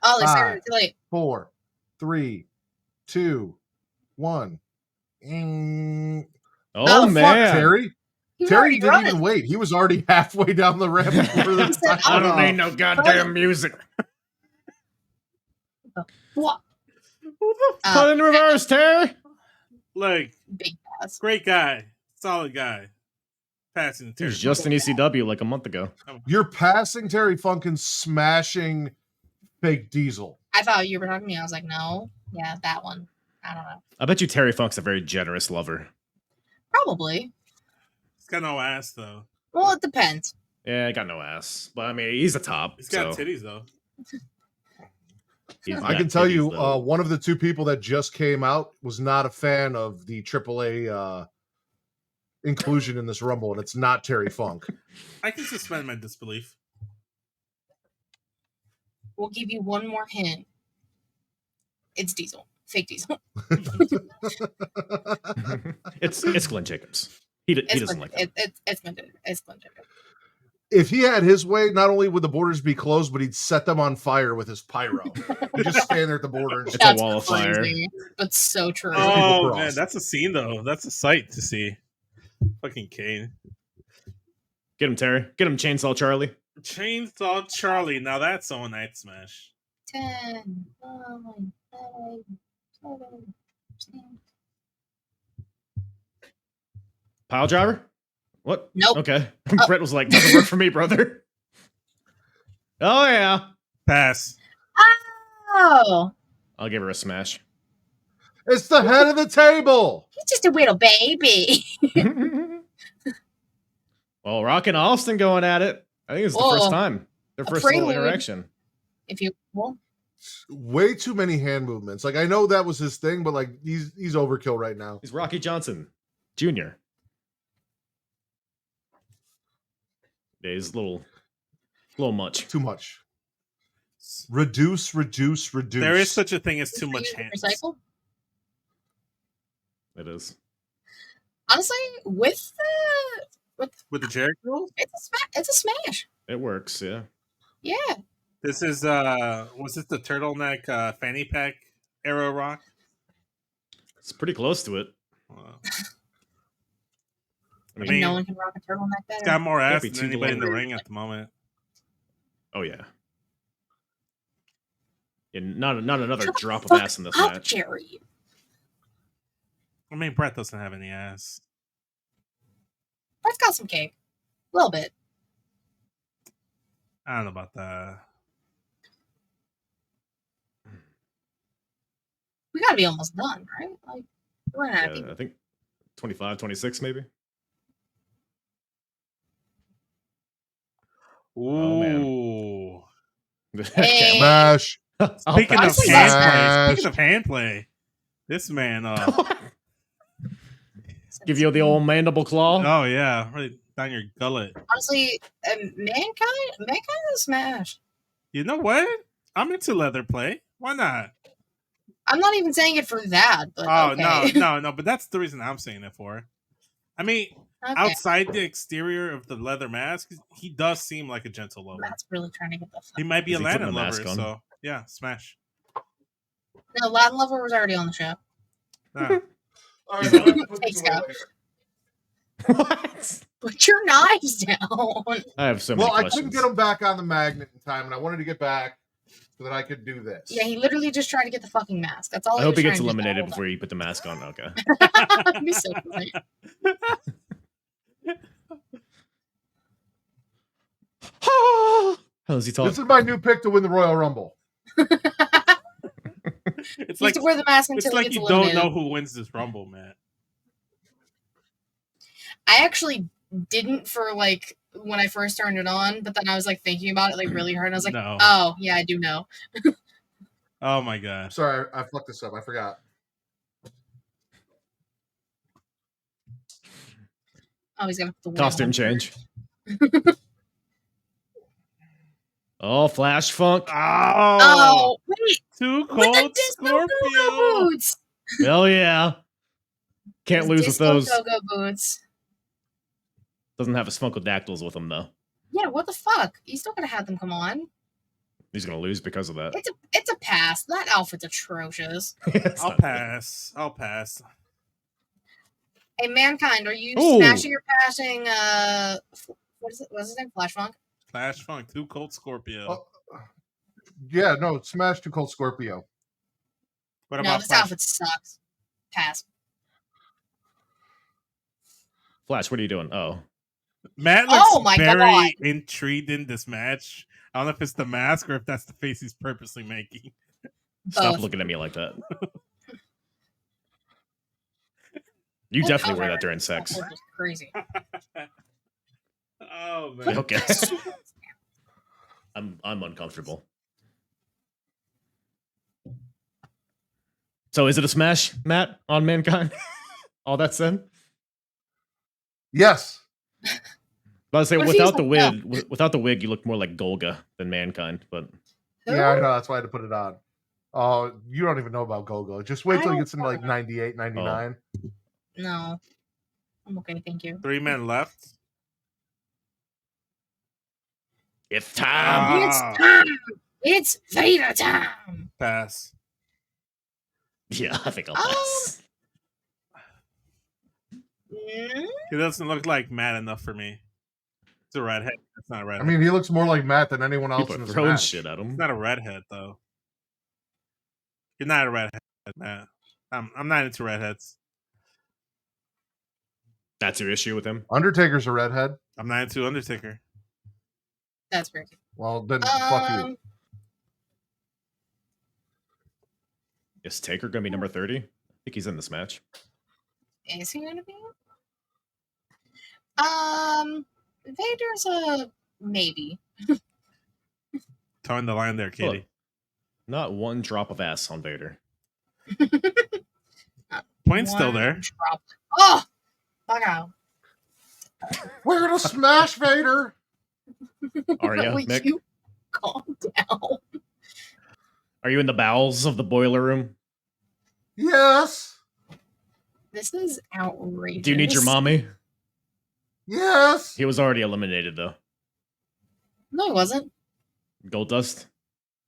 Oh, they started 5, too late. 4, 3, 2, 1. Oh, No, Fuck, man. Terry. He was Terry already didn't running. even wait. He was already halfway down the ramp before the said, I time don't off. need no goddamn music. What? Put in reverse, Terry. Like, Big pass. great guy, solid guy, passing He Terry. was just in ECW like a month ago. You're passing Terry Funk and smashing fake Diesel. I thought you were talking to me. I was like, no. Yeah, that one. I don't know. I bet you Terry Funk's a very generous lover. Probably. He's got no ass though. Well, it depends. Yeah, I got no ass. But I mean, he's a top. He's got so titties though. he's I got can tell titties, you, though. one of the two people that just came out was not a fan of the AAA inclusion in this Rumble, and it's not Terry Funk. I can suspend my disbelief. We'll give you one more hint. It's Diesel. Fake Diesel. It's Glenn Jacobs. He doesn't like that. It's Glenn Jacobs. If he had his way, not only would the borders be closed, but he'd set them on fire with his pyro. He'd just stand there at the border. And It's a wall of fire. crazy, but so true. Oh cross. man, that's a scene though. That's a sight to see. Fucking Kane. Get him, Terry. Get him, Chainsaw Charlie. Chainsaw Charlie. Now that's all night smash. 10, 9, 8, 7, 6. Pile driver? What? Nope. Okay. Brett was like, doesn't work for me, brother. Oh, yeah. Pass. Oh, I'll give her a smash. It's the head of the table. he's just a little baby. Well, Rock and Austin going at it. I think it's the Whoa. first time. Their A first little prelude. interaction. If you well, Way too many hand movements. Like, I know that was his thing, but like he's overkill right now. He's Rocky Johnson Jr. Yeah, he's a little much. Too much. Reduce. There is such a thing as too much hands. recycle. It is. Honestly, with With the Jericho? it's a smash. It works, yeah. Yeah. This is was this the turtleneck fanny pack era Rock? It's pretty close to it. I And mean, no one can rock a turtleneck better. It's got more ass be than too anybody in the long. ring at the moment. oh yeah. Yeah, not another Shut the drop of fuck ass in this up, match. Jerry. I mean, Brett doesn't have any ass. Brett's got some cake. A little bit. I don't know about that. We gotta be almost done, right? Like we're gonna have I think 25, 26 maybe. Ooh. Oh, man. Hey. Smash. Speaking of Honestly, hand smash. play, speaking of hand play, this man, Give you the old mandible claw. oh yeah, right down your gullet. honestly, mankind is smash. You know what? I'm into leather play. Why not? I'm not even saying it for that, but Oh okay. no, but that's the reason I'm saying it for. I mean, Okay. outside the exterior of the leather mask, he does seem like a gentle lover. Matt's really trying to get the He might be Is a he putting Latin the mask lover, on? so yeah, smash. No, Latin Lover was already on the show. Nah. All right, I'm gonna put Takes this away out. later. What? Put your knives down. I have so many Well, I questions. couldn't get him back on the magnet in time, and I wanted to get back so that I could do this. Yeah, he literally just tried to get the fucking mask. That's all. I hope he was gets trying to do the eliminated whole before you put the mask on. Okay. time. It'd be so funny. How does he talk? This is my new pick to win the Royal Rumble. It's He like has to wear the mask it's until like he gets you eliminated. don't know who wins this Rumble, man. I actually didn't for like when I first turned it on, but then I was like thinking about it like really hard, and I was like, No. oh yeah, I do know. Oh my god. Sorry, I fucked this up. I forgot. Oh, he's gonna put the wig Costume on. change. Oh, Flash Funk. Oh, wait, too with the cold disco Scorpio. go-go boots. Hell yeah. Can't His lose with disco those. go-go boots. Doesn't have his Funkadactyls with him, though. Yeah, what the fuck? He's still gonna have them come on. He's going to lose because of that. It's a pass. That outfit's atrocious. It's I'll not good. pass. I'll pass. Hey, Mankind, are you Ooh. smashing or passing? What is it? What's his name? Flash Funk. Flash Funk, too cold Scorpio. Yeah, no, smash Too Cold Scorpio. What No, about this Flash? outfit sucks. Pass. Flash, what are you doing? Oh. Matt looks Oh my very God. intrigued in this match. I don't know if it's the mask or if that's the face he's purposely making. Stop Both. looking at me like that. You definitely wear that during sex. That was crazy. Oh man. Okay. I'm uncomfortable. So is it a smash, Matt, on Mankind? All that said? Yes. I was say What if he's without the like, wig, without the wig, you look more like Golga than Mankind. But Who? Yeah, I know. That's why I had to put it on. Oh, you don't even know about Gogo. Just wait I till he don't gets into like 98, 99. No. I'm okay, thank you. 3 men left. it's time. It's Ah, time! It's Vader time! pass. Yeah, I think I'll pass. Mm, He doesn't look like Matt enough for me. It's a redhead. It's not a I redhead. mean, he looks more like Matt than anyone else People in are this throwing match. shit at him. It's not a redhead though. You're not a redhead, Matt. I'm not into redheads. That's your issue with him. Undertaker's a redhead. I'm not into Undertaker. that's crazy. Well, then fuck you. Is Taker gonna be number 30? I think he's in this match. Is he gonna be? Vader's a maybe. Towing the line there, Katie. Look, not one drop of ass on Vader. Point's still One there. drop. Oh! Fuck out. We're gonna smash Vader. Are you, Will Mick? you calm down? Are you in the bowels of the boiler room? Yes. This is outrageous. Do you need your mommy? Yes. He was already eliminated though. No, he wasn't. Goldust.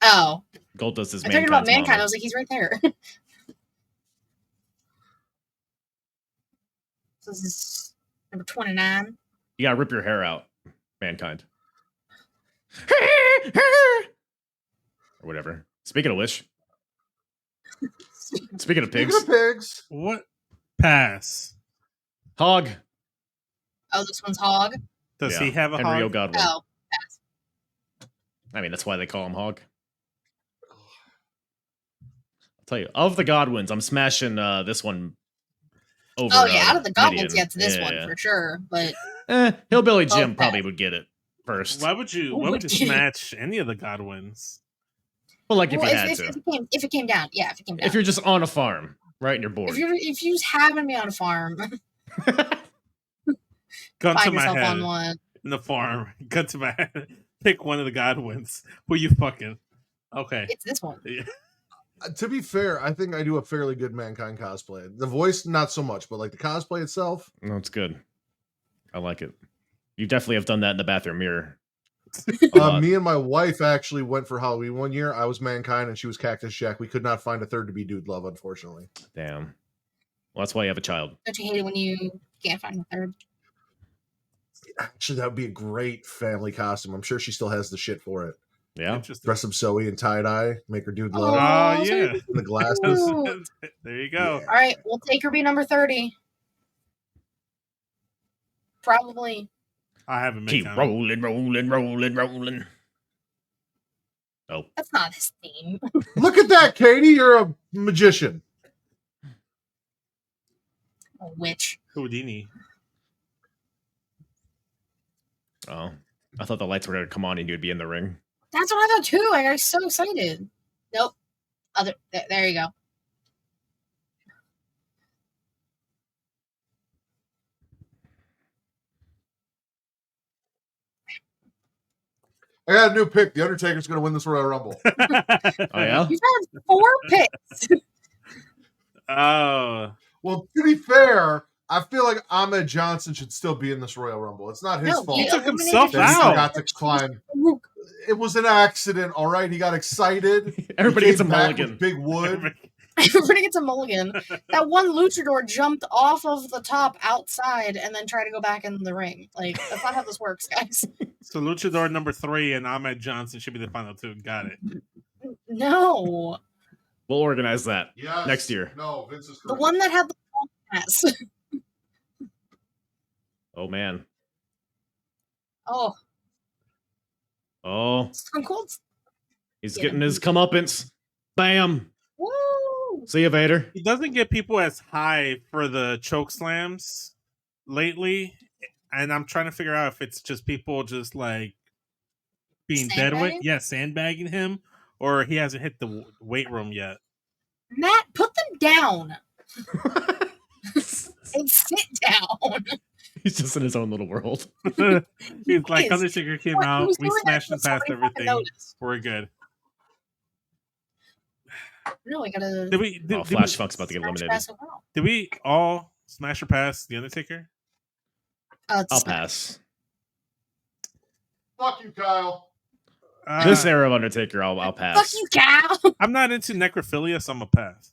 Oh. Goldust is I'm talking about Mankind's Mankind. I mommy. was like, he's right there. So this is number 29. You gotta rip your hair out, Mankind. Or whatever. Speaking of which. Speaking of pigs. Speaking of pigs. What? Pass. Hog. Oh, this one's Hog. Does Yeah, he have a Henry hog? O'Godwin. Oh, pass. I mean, that's why they call him Hog. I'll tell you, of the Godwins, I'm smashing this one over. Oh, yeah, out of the Goblins, Midian. yeah, it's this one Yeah. for sure. But Hillbilly Jim Okay. probably would get it first. Why would you? Why would you smash any of the Godwins? Well, like if well, you had if to. it came down, yeah, if it came down. If you're just on a farm, right, and you're bored. if you just happen to be on a farm, Gun to find my yourself head. on one. In the farm. Gun to my head. Pick one of the Godwins. Who you fucking? Okay. It's this one. To be fair, I think I do a fairly good Mankind cosplay. The voice, not so much, but like the cosplay itself. No, it's good. I like it. You definitely have done that in the bathroom mirror. Me and my wife actually went for Halloween one year. I was Mankind and she was Cactus Jack. We could not find a third to be Dude Love, unfortunately. Damn. Well, that's why you have a child. Don't you hate it when you can't find a third? Actually, that would be a great family costume. I'm sure she still has the shit for it. Yeah. Interesting. Dress up Zoe in tie-dye, make her Dude Love, Oh, yeah. and the glasses. Ooh. There you go. Yeah. All right, we'll take her be number 30. Probably. I haven't been Keep counting. rolling. Oh, That's not his theme. Look at that, Katie. You're a magician. A witch. Houdini. oh, I thought the lights were gonna come on and you'd be in the ring. That's what I thought too. I got so excited. Nope. There you go. I got a new pick. The Undertaker's going to win this Royal Rumble. Oh yeah. You've had 4 picks. Oh, Well, to be fair, I feel like Ahmed Johnson should still be in this Royal Rumble. It's not his No, fault. he took eliminated himself that he out. forgot to climb. It was an accident, all right? He got excited. Everybody He gets a came back with mulligan. Big wood. Everybody gets a mulligan. That one luchador jumped off of the top outside and then tried to go back in the ring. Like, that's not how this works, guys. so Luchador number 3 and Ahmed Johnson should be the final 2. Got it. No. We'll organize that Yes. next year. No, Vince is The correct. one that had the pass. Oh man. Oh, Oh, Stone Cold. he's Yeah. getting his comeuppance. Bam. Woo! See you, Vader. He doesn't get people as high for the choke slams lately, and I'm trying to figure out if it's just people just like being dead weight, Sandbagging? sandbagging him, or he hasn't hit the weight room yet. Matt, put them down and sit down. He's just in his own little world. He's like, is. Undertaker came What? out, Who's we doing that smashed him so past somebody fucking everything. noticed? We're good. No, I gotta. Did we? Did, Oh, did Flash we, Funk's about to get smash eliminated. pass it out. did we all smash or pass the Undertaker? It's I'll smash. pass. Fuck you, Kyle. This era of Undertaker, I'll Fuck pass. you, cow. I'm not into necrophilia, so I'm a pass.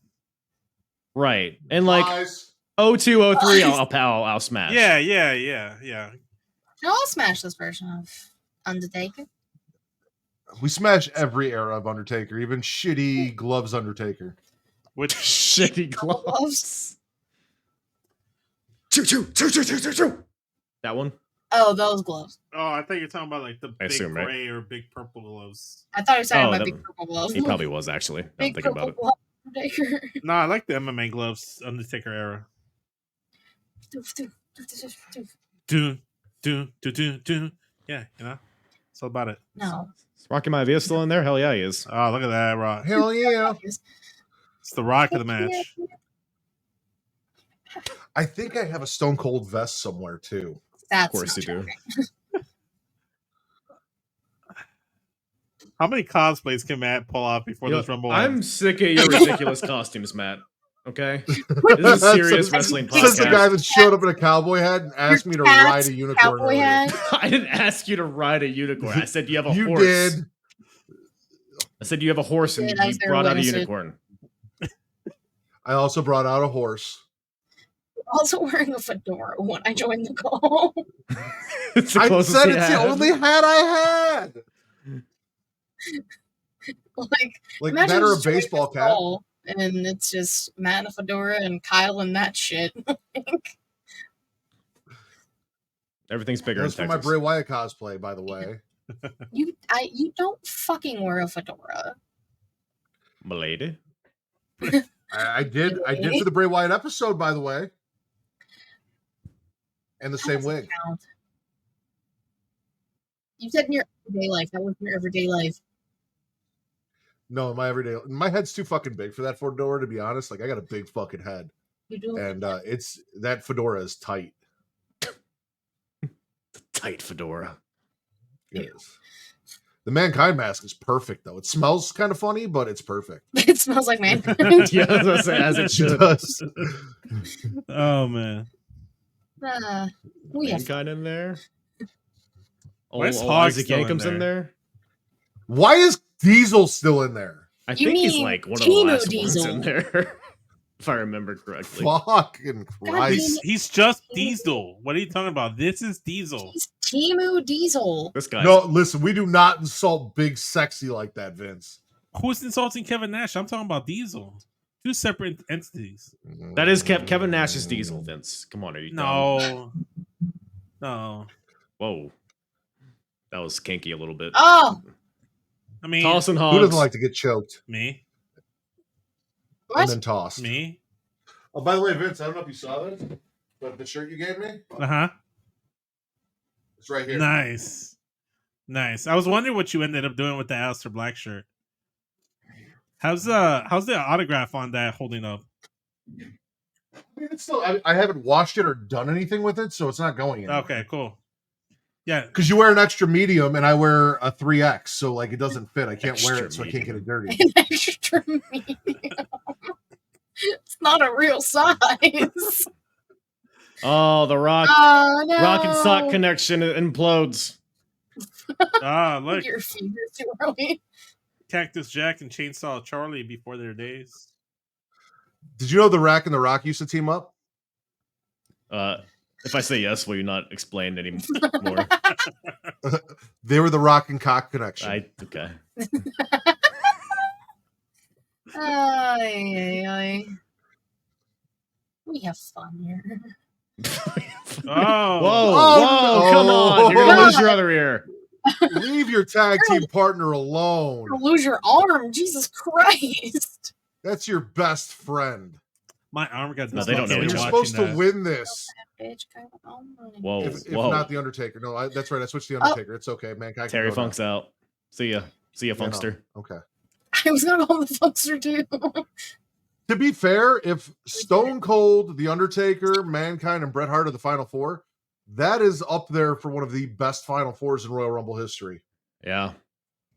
Right. And like Lies. 02, 03, I'll smash. Yeah. I'll smash this version of Undertaker. We smash every era of Undertaker, even shitty gloves Undertaker. Which Shitty gloves. Choo. That one? Oh, those gloves. Oh, I thought you were talking about like the I big assume, right? gray or big purple gloves. I thought you were talking Oh, about that- big purple gloves. He probably was actually. Now I'm Big thinking purple about it. glove Undertaker. No, I like the MMA gloves, Undertaker era. Do. Yeah, you know, it's all about it. No. Is Rocky Maivia still in there? Hell yeah, he is. Oh, look at that, Rock. Hell yeah. It's the Rock of the match. I think I have a Stone Cold vest somewhere, too. That's Of course you do. How many cosplays can Matt pull off before You know, this Rumble I'm ends? sick of your ridiculous costumes, Matt. Okay? This is a serious wrestling This is the guy podcast. that showed up in a cowboy hat and asked me to ride a unicorn. Cowboy earlier. hat. I didn't ask you to ride a unicorn. I said you have a You horse. did. I said you have a horse and Yeah, you that's their brought out a witness. unicorn. I also brought out a horse. Also wearing a fedora when I joined the call. It's the I closest said he it's the had. only hat I had. Like Like imagine that or a just joining baseball this cap. call, and it's just Matt in a fedora and Kyle and that shit. Everything's bigger in That's for my Texas. Bray Wyatt cosplay, by the way. You don't fucking wear a fedora. Milady. I did for the Bray Wyatt episode, by the way. And the That same doesn't wig. count. You said in your everyday life. That was your everyday life. No, my head's too fucking big for that fedora, to be honest. Like I got a big fucking head. You do. And it's that fedora is tight. Tight fedora. It is. The Mankind mask is perfect though. It smells kind of funny, but it's perfect. It smells like mankind. Yeah, I was gonna say, as it should. does. Oh man, We have Mankind in there. Where's Old Hog Isaac still in Yankum's in there. Why is Diesel still in there? I You think he's mean like one of the Timo last Diesel. ones in there. If I remember correctly. Fucking Christ. he's just Diesel. What are you talking about? This is Diesel. He's Timu Diesel. This guy. No, listen, we do not insult Big Sexy like that, Vince. Who's insulting Kevin Nash? I'm talking about Diesel. Two separate entities. That is Kevin Nash's Diesel, Vince. Come on, are you dumb? No. Whoa. That was kinky a little bit. Oh, I mean, Toss and Who hogs. doesn't like to get choked me, what? and then tossed? me. Oh, by the way, Vince, I don't know if you saw this, but the shirt you gave me, Uh-huh. it's right here. Nice. I was wondering what you ended up doing with the Aleister Black shirt. How's the autograph on that holding up? I mean, it's still, I haven't washed it or done anything with it, so it's not going in. Okay, cool. Yeah. Because you wear an extra medium and I wear a 3X, so like it doesn't fit. I can't wear Extra it, so I can't get it dirty. An extra medium. It's not a real size. Oh, the rock Oh no! rock and sock connection implodes. Ah, look. Your feet are too early. Cactus Jack and Chainsaw Charlie before their days. Did you know the Rack and the Rock used to team up? If I say yes, will you not explain any more? They were the Rock and Cock connection. Okay. Ay. We have fun here. Oh. Whoa, come on. You're gonna no. lose your other ear. Leave your tag team partner alone. You'll lose your arm. Jesus Christ. That's your best friend. My arm got No, they don't know dislocated each You're other. watching supposed to that. win this. Bitch, kind of arm. Whoa, If whoa. not the Undertaker. No, that's right. I switched to the Undertaker. It's okay, man. Terry Funk's out. See ya, Funkster. Okay. I was gonna call the Funkster too. To be fair, if Stone Cold, The Undertaker, Mankind, and Bret Hart are the Final Four, that is up there for one of the best Final Fours in Royal Rumble history. Yeah.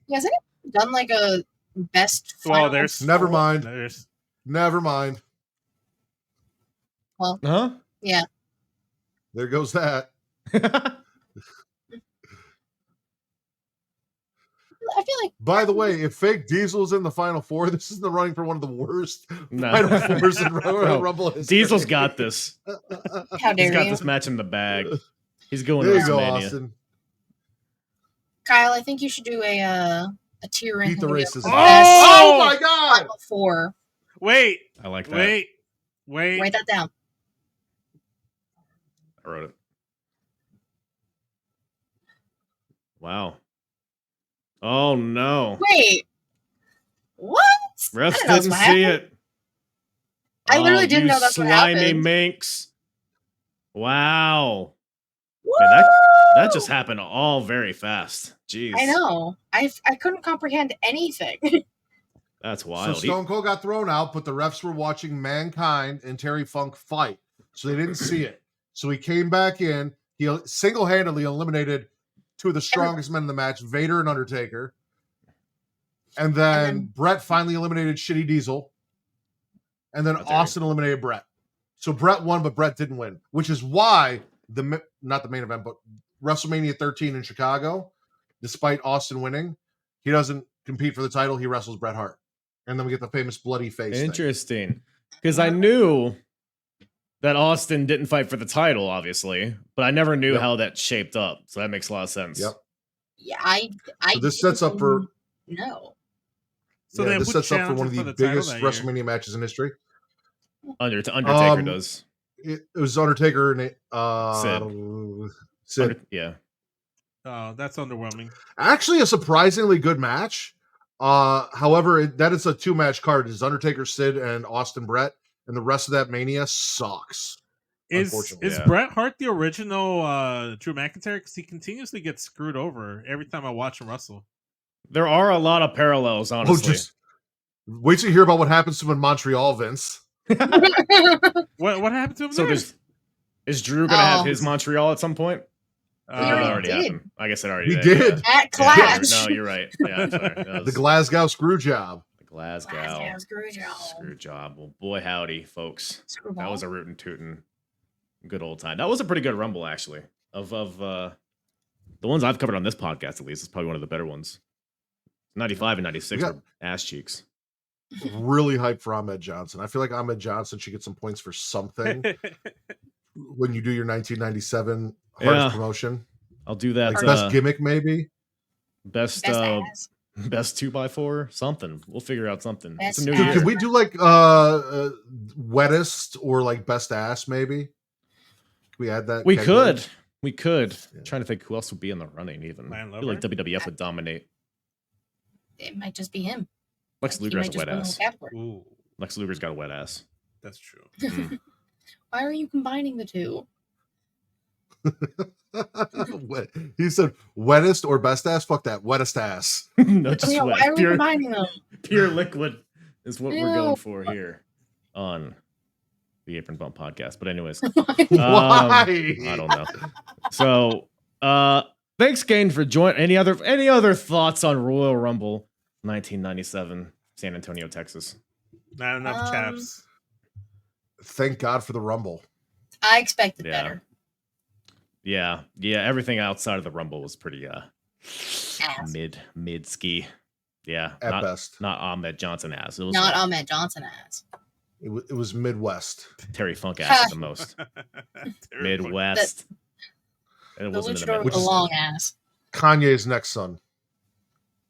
Yeah, has anyone done like a best? Well, final there's Never mind. There's Never mind. Huh? Yeah. There goes that. I feel like By the way, if Fake Diesel's in the Final Four, this is the running for one of the worst No. Final Fours in Royal No. Rumble history. Diesel's got this. how He's dare got you, this match in the bag. He's going There to you go, WrestleMania. Austin. Kyle. I think you should do a tier Beat the ranking. racism. Oh! Oh my God! Final Four. wait, I like that. wait. Write that down. I wrote it. Wow. Oh no. Wait. What? Refs I didn't know that's didn't what see happened. it. I literally didn't you know that's what slimy happened. minx. Wow. Woo! Man, that just happened all very fast. Jeez. I know. I couldn't comprehend anything. That's So wild. Stone Cold got thrown out, but the refs were watching Mankind and Terry Funk fight, so they didn't see it. So he came back in. He single-handedly eliminated two of the strongest men in the match, Vader and Undertaker. And then Brett finally eliminated Shitty Diesel. And then Austin eliminated Brett. So Brett won, but Brett didn't win, which is why not the main event, but WrestleMania 13 in Chicago, despite Austin winning, he doesn't compete for the title. He wrestles Bret Hart. And then we get the famous bloody face thing. Interesting. Because I knew that Austin didn't fight for the title, obviously, but I never knew how that shaped up. So that makes a lot of sense. Yep. Yeah, I So this sets up for no. So yeah, then this who sets up for one of challenged the for the title biggest that year? WrestleMania matches in history. Undertaker does. It was Undertaker and Sid. Yeah. Oh, that's underwhelming. Actually, a surprisingly good match. However, that is a 2-match card. It's Undertaker, Sid, and Austin Brett, and the rest of that Mania sucks. Is Unfortunately, Bret Hart the original Drew McIntyre? Because he continuously gets screwed over every time I watch him wrestle. There are a lot of parallels, honestly. just wait till you hear about what happens to him in Montreal, Vince. What happened to him So there? is Drew going to have his Montreal at some point? He already did. happened. I guess it already He did. did. At Clash. No, you're right. Yeah, sorry. That The was Glasgow screw job. the Glasgow. Glasgow screw job. Screw job. Well, boy, howdy, folks. Screw That ball. was a rootin' tootin' good old time. That was a pretty good Rumble, actually. Of the ones I've covered on this podcast, at least, it's probably one of the better ones. 95 and 96 were ass cheeks. Really hyped for Ahmed Johnson. I feel like Ahmed Johnson should get some points for something when you do your 1997 hardest promotion. I'll do that. Like best gimmick, maybe. Best ass. best 2x4, something. We'll figure out something. Best It's a new ass. year. Could we do like wettest or like best ass, maybe? Can we add that? We category? could. We could. Yeah. I'm trying to think who else would be in the running. Even Lion I feel like Lover? WWF would dominate. It might just be him. Lex He Luger has might a wet just win the ass. category. Ooh, Lex Luger's got a wet ass. that's true. Mm. Why are you combining the two? He said wettest or best ass. Fuck that, wettest ass. No, just Yeah, wet. why are we Pure, combining them? pure liquid is what we're Ew. going for here on the Apron Bump podcast. But anyways, Why? I don't know. So, thanks, Kane, for joining. Any other thoughts on Royal Rumble 1997, San Antonio, Texas? Not enough chaps. Thank God for the Rumble. I expected Yeah. better. Yeah. Everything outside of the Rumble was pretty mid ski. Yeah, At not best. not Ahmed Johnson ass. It was Not like Ahmed Johnson ass. It was Midwest. Terry Funk ass at the most. Terrible. Midwest. And it The wasn't in the luchador with the Midwest. long ass. Kanye's next son.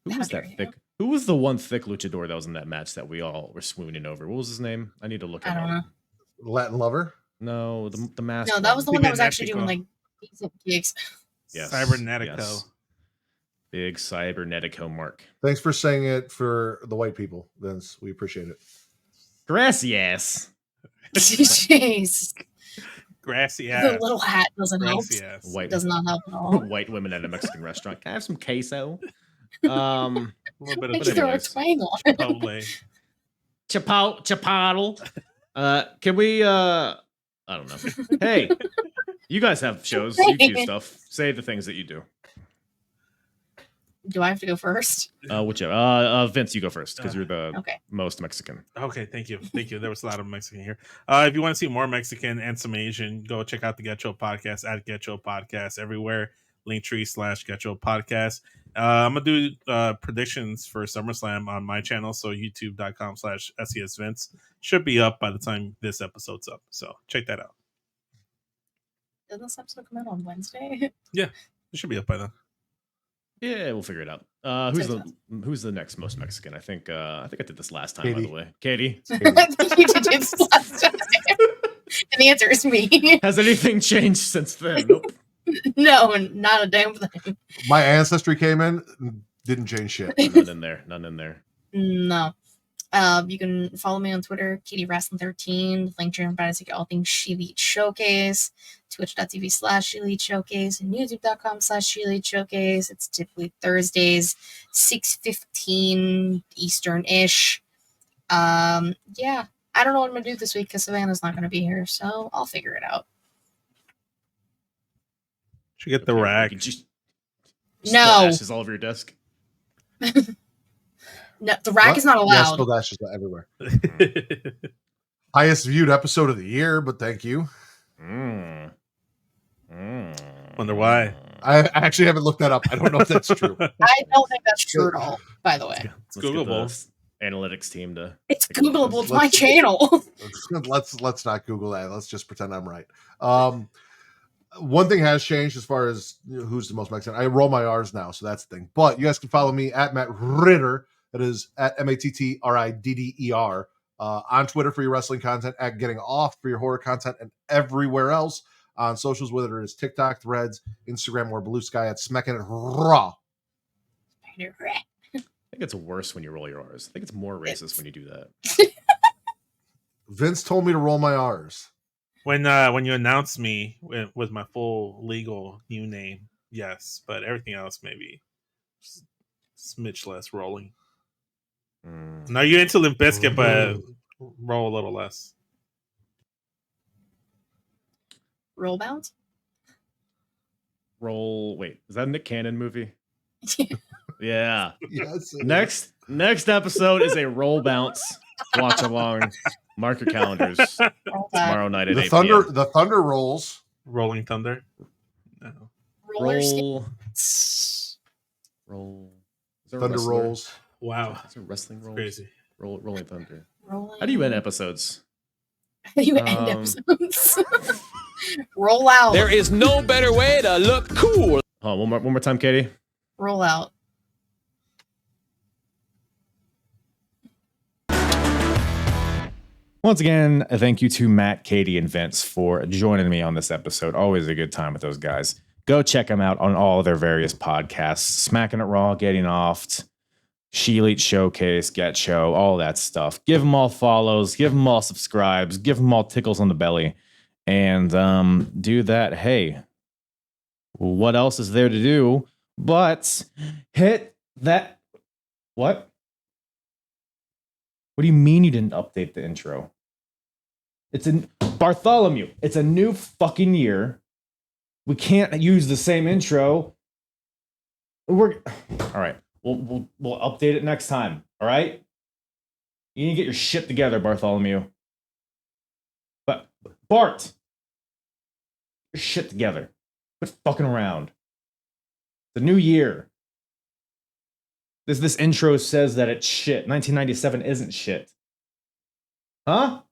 Who How was dare that you. thick? Who was the one thick luchador that was in that match that we all were swooning over? What was his name? I need to look I him don't up. know. Latin lover. No, the mask. No, that was the one that was actually Cybernetico. doing like decent gigs. Yes, Cybernetico. yes. Big Cybernetico Mark. Thanks for saying it for the white people, Vince. We appreciate it. Gracias. Jeez. Grassy The ass. little hat doesn't help. Grassy ass. White Does not help at all. white women at a Mexican restaurant. Can I have some queso? A little bit Why'd of you throw a anyways. twang on it? Chipotle. Chipotle. Can we I don't know. Hey, you guys have shows. You do stuff. Say the things that you do. Do I have to go first? Whichever. Vince, you go first because you're the Okay. most Mexican. Okay, thank you. There was a lot of Mexican here. If you want to see more Mexican and some Asian, go check out the Getcho Podcast at Getcho Podcast everywhere. Linktree/Getcho Podcast. I'm gonna do predictions for SummerSlam on my channel, so youtube.com/SESVince should be up by the time this episode's up. So check that out. Doesn't this episode come out on Wednesday? It should be up by then. Yeah, we'll figure it out. Who's the next most Mexican? I think I did this last time, by Katie. the way. Katie. You did this last time. And the answer is me. Has anything changed since then? Nope. No, not a damn thing. My ancestry came in, didn't change shit. None in there. No. You can follow me on Twitter, KatieWrestling13, link to Fantasy All Things She Elite Showcase, twitch.tv/She Elite Showcase, and youtube.com/She Elite Showcase. It's typically Thursdays, 6:15 Eastern-ish. Yeah. I don't know what I'm going to do this week because Savannah's not going to be here, so I'll figure it out. Should get the rack. Just No. ashes all over your desk. No, the rack is not Yes, allowed. spilled ashes everywhere. Highest viewed episode of the year, but thank you. Wonder why. I actually haven't looked that up. I don't know if that's true. I don't think that's true at all, by the way. Let's get Googleable. the analytics team to. It's take a look at Googleable. this. It's my channel. Let's not Google that. Let's just pretend I'm right. One thing has changed as far as who's the most Mexican. I roll my R's now, so that's the thing. But you guys can follow me at Matt Ritter. That is at MATTRIDDER. On Twitter for your wrestling content, at Getting Off for your horror content, and everywhere else on socials, whether it is TikTok, Threads, Instagram, or Blue Sky at Smackin It Raw. I think it's worse when you roll your R's. I think it's more racist when you do that. Vince told me to roll my R's. When you announced me with my full legal new name, yes, but everything else maybe smidge less rolling. Now you're into Limp Bizkit, but roll a little less. Roll bounce? Roll. Wait, is that a Nick Cannon movie? Yeah. Yes. Next episode is a roll bounce watch along. Mark your calendars tomorrow night at The 8 thunder, p.m. the thunder rolls. Rolling Thunder. No. Roller Roll. skates. Roll. Is there a Thunder wrestler? rolls. Wow. Is there wrestling rolls? Crazy. Rolling Thunder. Rolling. How do you end episodes? How do you end episodes? Roll out. There is no better way to look cool. Oh, one more time, Katie. Roll out. Once again, thank you to Matt, Katie, and Vince for joining me on this episode. Always a good time with those guys. Go check them out on all of their various podcasts. Smackin It Raw, Getting Off, She Elite Showcase, Get Show, all that stuff. Give them all follows, give them all subscribes, give them all tickles on the belly, and do that. Hey, what else is there to do but hit that? What? What do you mean you didn't update the intro? It's in Bartholomew. It's a new fucking year. We can't use the same intro. All right. We'll update it next time. All right. You need to get your shit together, Bartholomew. But Bart, your shit together. Quit fucking around. The new year. This intro says that it's shit. 1997 isn't shit. Huh?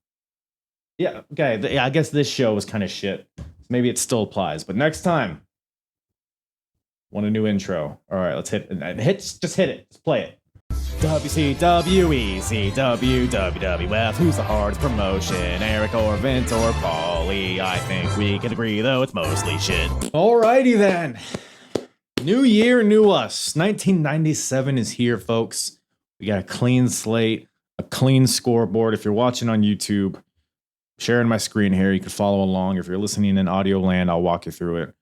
Yeah, okay. I guess this show was kind of shit. Maybe it still applies, but next time, want a new intro. All right, let's hit it. Just hit it. Let's play it. WCW, ECW, WWF. Who's the hardest promotion? Eric or Vince or Paulie? I think we can agree, though, it's mostly shit. Alrighty then. New year, new us. 1997 is here, folks. We got a clean slate, a clean scoreboard. If you're watching on YouTube, sharing my screen here, you can follow along. If you're listening in audio land, I'll walk you through it.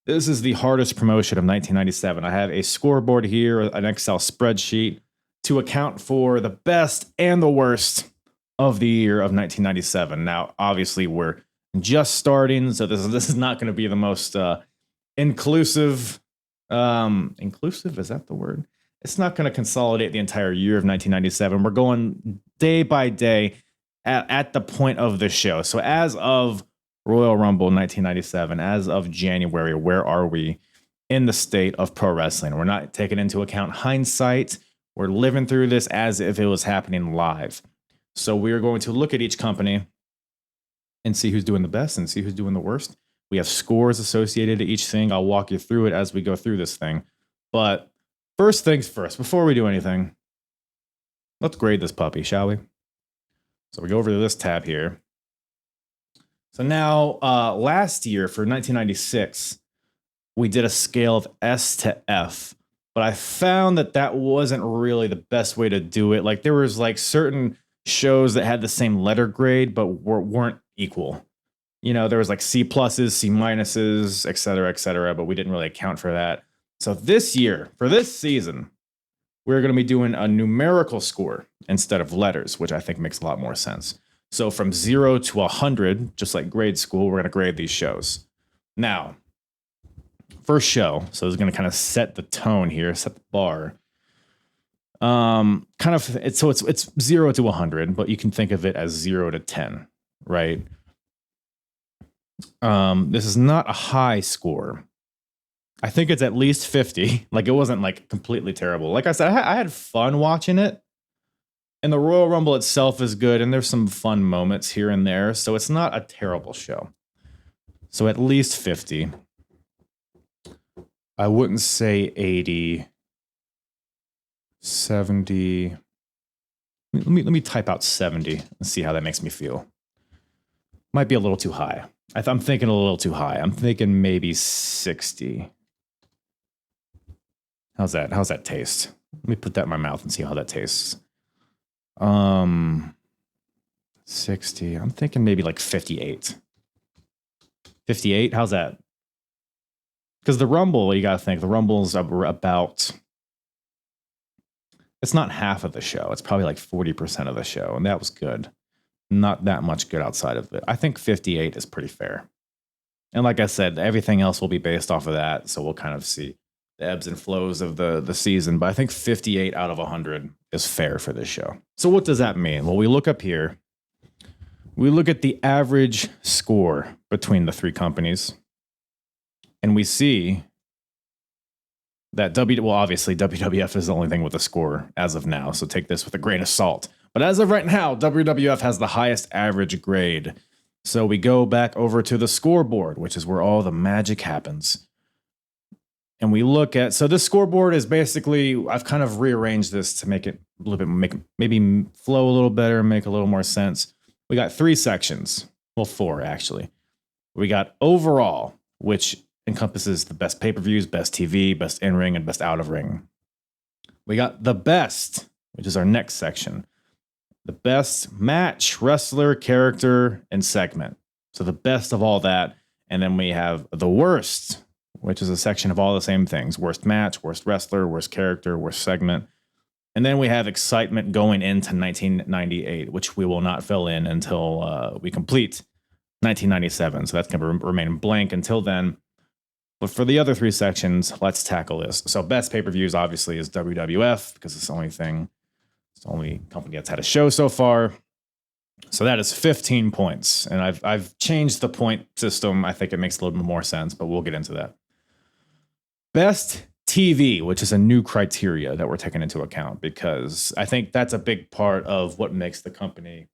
This is the hardest promotion of 1997. I have a scoreboard here, an Excel spreadsheet to account for the best and the worst of the year of 1997. Now, obviously, we're just starting, so this is not going to be the most inclusive. Inclusive, is that the word? It's not going to consolidate the entire year of 1997. We're going day by day at the point of the show. So as of Royal Rumble 1997, as of January, where are we in the state of pro wrestling? We're not taking into account hindsight. We're living through this as if it was happening live. So we're going to look at each company and see who's doing the best and see who's doing the worst. We have scores associated to each thing. I'll walk you through it as we go through this thing. But first things first, before we do anything, let's grade this puppy, shall we? So we go over to this tab here. So now, last year for 1996, we did a scale of S to F. But I found that wasn't really the best way to do it. Like there was like certain shows that had the same letter grade, but weren't equal. You know, there was like C pluses, C minuses, et cetera, but we didn't really account for that. So this year, for this season, we're going to be doing a numerical score instead of letters, which I think makes a lot more sense. So from 0 to 100, just like grade school, we're going to grade these shows. Now, first show, so it's going to kind of set the tone here, set the bar. It's 0 to 100, but you can think of it as 0 to 10, right? This is not a high score. I think it's at least 50. Like it wasn't like completely terrible. Like I said, I had fun watching it. And the Royal Rumble itself is good, and there's some fun moments here and there. So it's not a terrible show. So at least 50. I wouldn't say 80, 70. Let me type out 70 and see how that makes me feel. Might be a little too high. I'm thinking a little too high. I'm thinking maybe 60. How's that taste? Let me put that in my mouth and see how that tastes. 60. I'm thinking maybe like 58. 58? How's that? Because the Rumble, you got to think, the Rumble's about, it's not half of the show. It's probably like 40% of the show, and that was good. Not that much good outside of it. I think 58 is pretty fair. And like I said, everything else will be based off of that, so we'll kind of see the ebbs and flows of the season. But I think 58 out of 100 is fair for this show. So what does that mean? Well, we look up here. We look at the average score between the three companies. And we see that obviously WWF is the only thing with a score as of now. So take this with a grain of salt. But as of right now, WWF has the highest average grade. So we go back over to the scoreboard, which is where all the magic happens. And we look at, so this scoreboard is basically, I've kind of rearranged this to make it a little bit, maybe flow a little better, make a little more sense. We got 3 sections. Well, 4 actually. We got overall, which encompasses the best pay-per-views, best TV, best in-ring, and best out-of-ring. We got the best, which is our next section. The best match, wrestler, character, and segment. So the best of all that. And then we have the worst, which is a section of all the same things. Worst match, worst wrestler, worst character, worst segment. And then we have excitement going into 1998, which we will not fill in until we complete 1997. So that's going to remain blank until then. But for the other 3 sections, let's tackle this. So best pay-per-views obviously is WWF because it's the only thing. It's the only company that's had a show so far. So that is 15 points. And I've changed the point system. I think it makes a little bit more sense, but we'll get into that. Best TV, which is a new criteria that we're taking into account because I think that's a big part of what makes the company,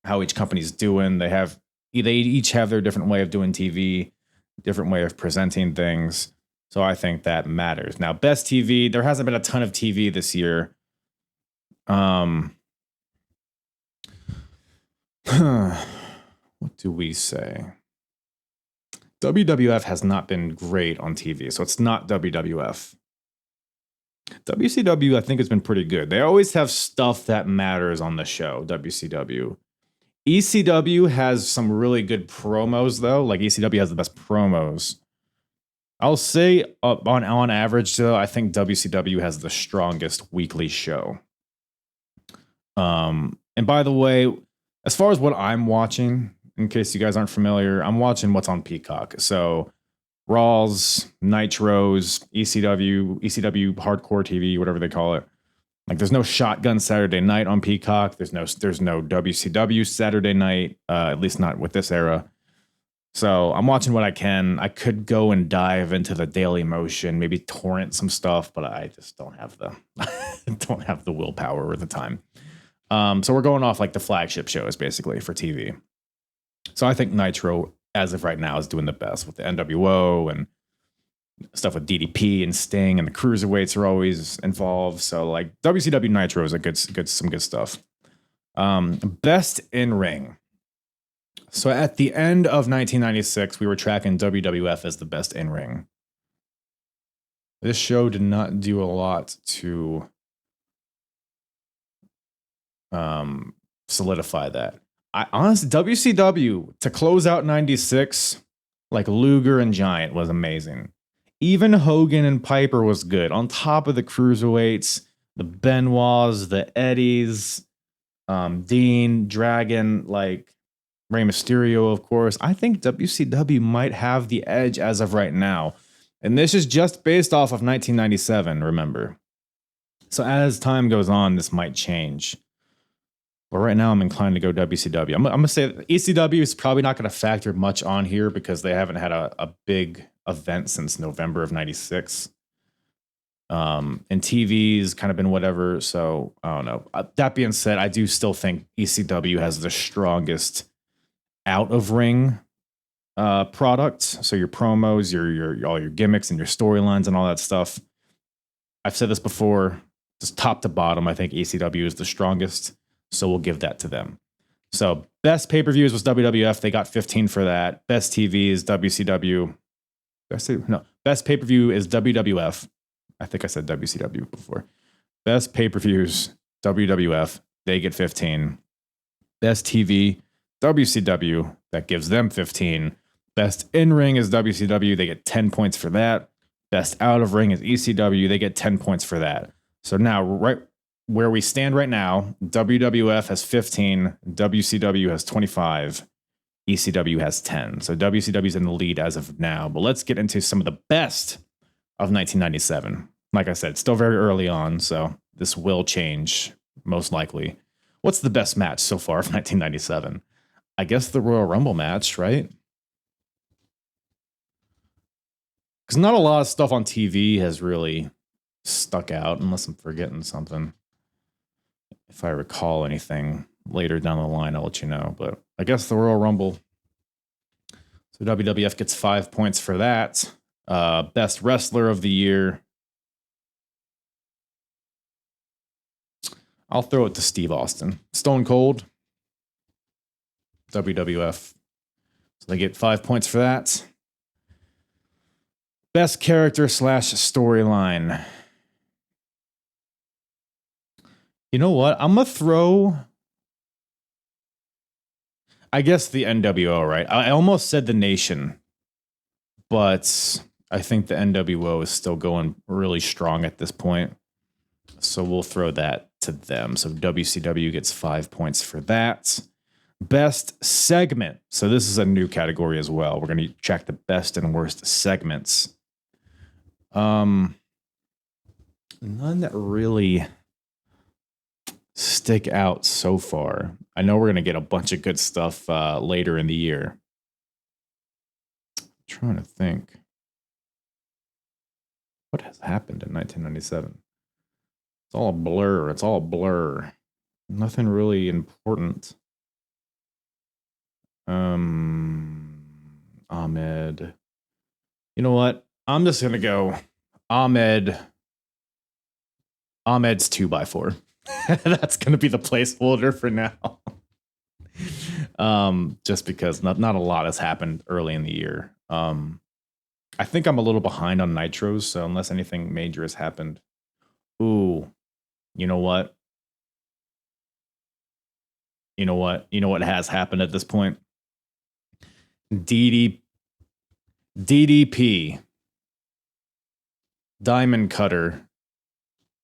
how each company's doing. They each have their different way of doing TV, different way of presenting things. So I think that matters. Now, best TV, there hasn't been a ton of TV this year. What do we say? WWF has not been great on TV, so it's not WWF. WCW, I think, has been pretty good. They always have stuff that matters on the show, WCW. ECW has some really good promos, though. Like, ECW has the best promos. I'll say, on average, though, I think WCW has the strongest weekly show. And by the way, as far as what I'm watching, in case you guys aren't familiar, I'm watching what's on Peacock. So Raws, Nitros, ECW Hardcore TV, whatever they call it. Like, there's no Shotgun Saturday Night on Peacock. There's no WCW Saturday Night, at least not with this era. So I'm watching what I can. I could go and dive into the Daily Motion, maybe torrent some stuff, but I just don't have the willpower or the time. So we're going off like the flagship shows basically for TV. So I think Nitro, as of right now, is doing the best with the NWO and stuff with DDP and Sting, and the cruiserweights are always involved. So like WCW Nitro is some good stuff. Best in ring. So at the end of 1996, we were tracking WWF as the best in ring. This show did not do a lot to solidify that. Honestly, WCW to close out 96, like Luger and Giant, was amazing. Even Hogan and Piper was good. On top of the cruiserweights, the Benoits, the Eddies, Dean, Dragon, like Rey Mysterio, of course. I think WCW might have the edge as of right now. And this is just based off of 1997, remember. So as time goes on, this might change. But right now, I'm inclined to go WCW. I'm going to say ECW is probably not going to factor much on here because they haven't had a big event since November of 96. And TV's kind of been whatever. So I don't know. That being said, I do still think ECW has the strongest out of ring product. So your promos, your all your gimmicks and your storylines and all that stuff. I've said this before, just top to bottom, I think ECW is the strongest. So we'll give that to them. So best pay-per-views was WWF. They got 15 for that. Best TV is WCW. Best pay-per-view is WWF. I think I said WCW before. Best pay-per-views, WWF. They get 15. Best TV, WCW. That gives them 15. Best in-ring is WCW. They get 10 points for that. Best out-of-ring is ECW. They get 10 points for that. So now, right where we stand right now, WWF has 15, WCW has 25, ECW has 10. So WCW is in the lead as of now. But let's get into some of the best of 1997. Like I said, still very early on, so this will change, most likely. What's the best match so far of 1997? I guess the Royal Rumble match, right? Because not a lot of stuff on TV has really stuck out, unless I'm forgetting something. If I recall anything later down the line, I'll let you know. But I guess the Royal Rumble. So WWF gets 5 points for that. Best Wrestler of the Year. I'll throw it to Steve Austin. Stone Cold. WWF. So they get 5 points for that. Best character / storyline. You know what? I'm going to throw, I guess, the NWO, right? I almost said the Nation, but I think the NWO is still going really strong at this point. So we'll throw that to them. So WCW gets 5 points for that. Best segment. So this is a new category as well. We're going to check the best and worst segments. None that really stick out so far. I know we're going to get a bunch of good stuff later in the year. I'm trying to think. What has happened in 1997? It's all a blur. It's all a blur. Nothing really important. Ahmed. You know what? I'm just gonna go Ahmed. Ahmed's 2x4. That's gonna be the placeholder for now. Just because not a lot has happened early in the year. I think I'm a little behind on Nitros, so unless anything major has happened. Ooh, you know what? You know what? You know what has happened at this point? DDP. Diamond Cutter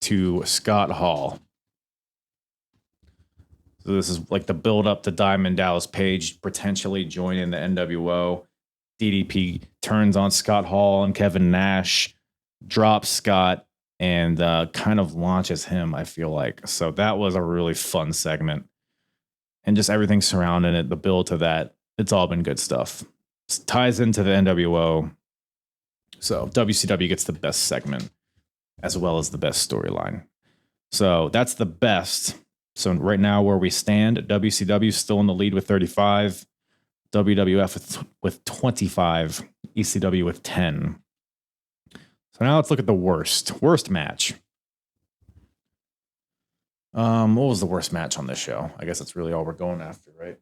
to Scott Hall. So this is like the build up to Diamond Dallas Page potentially joining the NWO. DDP turns on Scott Hall and Kevin Nash, drops Scott, and kind of launches him, I feel like. So that was a really fun segment. And just everything surrounding it, the build to that, it's all been good stuff. It ties into the NWO. So WCW gets the best segment as well as the best storyline. So that's the best. So right now where we stand, WCW is still in the lead with 35, WWF with 25, ECW with 10. So now let's look at the worst match. What was the worst match on this show? I guess that's really all we're going after, right?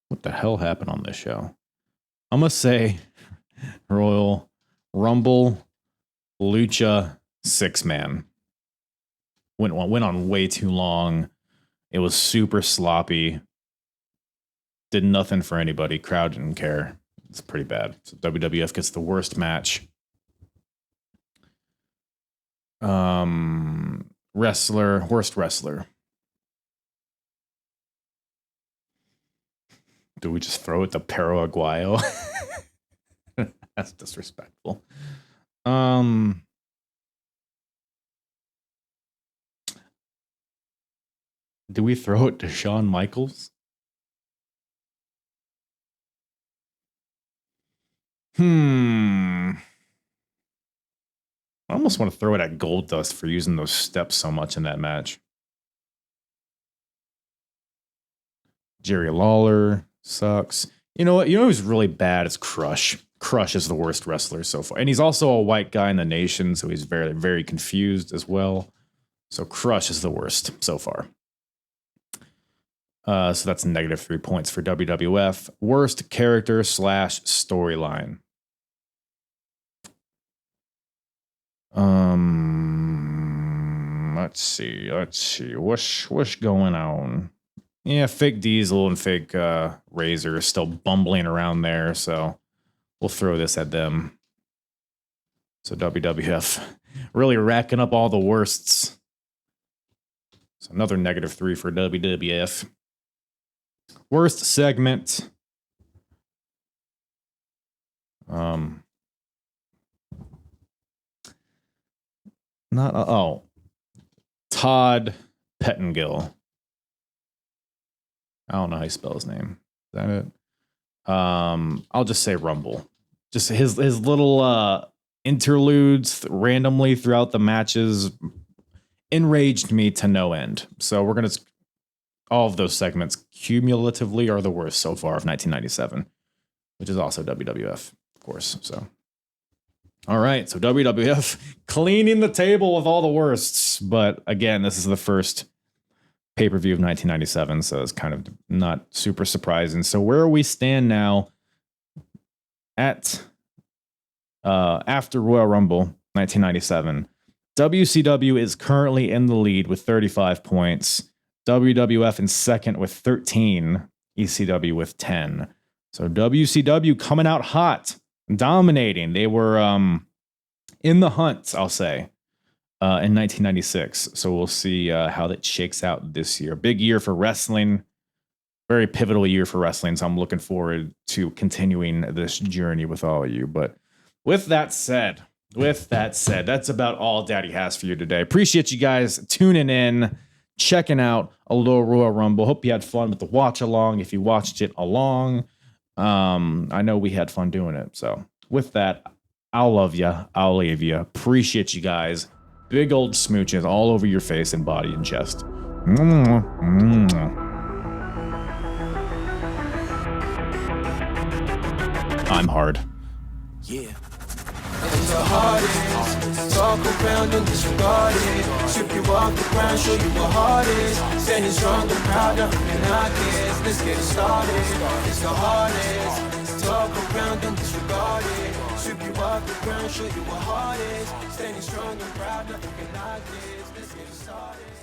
What the hell happened on this show? I'm gonna say Royal Rumble Lucha 6-man. Went on way too long. It was super sloppy. Did nothing for anybody. Crowd didn't care. It's pretty bad. So WWF gets the worst match. Worst wrestler. Do we just throw it to Perro Aguayo? That's disrespectful. Do we throw it to Shawn Michaels? I almost want to throw it at Goldust for using those steps so much in that match. Jerry Lawler sucks. You know what? You know who's really bad? It's Crush. Crush is the worst wrestler so far. And he's also a white guy in the nation, so he's very, very confused as well. So Crush is the worst so far. So that's -3 points for WWF. Worst character / storyline. Let's see. What's going on? Yeah, fake Diesel and fake Razor are still bumbling around there, so we'll throw this at them. So WWF really racking up all the worsts. So another -3 for WWF. Worst segment. Todd Pettengill. I don't know how you spell his name. Is that it? I'll just say Rumble. Just his little interludes randomly throughout the matches enraged me to no end. So we're gonna all of those segments cumulatively are the worst so far of 1997, which is also WWF, of course. So, all right. So WWF cleaning the table with all the worsts. But again, this is the first pay-per-view of 1997, so it's kind of not super surprising. So where we stand now at after Royal Rumble 1997, WCW is currently in the lead with 35 points. WWF in second with 13. ECW with 10. So WCW coming out hot, dominating. They were in the hunt, I'll say, in 1996. So we'll see how that shakes out this year. Big year for wrestling. Very pivotal year for wrestling. So I'm looking forward to continuing this journey with all of you. But with that said, that's about all Daddy has for you today. Appreciate you guys tuning in, checking out a little Royal Rumble. Hope you had fun with the watch along. If you watched it along, I know we had fun doing it. So with that, I'll love you. I'll leave you. Appreciate you guys. Big old smooches all over your face and body and chest. I'm hard. Yeah. It's the hardest. Talk around and disregard it. Strip you off the ground, show you what heart is. Standing strong and proud, nothing can knock it. Let's get it started. It's the hardest. Talk around and disregard it. Strip you off the ground, show you what heart is. Standing strong and proud, nothing can knock it. Let's get it started.